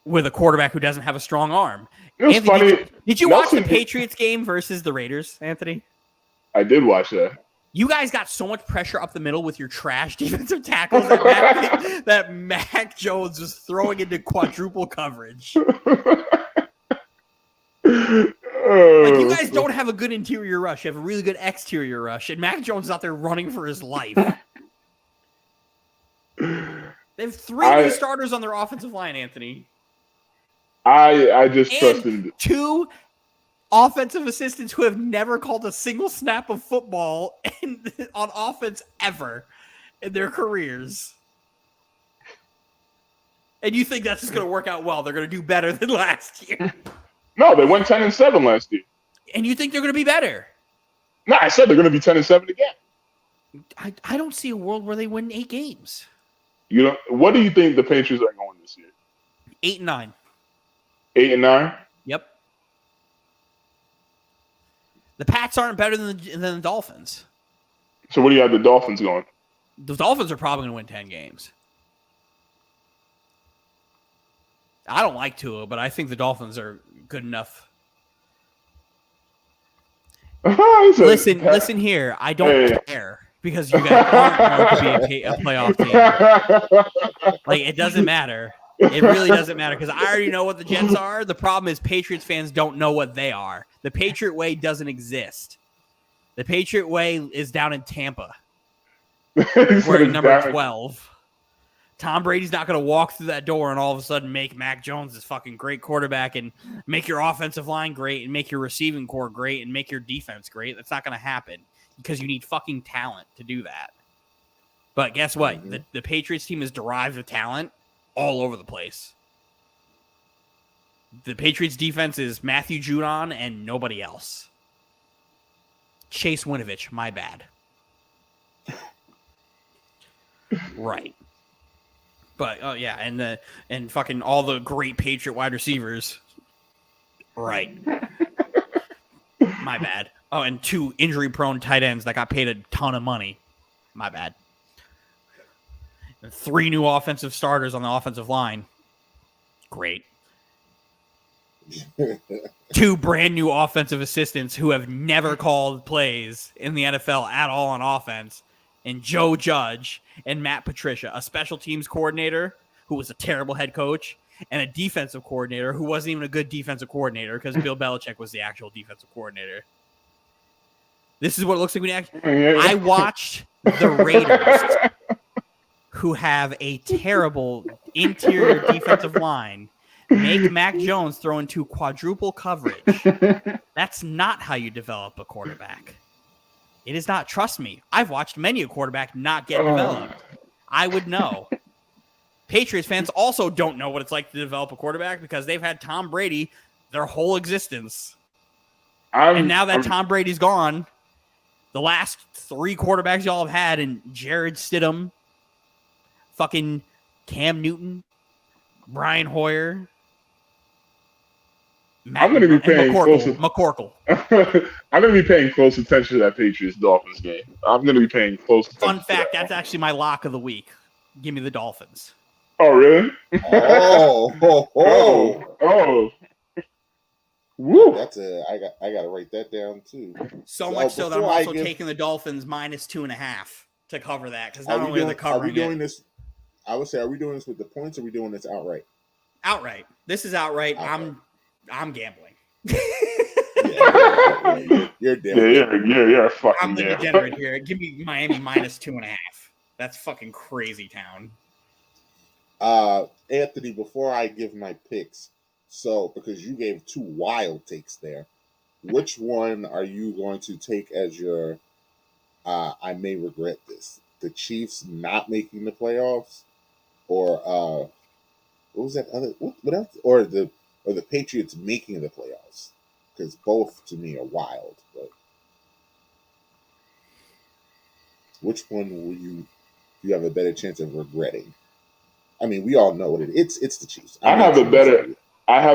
with a quarterback who doesn't have a strong arm. It was Anthony, funny. Did you watch the Patriots game versus the Raiders, Anthony? I did watch that. You guys got so much pressure up the middle with your trash defensive tackles that Mac Jones was throwing into quadruple coverage. Like, you guys don't have a good interior rush. You have a really good exterior rush, and Mac Jones is out there running for his life. They have 3 new starters on their offensive line, Anthony. I just trusted 2 offensive assistants who have never called a single snap of football on offense ever in their careers. And you think that's just going to work out well? They're going to do better than last year. No, they went 10-7 last year. And you think they're going to be better? No, I said they're going to be 10-7 again. I don't see a world where they win 8 games. What do you think the Patriots are going this year? 8-9. 8 and 9. Yep. The Pats aren't better than the Dolphins. So what do you have the Dolphins going? The Dolphins are probably going to win 10 games. I don't like Tua, but I think the Dolphins are good enough. Listen here. I don't care because you guys aren't going to be a playoff team. Like, it doesn't matter. It really doesn't matter because I already know what the Jets are. The problem is Patriots fans don't know what they are. The Patriot Way doesn't exist. The Patriot Way is down in Tampa. Wearing number 12. Tom Brady's not going to walk through that door and all of a sudden make Mac Jones this fucking great quarterback and make your offensive line great and make your receiving core great and make your defense great. That's not going to happen because you need fucking talent to do that. But guess what? Mm-hmm. The Patriots team is derived of talent all over the place. The Patriots defense is Matthew Judon and nobody else. Chase Winovich, my bad. Right. But yeah, and fucking all the great Patriot wide receivers. Right. My bad. Oh, and 2 injury-prone tight ends that got paid a ton of money. My bad. And 3 new offensive starters on the offensive line. Great. 2 brand new offensive assistants who have never called plays in the NFL at all on offense. And Joe Judge and Matt Patricia, a special teams coordinator who was a terrible head coach, and a defensive coordinator who wasn't even a good defensive coordinator because Bill Belichick was the actual defensive coordinator. This is what it looks like when I watched the Raiders, who have a terrible interior defensive line, make Mac Jones throw into quadruple coverage. That's not how you develop a quarterback. It is not. Trust me. I've watched many a quarterback not get developed. I would know. Patriots fans also don't know what it's like to develop a quarterback because they've had Tom Brady their whole existence. And now that Tom Brady's gone, the last 3 quarterbacks y'all have had, and Jared Stidham, fucking Cam Newton, Brian Hoyer, I'm going to be paying McCorkle. I'm going to be paying close attention to that Patriots-Dolphins game. I'm going to be paying close attention. Fun fact, that's actually my lock of the week. Give me the Dolphins. Oh, really? Oh. Woo. That's I got to write that down too. So much so that I'm also taking the Dolphins minus 2.5 to cover that because not only are they covering are we doing this? I would say, are we doing this with the points? Or are we doing this outright? Outright. This is outright. I'm gambling. You're different. You're fucking. I'm the degenerate here. Give me Miami minus 2.5. That's fucking crazy town. Anthony, before I give my picks, so because you gave 2 wild takes there, which one are you going to take as your? I may regret this. The Chiefs not making the playoffs, or what was that other? What else? Or the Patriots making the playoffs, because both to me are wild. But which one will you have a better chance of regretting? I mean, we all know what it is. It's the Chiefs. I have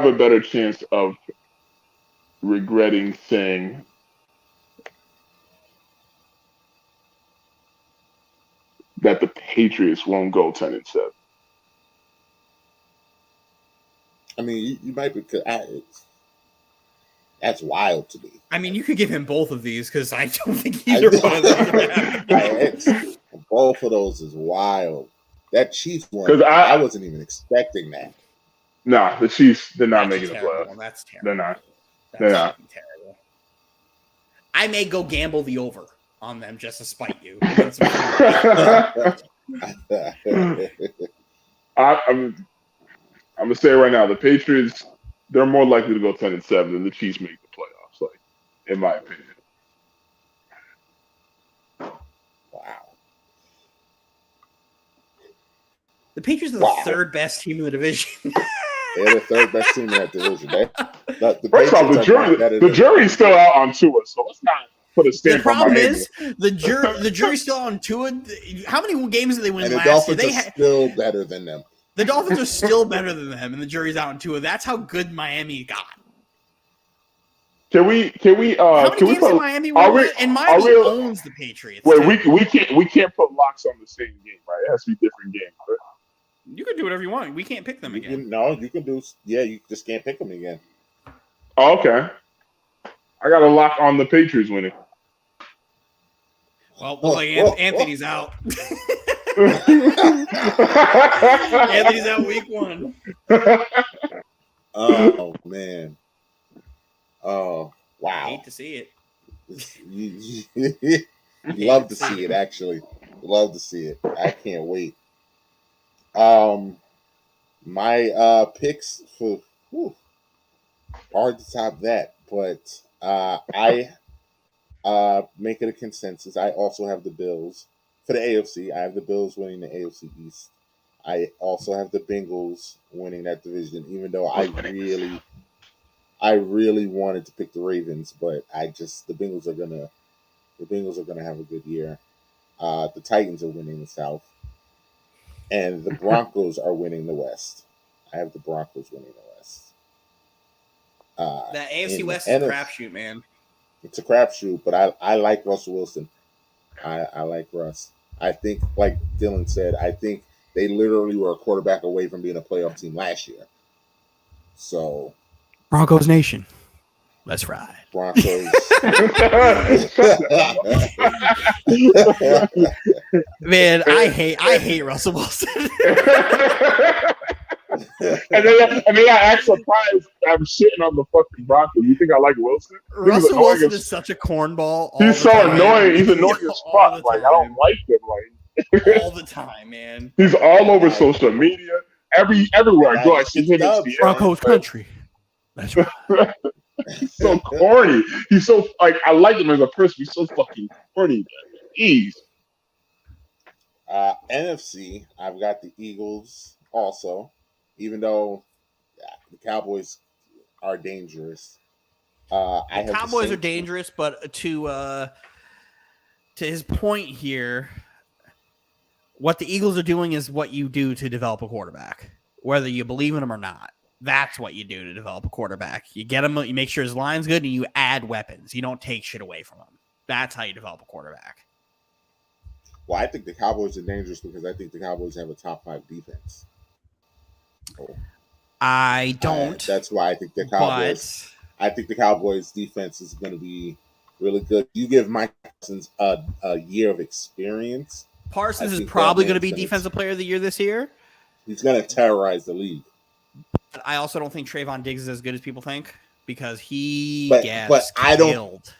a better chance of regretting saying that the Patriots won't go 10-7. I mean, you might be. That's wild to me. I mean, you could give him both of these because I don't think either one of those. Both of those is wild. That Chiefs one, because I wasn't even expecting that. Nah, the Chiefs did not make it the playoffs. That's terrible. They're not. They're not terrible. I may go gamble the over on them just to spite you. I'm gonna say right now, the Patriots, they're more likely to go 10-7 than the Chiefs make the playoffs. Like, in my opinion. Wow. The Patriots are the 3rd best team in the division. They're the 3rd best team in that division. First off, the jury's still out on Tua, so let's not put a stamp on my name. The problem is the jury's still on Tua. How many games did they win last year? The Dolphins are still better than them. The Dolphins are still better than them, and the jury's out in Tua. That's how good Miami got. Can we? How many Can we games did put? Miami Are win? we? And Miami Are we? owns the Patriots. Wait, too. we can't put locks on the same game, right? It has to be different games, right? You can do whatever you want. We can't pick them again. You can do. Yeah, you just can't pick them again. Oh, okay. I got a lock on the Patriots winning. Well, looks like Anthony's out. Anthony's out week 1. Oh man. Oh wow. I hate to see it. Love to see it, actually. Love to see it. I can't wait. My picks for hard to top that, but I make it a consensus. I also have the Bills for the AFC. I have the Bills winning the AFC East. I also have the Bengals winning that division, even though I really wanted to pick the Ravens, but the Bengals are gonna have a good year. The Titans are winning the South, and the Broncos are winning the West. I have the Broncos winning the West. That AFC West is a crapshoot, man. It's a crapshoot, but I like Russell Wilson. I like Russ. I think, like Dylan said, I think they literally were a quarterback away from being a playoff team last year. So, Broncos Nation, let's ride. Broncos. Man, I hate Russell Wilson. and then I act surprised I'm shitting on the fucking Broncos. You think I like Wilson? Russell Wilson is such a cornball. He's so annoying. He's annoying as fuck. Like, I don't like him. Like all the time, man. He's all over social media. Everywhere I go, I see him. Broncos country. That's right. He's so corny. He's so like I like him as a person. He's so fucking corny. Jeez. NFC, I've got the Eagles also, even though the Cowboys are dangerous. The Cowboys are dangerous, but to his point here, what the Eagles are doing is what you do to develop a quarterback, whether you believe in him or not. That's what you do to develop a quarterback. You get him, you make sure his line's good, and you add weapons. You don't take shit away from him. That's how you develop a quarterback. Well, I think the Cowboys are dangerous because I think the Cowboys have a top 5 defense. So, I don't. That's why I think the Cowboys. I think the Cowboys' defense is going to be really good. You give Mike Parsons a year of experience. Parsons is probably going to be Defensive Player of the Year this year. He's going to terrorize the league. I also don't think Trayvon Diggs is as good as people think because he gets killed.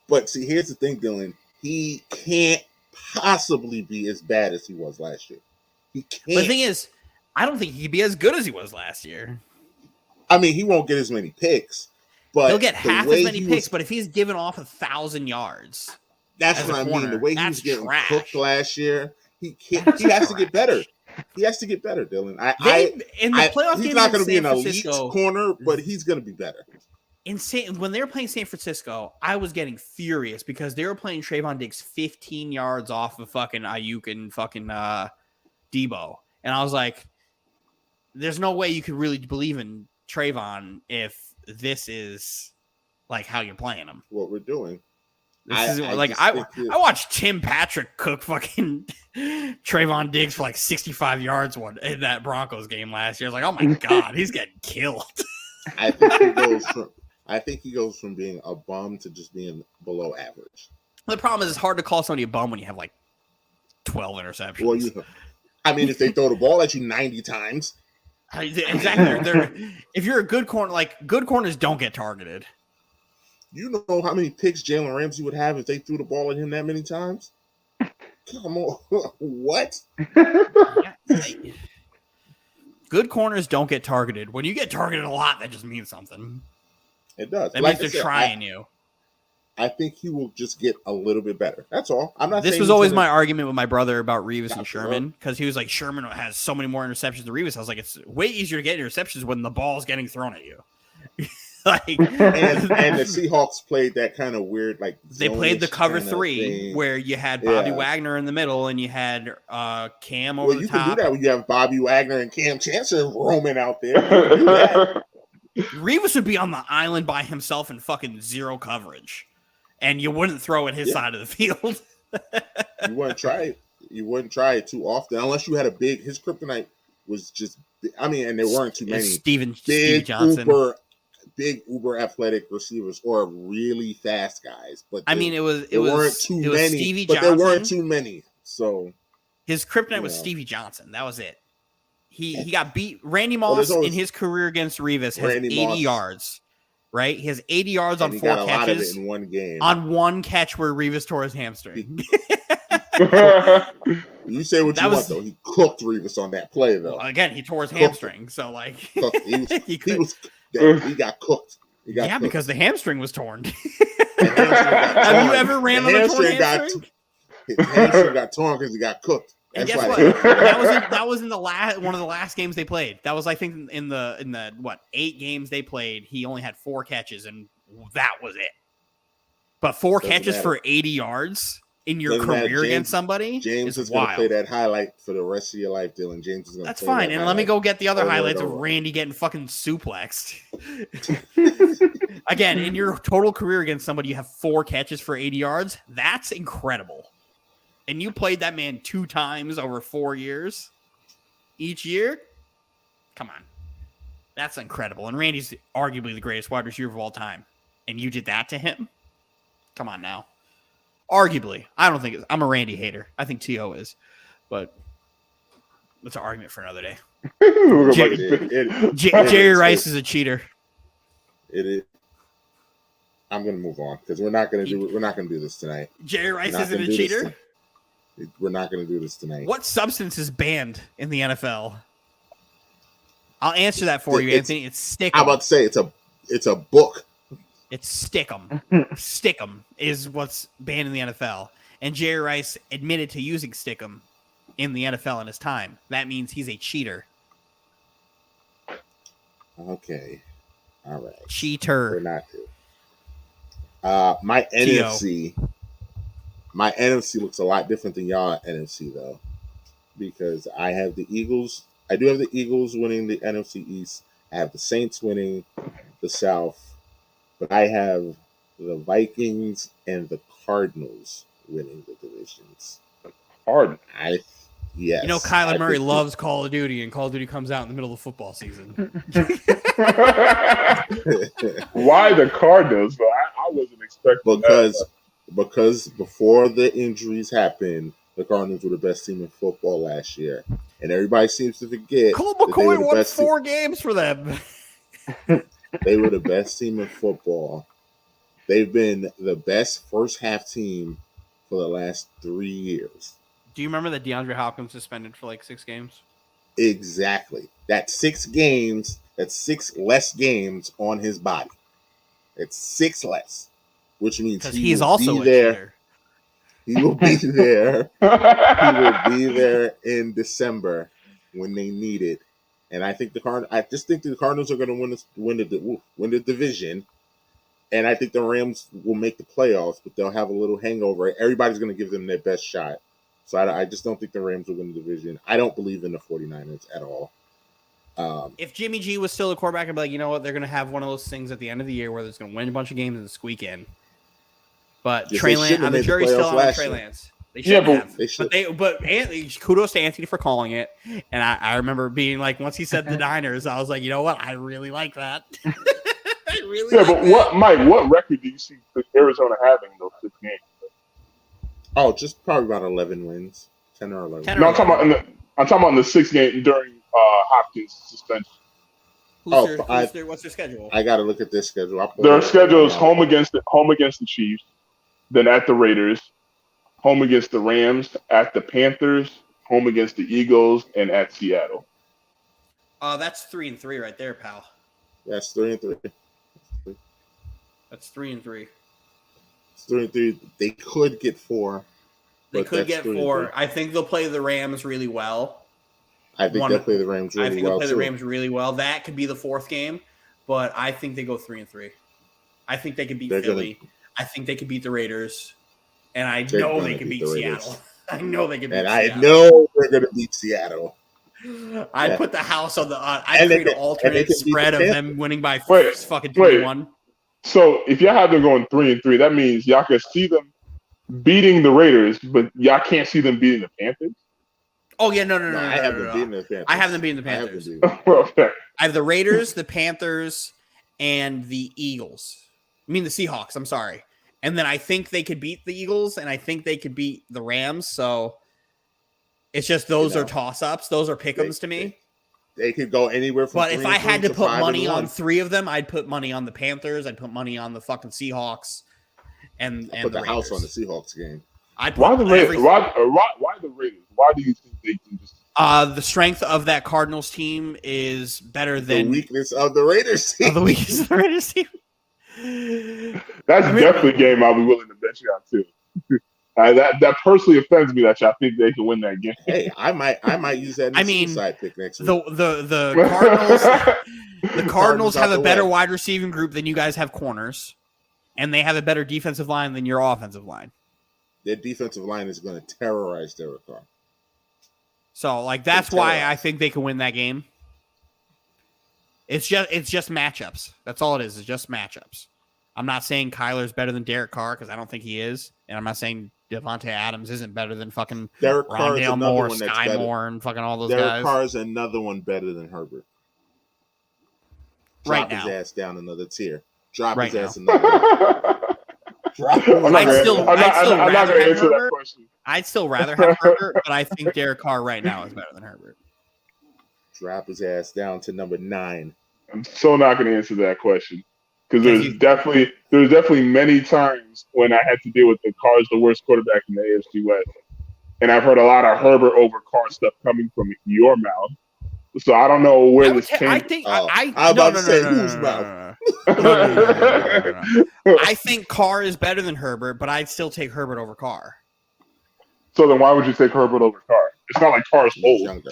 But see, here's the thing, Dylan. He can't possibly be as bad as he was last year. He can't. But the thing is, I don't think he could be as good as he was last year. I mean, he won't get as many picks, but he'll get half as many picks. But if he's given off 1,000 yards, that's what I mean. The way he was getting cooked last year, he can't. He has to get better. He has to get better, Dylan. In the playoff he's game, not going to be an elite corner, but he's going to be better. When they were playing San Francisco, I was getting furious because they were playing Trayvon Diggs 15 yards off of fucking Ayuk and fucking Debo, and I was like, "There's no way you could really believe in Trayvon if this is like how you're playing him." What we're doing. I watched Tim Patrick cook fucking Trayvon Diggs for like 65 yards in that Broncos game last year. I was like, oh my God, he's getting killed. I think he goes from being a bum to just being below average. The problem is it's hard to call somebody a bum when you have like 12 interceptions. Well, if they throw the ball at you 90 times. Exactly. If you're a good corner, like good corners don't get targeted. You know how many picks Jalen Ramsey would have if they threw the ball at him that many times? Come on. What? Good corners don't get targeted. When you get targeted a lot, that just means something. It does. That means they're trying you. I think he will just get a little bit better. That's all. I'm not. This was always my argument with my brother about Revis and Sherman because he was like, Sherman has so many more interceptions than Revis. I was like, it's way easier to get interceptions when the ball's getting thrown at you. Like, and the Seahawks played that kind of weird, like they played the cover zone-ish three thing. where you had Bobby Yeah. Wagner in the middle and you had Cam over Well, the you top. can do that when you have Bobby Wagner and Cam Chancellor roaming out there. You can do that. Revis would be on the island by himself in fucking zero coverage, and you wouldn't throw at his side of the field. You wouldn't try it. You wouldn't try it too often unless you had a big. His kryptonite was just. I mean, and there weren't too many Stevie big Johnson. uber athletic receivers or really fast guys. But I mean, it was Stevie Johnson. There weren't too many. So his kryptonite was Stevie Johnson. That was it. He got beat. Randy Moss in his career against Revis has 80 yards. Right? He has 80 yards on 4 catches. A lot of it in one game. On one catch where Revis tore his hamstring. You say what you want, though. He cooked Revis on that play, though. Well, again, he tore his hamstring. So, like, he got cooked. Cooked. Because the hamstring was torn. Have you ever ran on a torn hamstring? His hamstring got torn because he got cooked. And guess what? That was in the one of the last games they played. That was, I think, in the 8 games they played. He only had 4 catches, and that was it. But 4 catches for 80 yards in your career against somebody. James is going to play that highlight for the rest of your life, Dylan. James is going to. That's fine. And let me go get the other highlights of Randy getting fucking suplexed. Again, in your total career against somebody, you have 4 catches for 80 yards. That's incredible. And you played that man 2 times over 4 years each year? Come on. That's incredible. And Randy's arguably the greatest wide receiver of all time. And you did that to him? Come on now. Arguably. I don't think I'm a Randy hater. I think T.O. is. But that's an argument for another day. Jerry Rice is a cheater. It is. I'm going to move on because we're not going to do this tonight. Jerry Rice isn't a cheater? We're not going to do this tonight. What substance is banned in the NFL? I'll answer that for you, Anthony. It's Stickum. I'm about to say it's a book. It's Stickum. Stickum is what's banned in the NFL. And Jerry Rice admitted to using Stickum in the NFL in his time. That means he's a cheater. Okay. All right. Cheater. We're not to. My NFC looks a lot different than y'all NFC though, because I have the Eagles. I do have the Eagles winning the NFC East. I have the Saints winning the South, but I have the Vikings and the Cardinals winning the divisions. Hard. Yes. You know, Kyler Murray loves Call of Duty, and Call of Duty comes out in the middle of football season. Why the Cardinals? But I wasn't expecting because before the injuries happened, the Cardinals were the best team in football last year, and everybody seems to forget. Colt McCoy won 4 games for them. They were the best team in football. They've been the best first half team for the last 3 years. Do you remember that DeAndre Hopkins suspended for like 6 games? Exactly. That's 6 games. That's 6 less games on his body. It's 6 less, which means he's also there. He will be there. He will be there in December when they need it. And I think I just think the Cardinals are going to win the division. And I think the Rams will make the playoffs, but they'll have a little hangover. Everybody's going to give them their best shot. So I just don't think the Rams will win the division. I don't believe in the 49ers at all. If Jimmy G was still a quarterback, I'd be like, you know what? They're going to have one of those things at the end of the year where they're going to win a bunch of games and squeak in. But Trey Lance, the jury's still on Trey Lance. They should have. They should. But kudos to Anthony for calling it. And I remember being like, once he said the Niners, I was like, you know what? I really like that. I really like that. What, Mike, what record do you see Arizona having those 6 games? Oh, just probably about 11 wins. 10 or 11. No, I'm talking about in the 6 game during Hopkins' suspension. What's their schedule? I got to look at their schedule. Their schedule is home against the Chiefs, then at the Raiders, home against the Rams, at the Panthers, home against the Eagles, and at Seattle. That's 3-3 right there, pal. That's 3-3. That's 3-3. It's 3-3. They could get 4. They could get 4. I think they'll play the Rams really well. I think they'll play the Rams really well. The Rams really well. That could be the 4th game. but I think they go 3-3. I think they can beat Philly. I think they can beat the Raiders, and I know they can beat Seattle. I know they can beat Seattle. I know they're going to beat Seattle. I'd put the house on the. I'd create an alternate spread of them winning by fucking 21. So if y'all have them going 3-3, that means y'all can see them beating the Raiders, but y'all can't see them beating the Panthers. Oh yeah, no. I have them beating the Panthers. I have them beating the Panthers. Okay. I have the Raiders, the Panthers, and the Eagles. I mean the Seahawks. I'm sorry. And then I think they could beat the Eagles, and I think they could beat the Rams. So it's just those are toss-ups. Those are pick-ems to me. They could go anywhere from. But if I had to put money on 3 of them, I'd put money on the Panthers. I'd put money on the fucking Seahawks, and put the Raiders. house on the Seahawks game. Why the Raiders? Why the Raiders? Why do you think they can just? The strength of that Cardinals team is better than the weakness of the Raiders team. The weakness of the Raiders team. That's definitely a game I'll be willing to bet you on too. That personally offends me that y'all think they can win that game. Hey, I might use that. Suicide pick next week. The Cardinals have a better wide receiving group than you guys have corners, and they have a better defensive line than your offensive line. Their defensive line is going to terrorize Derek Carr. So, that's why I think they can win that game. It's just matchups. That's all it is. It's just matchups. I'm not saying Kyler's better than Derek Carr because I don't think he is, and I'm not saying Devontae Adams isn't better than fucking Rondale Moore, Sky Moore, and fucking all those guys. Derek Carr is another one better than Herbert. Drop his ass down another tier. Drop his ass another. I'm not going to answer that question. I'd still rather have Herbert, but I think Derek Carr right now is better than Herbert. Drop his ass down to number 9. I'm so not going to answer that question because there's definitely many times when I had to deal with the Carr's the worst quarterback in the AFC West, and I've heard a lot of Herbert over Carr stuff coming from your mouth. So I don't know where this came. I think I'm about to say whose mouth. I think Carr is better than Herbert, but I'd still take Herbert over Carr. So then why would you take Herbert over Carr? It's not like Carr's old. Younger.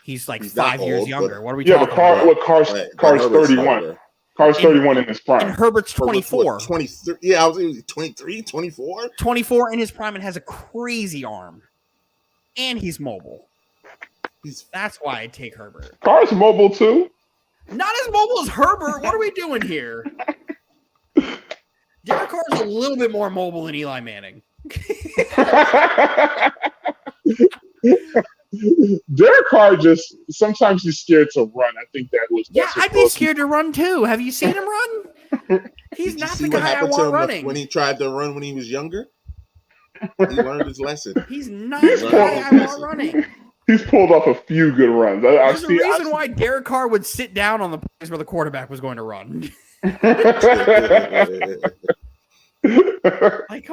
He's 5 years younger. What are we talking about? Carr's 31. Carr's 31 in his prime. And Herbert's 24. 23. Yeah, I was 23, 24. 24 in his prime and has a crazy arm. And he's mobile. That's why I'd take Herbert. Carr's mobile too. Not as mobile as Herbert. What are we doing here? Derek Carr's a little bit more mobile than Eli Manning. Derek Carr just sometimes he's scared to run. I think that was I'd be scared to run too. Have you seen him run? He's not the guy I want running. When he tried to run when he was younger, he learned his lesson. He's not the guy I want running. He's pulled off a few good runs. There's a reason why Derek Carr would sit down on the place where the quarterback was going to run. Come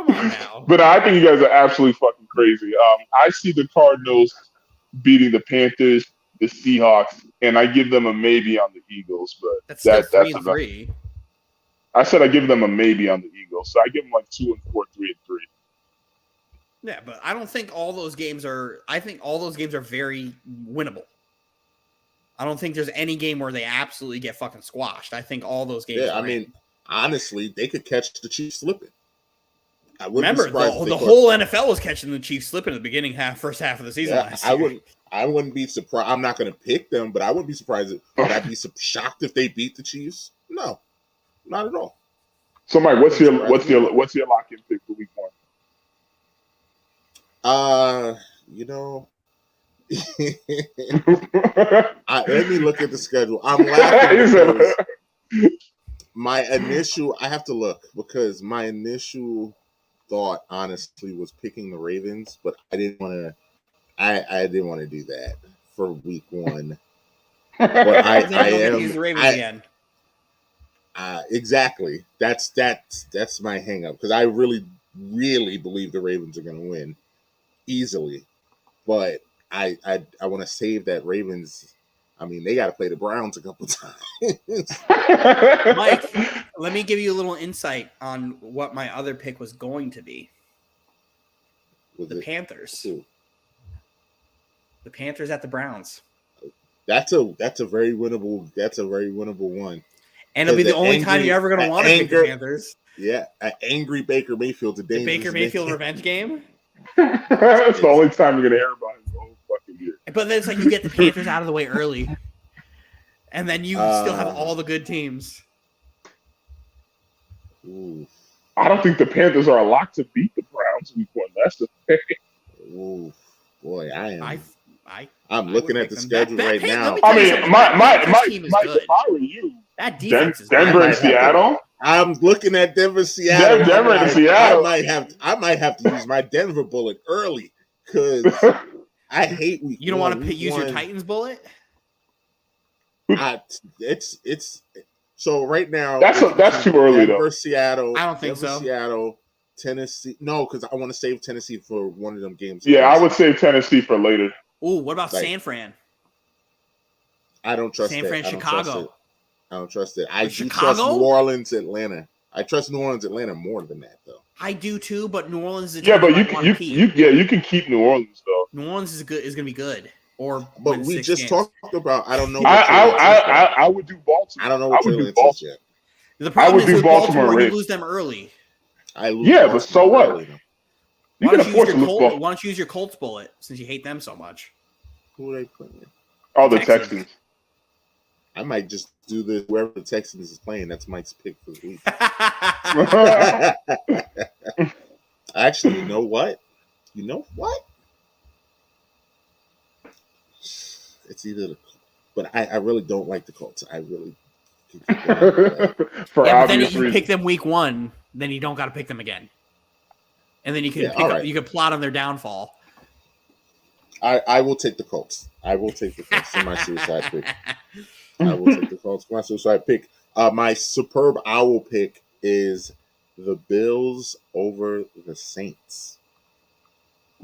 on now. But I think you guys are absolutely fucking crazy. I see the Cardinals beating the Panthers, the Seahawks, and I give them a maybe on the Eagles. But that's 3-3. I said I give them a maybe on the Eagles, so I give them 2-4, 3-3. Yeah, but I don't think all those games are. I think all those games are very winnable. I don't think there's any game where they absolutely get fucking squashed. I think all those games. Yeah, I mean, honestly, they could catch the Chiefs slipping. Remember, the whole NFL was catching the Chiefs slipping in the first half of the season last year. I wouldn't be surprised. I'm not going to pick them, but I wouldn't be surprised. Would I be shocked if they beat the Chiefs? No, not at all. So, Mike, what's your lock-in pick for Week 1? Let me look at the schedule. I'm laughing because I have to look because my initial thought, honestly, was picking the Ravens, but I didn't want to. I didn't want to do that for Week 1. But I am use the Ravens again. Exactly. That's my hang up because I really believe the Ravens are going to win easily, but I want to save that Ravens. I mean, they got to play the Browns a couple times. Mike, let me give you a little insight on what my other pick was going to be. The Panthers. Ooh. The Panthers at the Browns. That's a very winnable one. And it'll be the only time you're ever going to want to pick the Panthers. Yeah, an angry Baker Mayfield. The Baker Mayfield revenge game. That's the only time you're going to hear about it the whole fucking year. But then it's like you get the Panthers out of the way early. And then you still have all the good teams. Ooh. I don't think the Panthers are a lock to beat the Browns week 1. That's the thing. Ooh, boy, I'm looking at the schedule right now. I mean, if I were you, that defense is Denver and Seattle. I'm looking at Denver, Seattle. Denver and Seattle. I might have to use my Denver bullet early because I hate week. You don't want to use your Titans bullet. It's so right now. That's too early Denver, though. Seattle. I don't think so. Seattle, Tennessee. No, because I want to save Tennessee for one of them games. Yeah, I would save Tennessee for later. Oh, what about San Fran? I don't trust San Fran, Chicago. I don't trust it. I do Chicago? trust New Orleans, Atlanta. I trust New Orleans, Atlanta more than that, though. I do too, but New Orleans is but you can keep New Orleans though. New Orleans is going to be good. But we just talked about. I don't know. I would do Baltimore. I don't know what your Lance is yet. The problem is with Baltimore, you lose them early. But so what? Why don't you use your Colts bullet since you hate them so much? Who are they playing? Oh, the Texans. I might just do this. Whoever the Texans is playing, that's Mike's pick for the week. Actually, you know what? It's either but I really don't like the Colts. I really but then you pick them week 1, then you don't got to pick them again, and then you can you can plot on their downfall. I will take the Colts. I will take the Colts in my suicide pick. I will take the Colts for my suicide pick. My superb owl pick is the Bills over the Saints.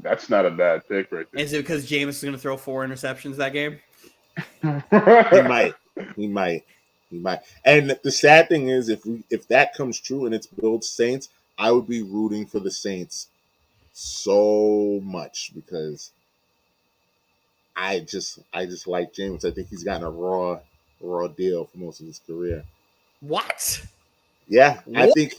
That's not a bad pick right there. Is it because Jameis is going to throw 4 interceptions that game? He might. And the sad thing is, if that comes true and it's Bills Saints, I would be rooting for the Saints so much because I just like Jameis. I think he's gotten a raw deal for most of his career. What? Yeah, I think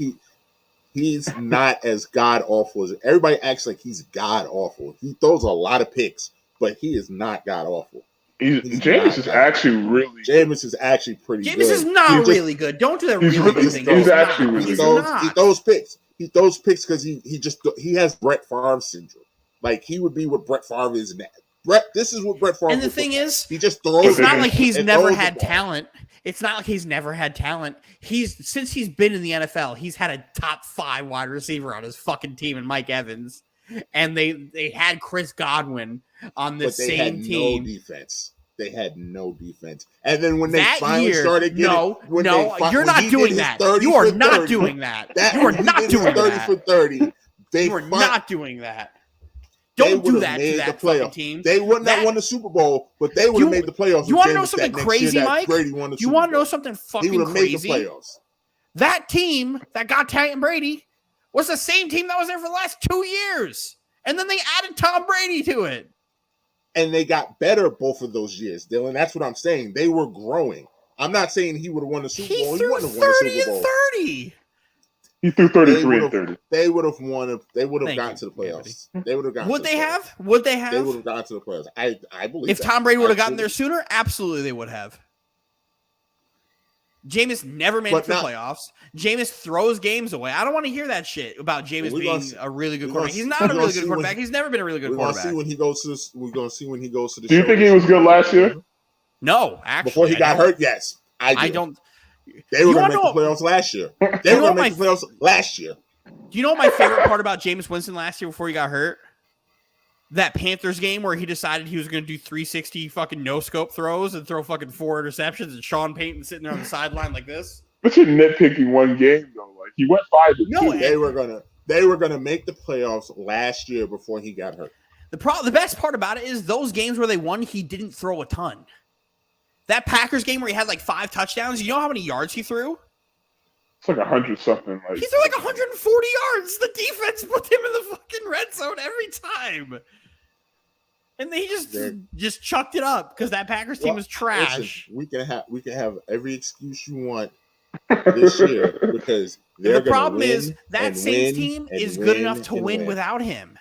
he's not as god awful as everybody acts like he's god awful. He throws a lot of picks, but he is not god awful. Jameis is actually really. Jameis is actually pretty good. Jameis is not really good. Don't do that really good thing. He's actually really good. He throws picks. He throws picks because he has Brett Favre syndrome. Like he would be what Brett Favre is now. This is what Brett Favre. And the thing is, he just throws. It's not like he's never had talent. It's not like he's never had talent. Since he's been in the NFL, he's had a top 5 wide receiver on his fucking team in Mike Evans, and they had Chris Godwin on the same team. They had no defense. And then when they finally started getting you're not doing that. You are not doing that. You are not doing 30 for 30. You are not doing that. Don't do that to that fucking team. They wouldn't have won the Super Bowl, but they would have made the playoffs. You want to know something crazy, Mike? You want to know something fucking crazy? Made the playoffs. That team that got Tom Brady was the same team that was there for the last 2 years. And then they added Tom Brady to it. And they got better both of those years, Dylan. That's what I'm saying. They were growing. I'm not saying he would have won the Super Bowl. He wouldn't have won the Super Bowl. 30. He threw 33 and 30. They would have won. They would have gotten to the playoffs. They would have gotten. Would they have? Would they have? They would have gotten to the playoffs. I believe. If Tom Brady would have gotten there sooner, absolutely they would have. Jameis never made it to the playoffs. Jameis throws games away. I don't want to hear that shit about Jameis being a really good quarterback. He's not a really good quarterback. He's never been a really good quarterback. We're going to see when he goes to the Do you think he was good last year? No, actually. Before he got hurt, yes. I don't. They were going to make the playoffs last year. They were going to make the playoffs last year. Do you know what my favorite part about Jameis Winston last year before he got hurt? That Panthers game where he decided he was going to do 360 fucking no-scope throws and throw fucking 4 interceptions and Sean Payton sitting there on the sideline like this. But you're nitpicking one game, though. Like, he went 5-2. They were gonna make the playoffs last year before he got hurt. The best part about it is those games where they won, he didn't throw a ton. That Packers game where he had like 5 touchdowns, you know how many yards he threw? It's like 100-something. He threw like 140 yards. The defense put him in the fucking red zone every time. And they just chucked it up because that Packers team was trash. Listen, we can have every excuse you want this year because they're the problem win is that Saints team is good enough to win without him.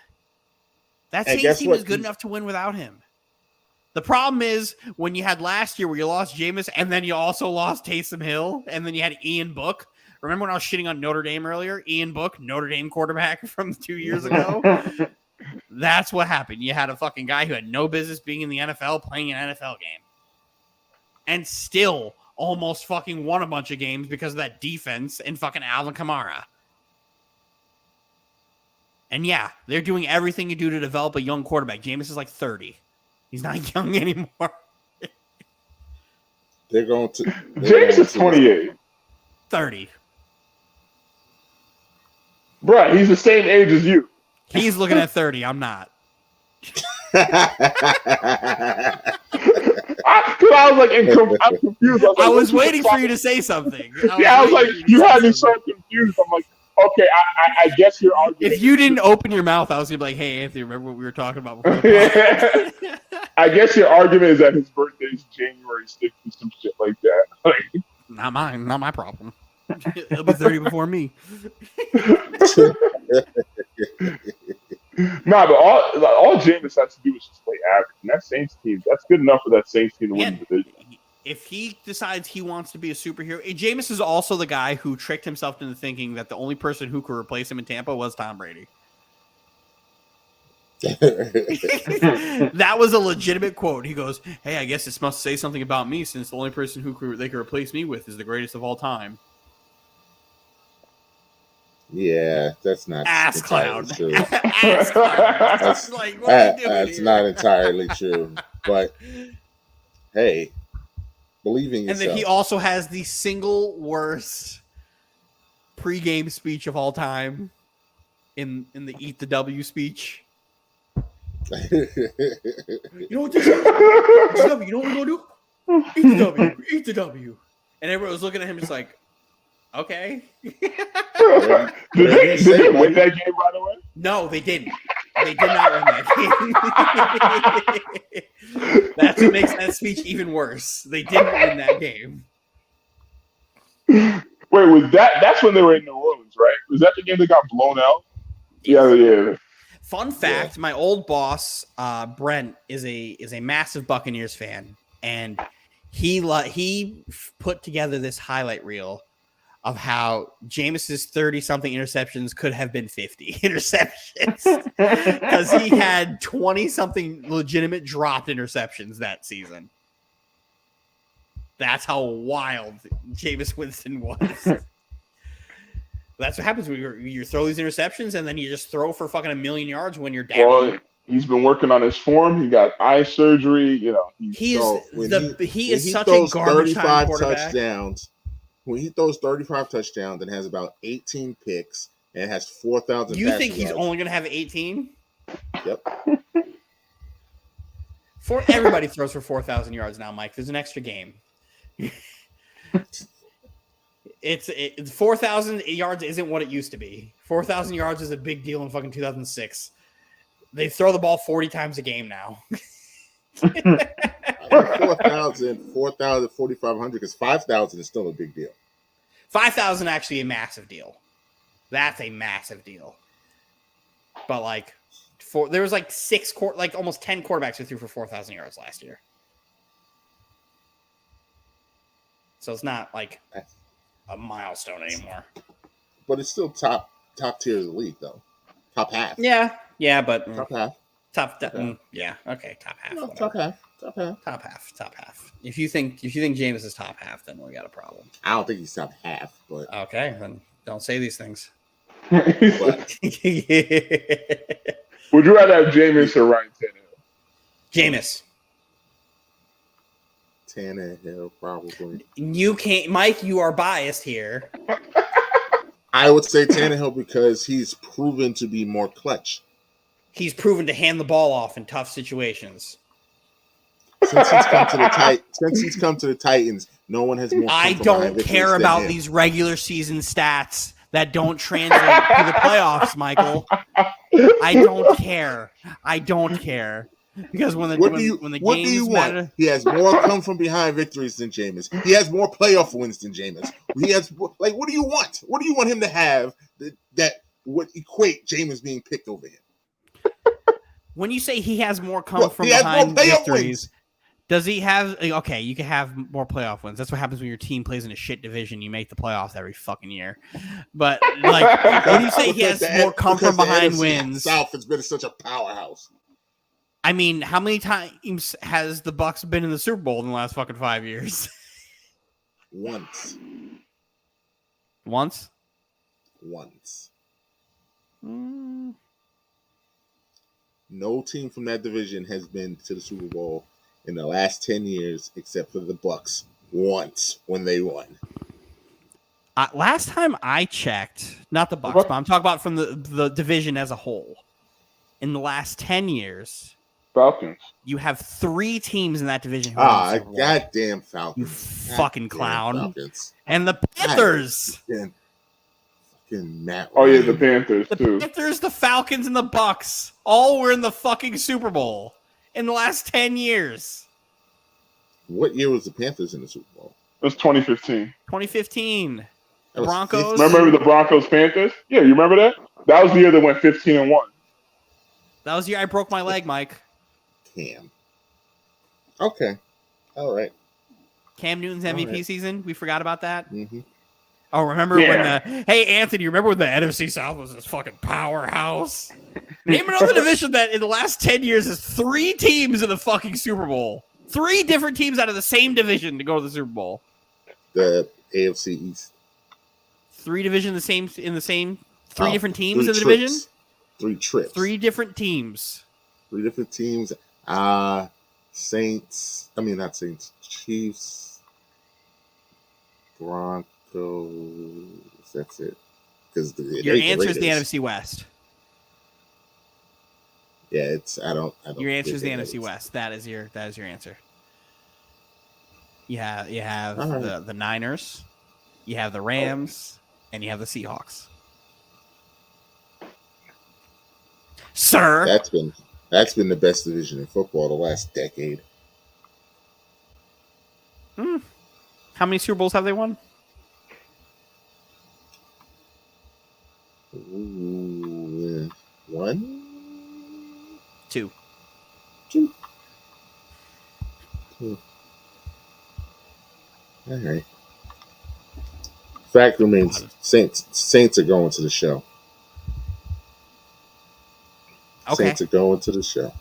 That Saints team is good enough to win without him. The problem is when you had last year where you lost Jameis and then you also lost Taysom Hill and then you had Ian Book. Remember when I was shitting on Notre Dame earlier? Ian Book, Notre Dame quarterback from 2 years ago. That's what happened. You had a fucking guy who had no business being in the NFL playing an NFL game. And still almost fucking won a bunch of games because of that defense and fucking Alvin Kamara. And yeah, they're doing everything you do to develop a young quarterback. Jameis is like 30. He's not young anymore. Jameis is 28. 30. Bruh, he's the same age as you. He's looking at 30. I'm not. I was like, I'm confused. I was waiting for you to say something. I was like, you had me so confused. I'm like, okay, I guess your argument. If you didn't open your mouth, I was gonna be like, hey, Anthony, remember what we were talking about before? I guess your argument is that his birthday is January 6th or some shit like that. Like, not mine. Not my problem. He'll be 30 before me. Nah, but all Jameis has to do is just play average. And that Saints team, that's good enough for that Saints team to win the division. If he decides he wants to be a superhero, Jameis is also the guy who tricked himself into thinking that the only person who could replace him in Tampa was Tom Brady. That was a legitimate quote. He goes, hey, I guess this must say something about me since the only person who they could replace me with is the greatest of all time. Yeah, that's not ass clown. True. Ass clown. That's, like, what are you doing that's here? not entirely true. But hey, believe in yourself. And then he also has the single worst pregame speech of all time in the Eat the W speech. You know what this is? Eat the W. You know what we're going to do? Eat the W. Eat the W. And everyone was looking at him just like, okay. Did they win that game right away? No, they didn't. They did not win that game. That's what makes that speech even worse. They didn't win that game. Wait, was that's when they were in New Orleans, right? Was that the game that got blown out? Yeah. Fun fact: my old boss, Brent, is a massive Buccaneers fan, and he put together this highlight reel of how Jameis's 30-something interceptions could have been 50 interceptions because he had 20-something legitimate dropped interceptions that season. That's how wild Jameis Winston was. That's what happens when you throw these interceptions and then you just throw for fucking 1,000,000 yards when you're down. Well, he's been working on his form. He got eye surgery. You know, he is such a garbage time quarterback. When he throws 35 touchdowns and has about 18 picks and has 4,000 You think he's only going to have 18? Yep. Everybody throws for 4,000 yards now, Mike. There's an extra game. It's 4,000 yards isn't what it used to be. 4,000 yards is a big deal in fucking 2006. They throw the ball 40 times a game now. 4,000, 4,500 because 5,000 is still a big deal. 5,000 actually a massive deal. That's a massive deal. But like, there was like almost 10 quarterbacks who threw for 4,000 yards last year. So it's not like a milestone anymore. But it's still top tier of the league though. Top half. Yeah, but top half. Yeah, okay, top half. No, top half. Top half. If you think Jameis is top half, then we got a problem. I don't think he's top half, but okay, then don't say these things. Would you rather have Jameis or Ryan Tannehill? Jameis. Tannehill, probably. You can't, Mike. You are biased here. I would say Tannehill because he's proven to be more clutch. He's proven to hand the ball off in tough situations. Since he's come to the Titans, no one has more. I don't care about these regular season stats that don't translate to the playoffs, Michael. I don't care. Because when the What do games you matter, want? He has more come from behind victories than Jameis. He has more playoff wins than Jameis. He has like, what do you want? What do you want him to have that would equate Jameis being picked over him? when you say he has more come from he has behind more playoff victories, wins. does he have? Okay, you can have more playoff wins. That's what happens when your team plays in a shit division. You make the playoffs every fucking year. But like, when you say he has more come from behind wins, South has been such a powerhouse. I mean, how many times has the Bucks been in the Super Bowl in the last fucking 5 years? Once. No team from that division has been to the Super Bowl in the last 10 years except for the Bucks once when they won. Last time I checked, not the Bucks, but I'm talking about from the division as a whole. In the last 10 years, Falcons. You have 3 teams in that division. Goddamn Falcons! You fucking clown! Falcons. And the Panthers. Fucking Matt. Oh yeah, the Panthers too. The Panthers, the Falcons, and the Bucks all were in the fucking Super Bowl in the last 10 years. What year was the Panthers in the Super Bowl? It was 2015. 2015. The Broncos. Remember the Broncos Panthers? Yeah, you remember that? That was the year they went 15-1. That was the year I broke my leg, Mike. Cam. Okay. All right. Cam Newton's MVP season. We forgot about that. Mm-hmm. Oh, remember when hey, Anthony, you remember when the NFC South was this fucking powerhouse? Name another division that in the last 10 years has 3 teams in the fucking Super Bowl. 3 different teams out of the same division to go to the Super Bowl. The AFC East. 3 divisions in the same 3 different teams in the trips. division? 3 trips. 3 different teams. 3 different teams. Saints. I mean, not Saints. Chiefs. Broncos. That's it. Because your answer is the NFC West. Yeah, it's I don't. Your answer is the NFC West. That is your answer. You have the Niners, you have the Rams, and you have the Seahawks. Sir, that's been the best division in football the last decade. How many Super Bowls have they won? Ooh, 1? 2. All right. Fact remains, Saints are going to the show. Okay. Saints are going to the show.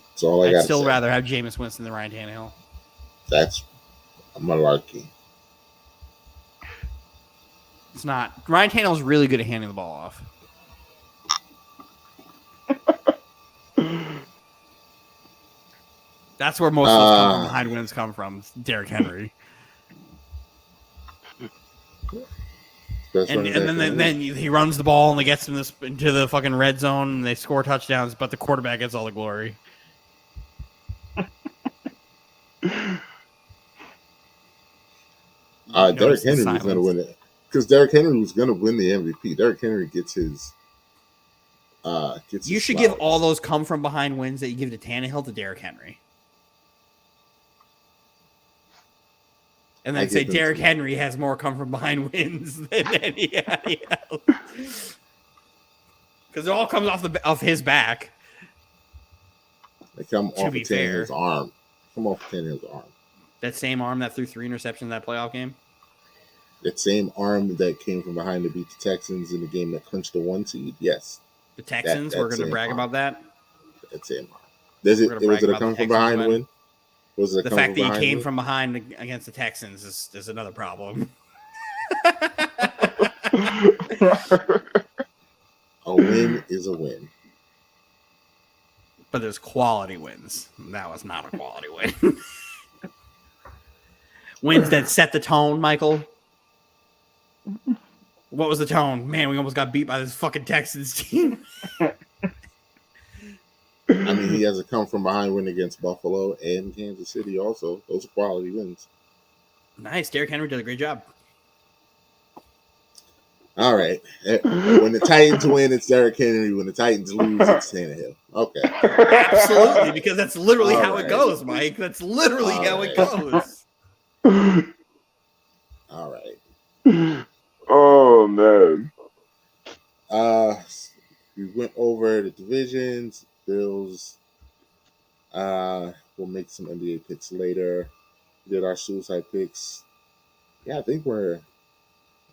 That's all I got to say. I'd still rather have Jameis Winston than Ryan Tannehill. That's a malarkey. It's not. Ryan Tannehill's really good at handing the ball off. That's where most of those behind wins come from. Derrick Henry. And then he runs the ball and they gets into the fucking red zone and they score touchdowns, but the quarterback gets all the glory. Derrick Henry was going to win it because Derrick Henry was going to win the MVP. Derrick Henry gets his. You should give all those come from behind wins that you give to Tannehill to Derrick Henry. And then say Derrick Henry has more come from behind wins than anybody else. Because it all comes off his back. They come off of Tannehill's arm. Come off Tannehill's arm. That same arm that threw 3 interceptions in that playoff game? That same arm that came from behind to beat the Texans in the game that clinched the 1 seed? Yes. The Texans, we're going to brag about that? That same arm. Was it a come from behind win? The fact that he came from behind against the Texans is another problem. A win is a win. But there's quality wins. That was not a quality win. Wins that set the tone, Michael. What was the tone? Man, we almost got beat by this fucking Texans team. I mean, he has a come from behind win against Buffalo and Kansas City also. Those are quality wins. Nice. Derrick Henry did a great job. All right. When the Titans win, it's Derrick Henry. When the Titans lose, it's Tannehill. Okay. Absolutely, because that's literally All how right. it goes, Mike. That's literally All how right. it goes. All right. Oh man. We went over the divisions. Bills. We'll make some NBA picks later. We did our suicide picks. Yeah, I think we're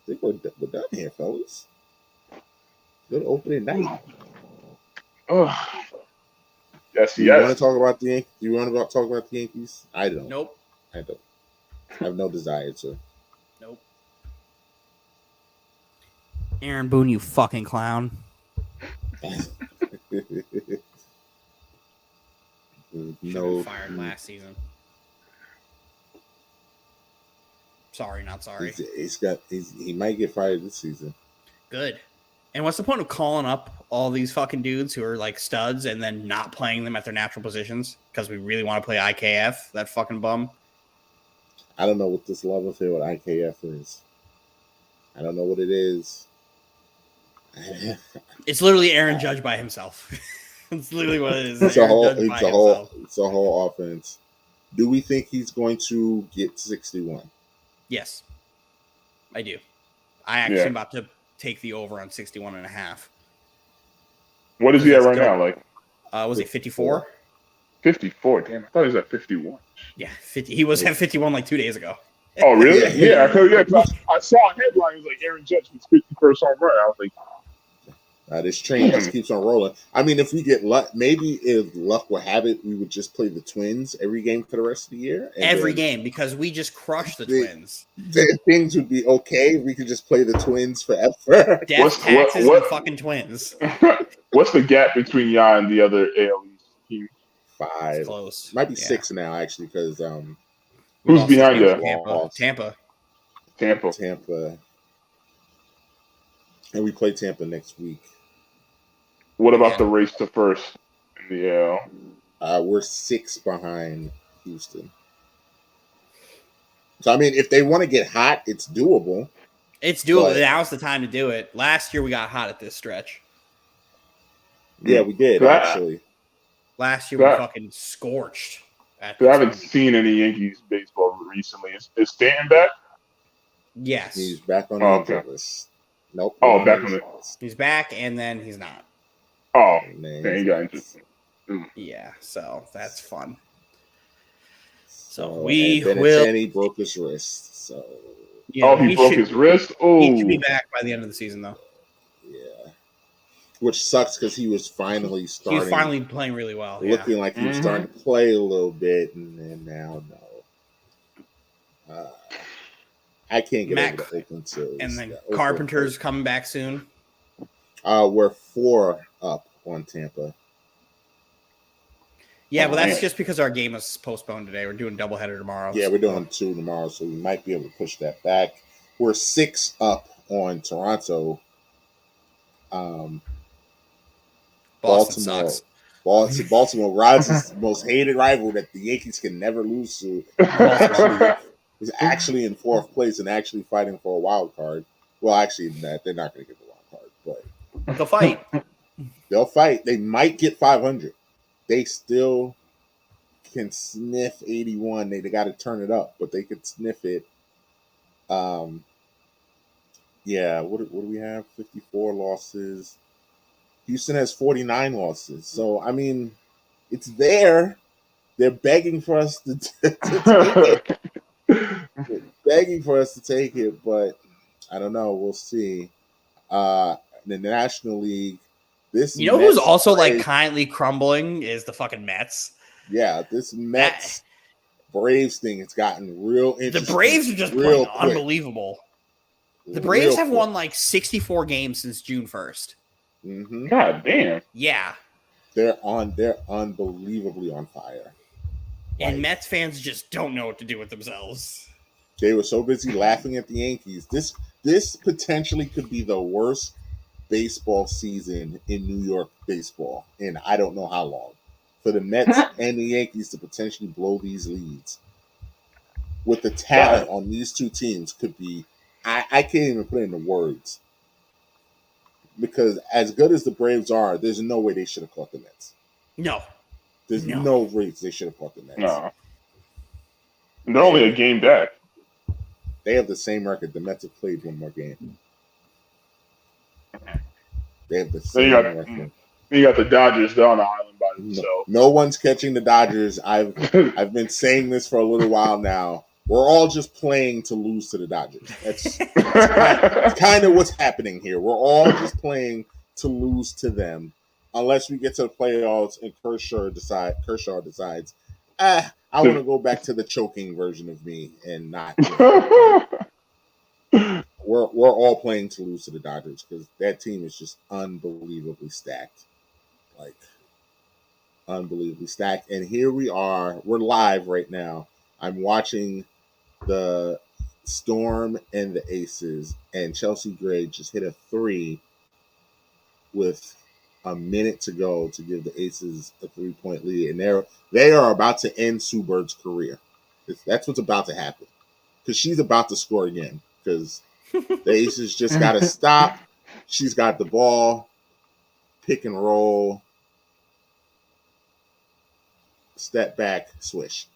done here, fellas. Good opening night. Oh. Yes, Do you want to yes. talk about the Yankees? Do you want to talk about the Yankees? I don't. Nope. I don't. I have no desire to. Nope. Aaron Boone, you fucking clown. No. Fired last season. Sorry, not sorry. He might get fired this season. Good. And what's the point of calling up all these fucking dudes who are like studs and then not playing them at their natural positions because we really want to play IKF? That fucking bum. I don't know what this love affair with IKF is. I don't know what it is. It's literally Aaron Judge by himself. It's literally what it is. It's a whole offense. Do we think he's going to get 61? Yes, I do. I actually am about to take the over on 61.5. What is he at right now? Like, was it 54? 54. Damn, I thought he was at 51. Yeah, 50. He was at 51 like 2 days ago. Oh, really? Yeah, I saw a headline. It was like Aaron Judge was 51st home run. I was like, this train just keeps on rolling. I mean, if we get luck, maybe if luck will have it, we would just play the Twins every game for the rest of the year. Every game, because we just crushed the Twins. Things would be okay. We could just play the Twins forever. Death, taxes, and fucking Twins. What's the gap between y'all and the other AL team? 5. It's close. Might be 6 now, actually, because who's behind you? Tampa. And we play Tampa next week. What about the race to first in the AL? We're 6 behind Houston. So, I mean, if they want to get hot, it's doable. It's doable. Now's the time to do it. Last year, we got hot at this stretch. Yeah, we did, actually. Last year, we fucking scorched. I haven't seen any Yankees baseball recently. Is Stanton back? Yes. He's back on the injury list. Nope. Oh, back on the list. He's back, and then he's not. Oh, he got injured. Yeah, so that's fun. So we will. And he broke his wrist. So. Yeah, he broke his wrist. Oh, he should be back by the end of the season, though. Yeah, which sucks because he was finally starting. He's finally playing really well. Looking like he was starting to play a little bit, and then now no. I can't get over the open to. And then Carpenter's coming back soon. We're 4 up on Tampa. Yeah, but that's just because our game is postponed today. We're doing doubleheader tomorrow. Yeah, we're doing 2 tomorrow, so we might be able to push that back. We're 6 up on Toronto. Boston sucks. Baltimore Rogers' most hated rival that the Yankees can never lose to. Is actually in 4th place and actually fighting for a wild card. Well, actually, they're not going to get the wild card, but they'll fight. They'll fight. They might get 500. They still can sniff 81. They got to turn it up, but they could sniff it. Yeah. What do we have? 54 losses. Houston has 49 losses. So I mean, it's there. They're begging for us to take it. Begging for us to take it, but I don't know. We'll see. The National League. Who's also like kindly crumbling is the fucking Mets. Yeah, this Mets Braves thing has gotten real interesting. The Braves are just playing unbelievable. The Braves have won like 64 games since June 1st. Mm-hmm. God damn. Yeah. They're unbelievably on fire. And Mets fans just don't know what to do with themselves. They were so busy laughing at the Yankees. This potentially could be the worst baseball season in New York baseball in I don't know how long. For the Mets and the Yankees to potentially blow these leads. With the talent on these two teams could be I can't even put it into words. because as good as the Braves are, there's no way they should have caught the Mets. No. There's no reason they should have caught the Mets. No. They're only a game back. They have the same record. The Mets have played one more game. They have the same record. You got the Dodgers. They're on the island by themselves. No one's catching the Dodgers. I've been saying this for a little while now. We're all just playing to lose to the Dodgers. That's kind of what's happening here. We're all just playing to lose to them, unless we get to the playoffs and Kershaw decides, I want to go back to the choking version of me and not. We're all playing to lose to the Dodgers because that team is just unbelievably stacked. Like, unbelievably stacked. And here we are. We're live right now. I'm watching the Storm and the Aces, and Chelsea Gray just hit a 3 with a minute to go to give the Aces a 3-point lead. And they are about to end Sue Bird's career. That's what's about to happen. Because she's about to score again. Because the Aces just got to stop. She's got the ball. Pick and roll. Step back. Swish.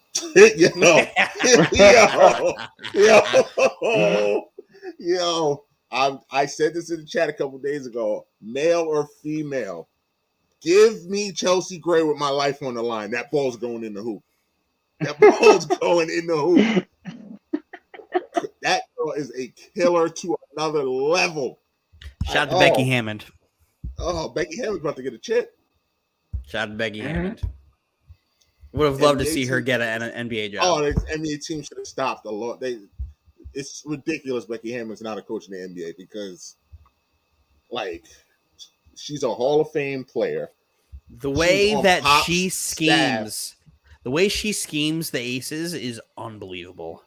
Yo. I said this in the chat a couple days ago. Male or female, give me Chelsea Gray with my life on the line. That ball's going in the hoop. That girl is a killer to another level. Shout out to Becky Hammond. Oh, Becky Hammond's about to get a chip. Shout out to Becky Hammond. Would have loved to see her get an NBA job. Oh, the NBA team should have stopped a lot. It's ridiculous Becky Hammond's not a coach in the NBA because, like, she's a Hall of Fame player. The way that she schemes, the Aces is unbelievable.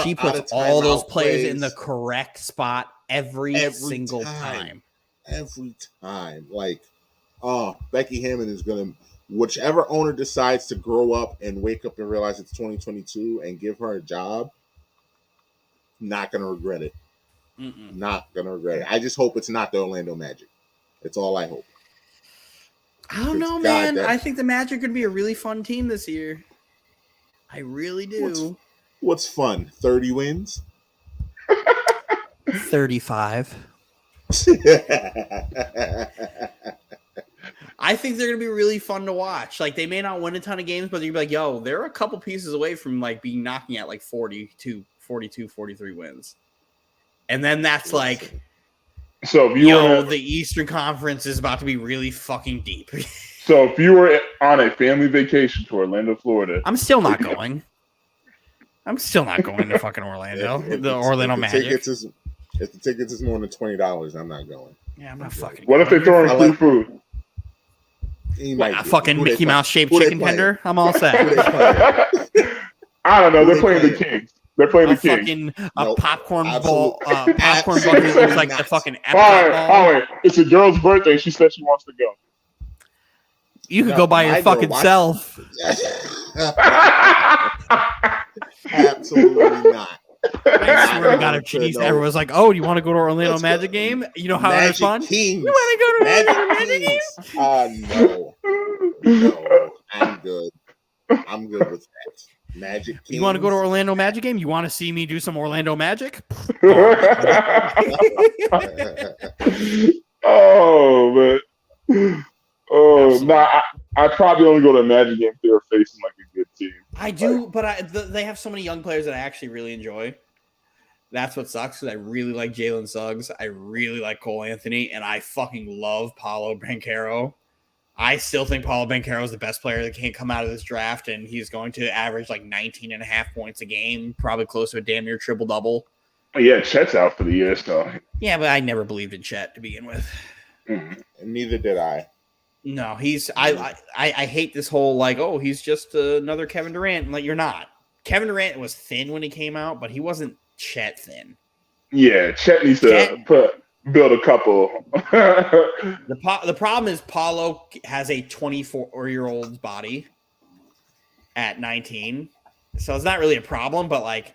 She puts all those players in the correct spot every single time. Every time. Like, Becky Hammond is going to, whichever owner decides to grow up and wake up and realize it's 2022 and give her a job, not going to regret it. Not going to regret it. I just hope it's not the Orlando Magic. That's all I hope. I don't know, man. I think the Magic could be a really fun team this year. I really do. What's fun? 30 wins? 35. I think they're going to be really fun to watch. Like, they may not win a ton of games, but you'll be like, yo, they're a couple pieces away from, like, being knocking at, like, 42, 43 wins. And then that's like, so if the Eastern Conference is about to be really fucking deep. So if you were on a family vacation to Orlando, Florida. I'm still not going. I'm still not going to fucking Orlando. Orlando Magic. If the tickets is more than $20, I'm not going. Yeah, I'm not fucking What if they throw in free food? A fucking Mickey Mouse shaped chicken tender? I'm all set. I don't know. They're playing the Kings. They're playing the Kings. A popcorn ball. Popcorn bucket looks like the fucking wait. It's a girl's birthday. She said she wants to go. You could go by your fucking self. Absolutely not. I swear to God, if Chinese ever was like, "Oh, do you want to go to Orlando Magic game? You know how it's fun. Kings. You want to go to Orlando Magic game? No, I'm good. I'm good with that. Magic Kings. You want to go to Orlando Magic game? You want to see me do some Orlando Magic? Oh man. Oh no! I probably only go to a Magic game if they're facing like a good team. I do, but they have so many young players that I actually really enjoy. That's what sucks because I really like Jalen Suggs. I really like Cole Anthony, and I fucking love Paolo Banchero. I still think Paolo Banchero is the best player that can't come out of this draft, and he's going to average like 19.5 points a game, probably close to a damn near triple-double. Yeah, Chet's out for the year, so. Yeah, but I never believed in Chet to begin with. And neither did I. No, I hate this whole like, oh, he's just another Kevin Durant. Like, you're not. Kevin Durant was thin when he came out, but he wasn't Chet thin. Yeah, Chet needs to build a couple. The problem is Paulo has a 24-year-old body at 19, so it's not really a problem. But like,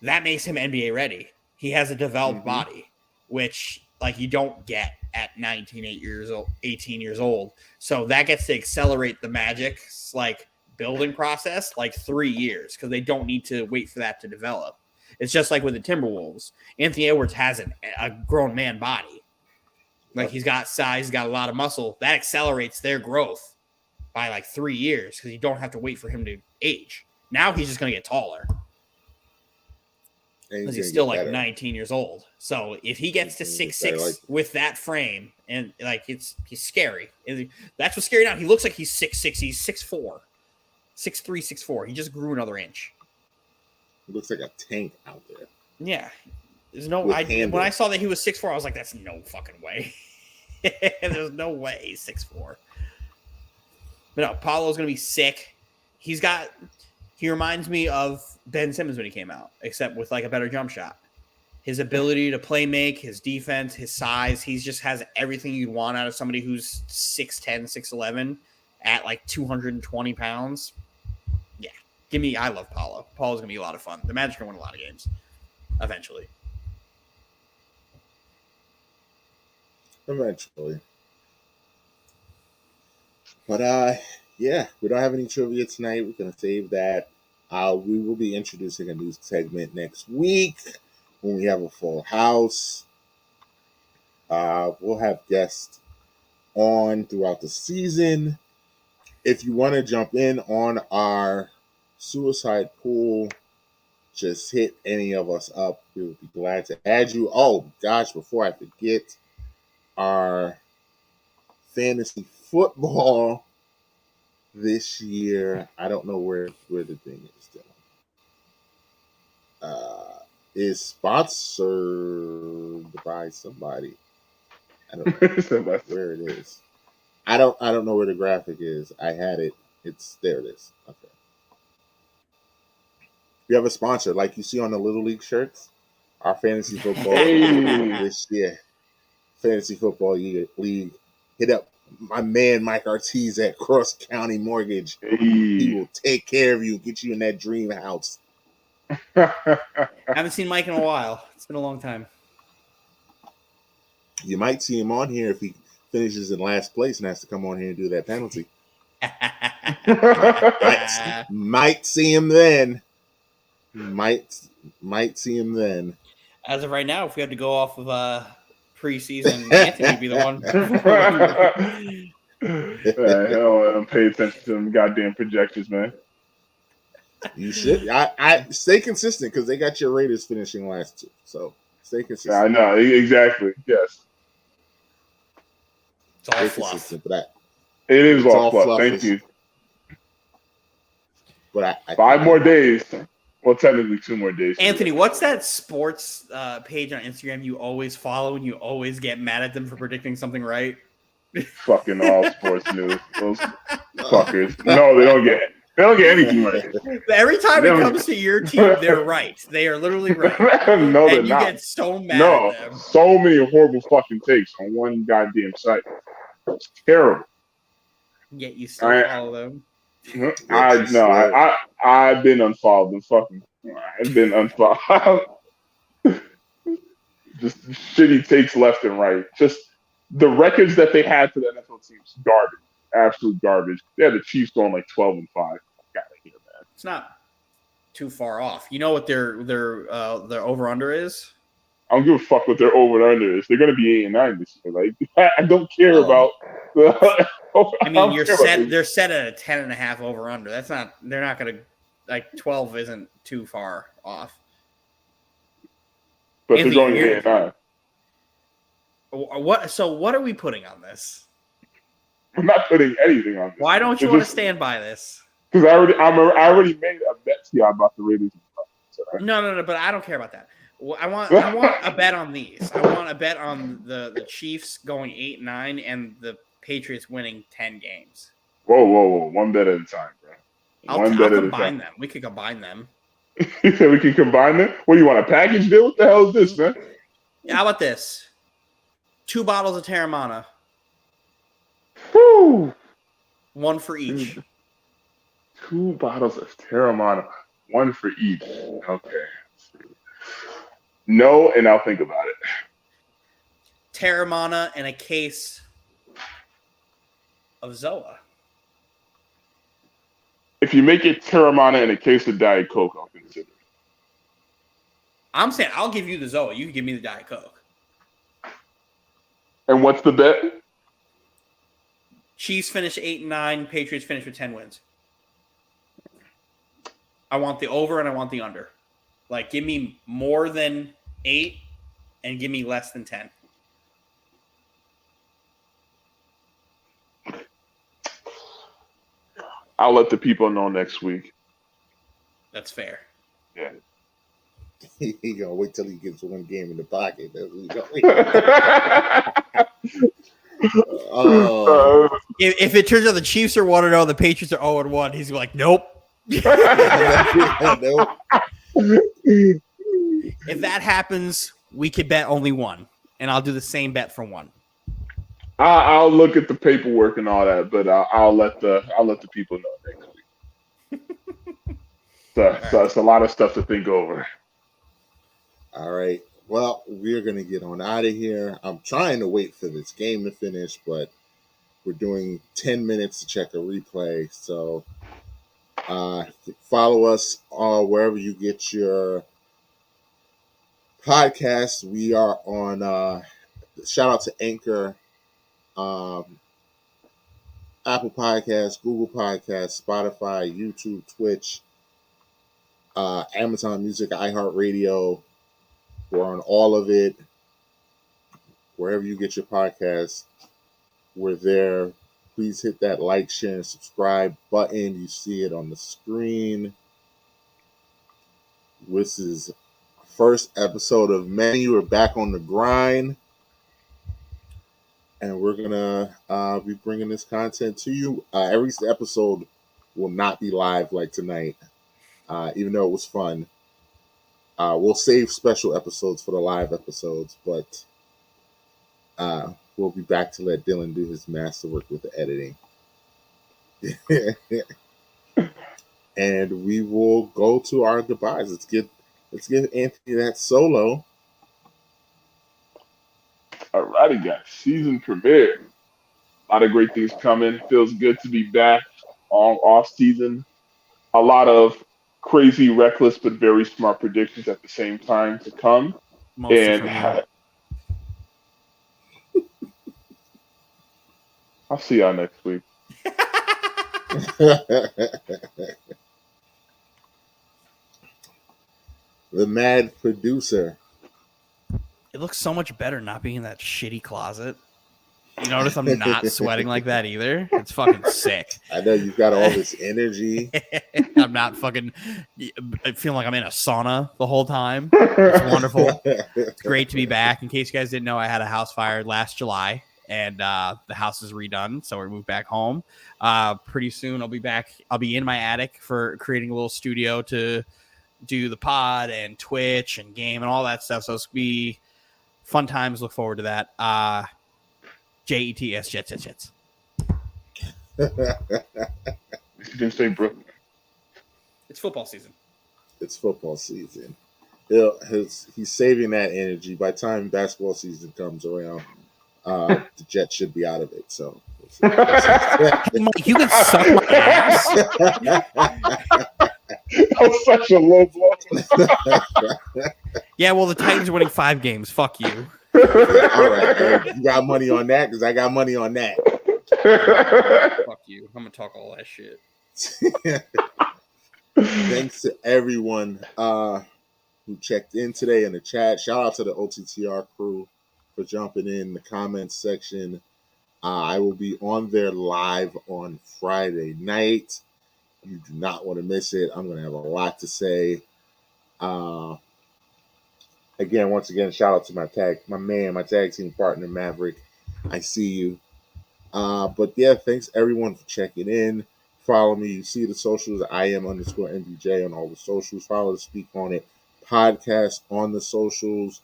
that makes him NBA ready. He has a developed body, which like you don't get at 18 years old. So that gets to accelerate the Magic's like building process like 3 years because they don't need to wait for that to develop. It's just like with the Timberwolves. Anthony Edwards has a grown man body. Like he's got size, he's got a lot of muscle. That accelerates their growth by like 3 years because you don't have to wait for him to age. Now he's just going to get taller because he's still like 19 years old. So if he gets to 6'6" with that frame, and like he's scary. That's what's scary now. He looks like he's 6'6". He's 6'4", 6'3", 6'4". He just grew another inch. He looks like a tank out there. Yeah. There's no. When I saw that he was 6'4", I was like, "That's no fucking way." There's no way he's 6'4". But no, Paolo's gonna be sick. He reminds me of Ben Simmons when he came out, except with like a better jump shot. His ability to play make, his defense, his size, he just has everything you'd want out of somebody who's 6'10", 6'11", at like 220 pounds. Yeah, I love Paolo. Paolo's gonna be a lot of fun. The Magic are gonna win a lot of games eventually. Eventually. But yeah, we don't have any trivia tonight. We're gonna save that. We will be introducing a new segment next week when we have a full house. We'll have guests on throughout the season. If you want to jump in on our suicide pool, just hit any of us up. We will be glad to add you. Oh gosh, before I forget, our fantasy football this year, I don't know where the thing is still. Is sponsored by somebody. I don't know where it is. I don't know where the graphic is. I had it. There it is. Okay. We have a sponsor, like you see on the Little League shirts. Our fantasy football this year. Fantasy Football League. Hit up my man Mike Ortiz at Cross County Mortgage. He will take care of you, get you in that dream house. I haven't seen Mike in a while. It's been a long time. You might see him on here if he finishes in last place and has to come on here and do that penalty. might see him then. Might see him then. As of right now, if we had to go off of preseason, Anthony would be the one. Hell, pay attention to them goddamn projections, man. You should. I stay consistent because they got your Raiders finishing last too. So stay consistent. I know exactly. Yes. It's all fluff. For that. It is all fluff. Thank you. But 5 more days. Well, technically 2 more days. Anthony, what's that sports page on Instagram you always follow and you always get mad at them for predicting something right? Fucking all sports news. Those fuckers. No, they don't get anything right. Every time it comes to your team, they're right. They are literally right. No, they're and you not. get so mad at them. So many horrible fucking takes on one goddamn site. It's terrible. Yet you still follow them. I've been unfollowed and fucking I've been unfollowed. Just shitty takes left and right. Just the records that they had for the NFL teams, garbage. Absolute garbage. They had the Chiefs going like 12-5. Gotta hear that. It's not too far off. You know what their over under is? I don't give a fuck what their over and under is. They're gonna be 8-9 this year. Like I don't care about the I mean, they're set at a 10.5 over under. They're not gonna, like, 12 isn't too far off. But Anthony, they're going 8-9. So what are we putting on this? I'm not putting anything on this. Why don't you want to stand by this? Because I already made a bet to you about the Raiders. No, but I don't care about that. I want a bet on these. I want a bet on the Chiefs going 8-9 and the Patriots winning 10 games. Whoa. One bet at a time, bro. I'll combine them. We could combine them. You said we can combine them? What, do you want a package deal? What the hell is this, man? Yeah, how about this? 2 bottles of Terramana. Woo! 1 for each. 2 bottles of Terramana. 1 for each. Okay. No, and I'll think about it. Terramana and a case of Zoa. If you make it Terramana and a case of Diet Coke, I'll consider it. I'm saying I'll give you the Zoa. You can give me the Diet Coke. And what's the bet? Chiefs finish 8-9. Patriots finish with 10 wins. I want the over and I want the under. Like, give me more than 8 and give me less than 10. I'll let the people know next week. That's fair. Yeah. He gonna wait till he gets one game in the pocket. That's what he If it turns out the Chiefs are 1-0, the Patriots are 0-1, he's like, nope. Nope. If that happens, we could bet only one, and I'll do the same bet for one. I'll look at the paperwork and all that, but I'll let the people know next week. So it's a lot of stuff to think over. All right. Well, we're gonna get on out of here. I'm trying to wait for this game to finish, but we're doing 10 minutes to check a replay. So follow us wherever you get your podcasts. We are on shout out to Anchor, Apple Podcasts, Google Podcasts, Spotify, YouTube, Twitch, Amazon Music, iHeartRadio. We're on all of it. Wherever you get your podcasts, we're there. Please hit that like, share, and subscribe button. You see it on the screen. This is first episode of many. We're back on the grind. And we're going to be bringing this content to you. Every episode will not be live like tonight, even though it was fun. We'll save special episodes for the live episodes, but we'll be back to let Dylan do his masterwork with the editing. And we will go to our goodbyes. Let's give Anthony that solo. Alrighty, guys. Season premiere. A lot of great things coming. Feels good to be back on off season. A lot of crazy, reckless, but very smart predictions at the same time to come. And I'll see y'all next week. The mad producer. It looks so much better not being in that shitty closet. You notice I'm not sweating like that either. It's fucking sick. I know you've got all this energy. I'm not fucking feeling like I'm in a sauna the whole time. It's wonderful. It's great to be back. In case you guys didn't know, I had a house fire last July, and the house is redone, so we moved back home. Pretty soon I'll be back. I'll be in my attic for creating a little studio to do the pod and Twitch and game and all that stuff. So it's going to be fun times. Look forward to that. JETS, Jets. You didn't say Brooklyn. It's football season. It's football season. He's saving that energy. By the time basketball season comes around, the Jets should be out of it. So Mike, you can suck my ass. That was such a low blow. Yeah, well, the Titans are winning 5 games. Fuck you. all right, you got money on that because I got money on that. Fuck you. I'm gonna talk all that shit. Thanks to everyone who checked in today in the chat. Shout out to the OTTR crew for jumping in the comments section. I will be on there live on Friday night. You do not want to miss it. I'm going to have a lot to say. Once again, shout out to my tag team partner, Maverick. I see you. But yeah, thanks everyone for checking in. Follow me. You see the socials. IM_MBJ on all the socials. Follow the Speak On It podcast on the socials.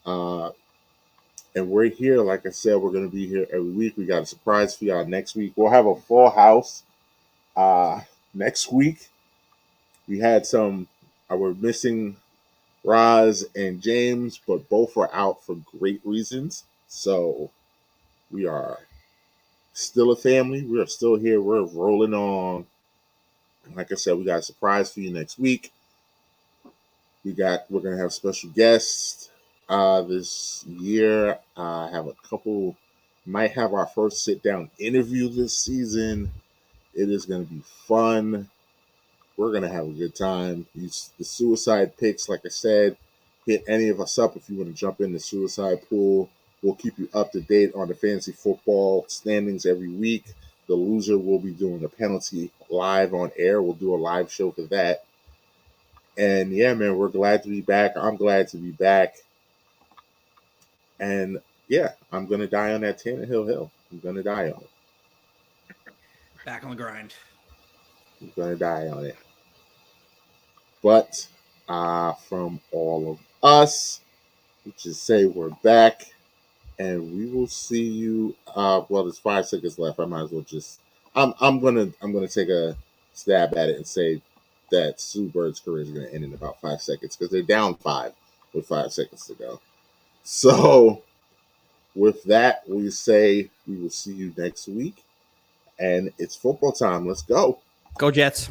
And we're here. Like I said, we're going to be here every week. We got a surprise for y'all next week. We'll have a full house next week. We had we're missing Roz and James, but both are out for great reasons. So we are still a family. We are still here. We're rolling on. Like I said, we got a surprise for you next week. We're gonna have special guests this year. Have a couple. Might have our first sit down interview this season. It is gonna be fun. We're gonna have a good time. The suicide picks, like I said, hit any of us up if you want to jump in the suicide pool. We'll keep you up to date on the fantasy football standings every week. The loser will be doing a penalty live on air. We'll do a live show for that. And yeah, man, we're glad to be back. I'm glad to be back. And yeah, I'm gonna die on that Tannehill Hill. I'm gonna die on it. Back on the grind. I'm gonna die on it. But from all of us, we just say we're back, and we will see you. Well, there's 5 seconds left. I might as well just. I'm gonna take a stab at it and say that Sue Bird's career is gonna end in about 5 seconds because they're down 5 with 5 seconds to go. So with that, we say we will see you next week, and it's football time. Let's go. Go Jets.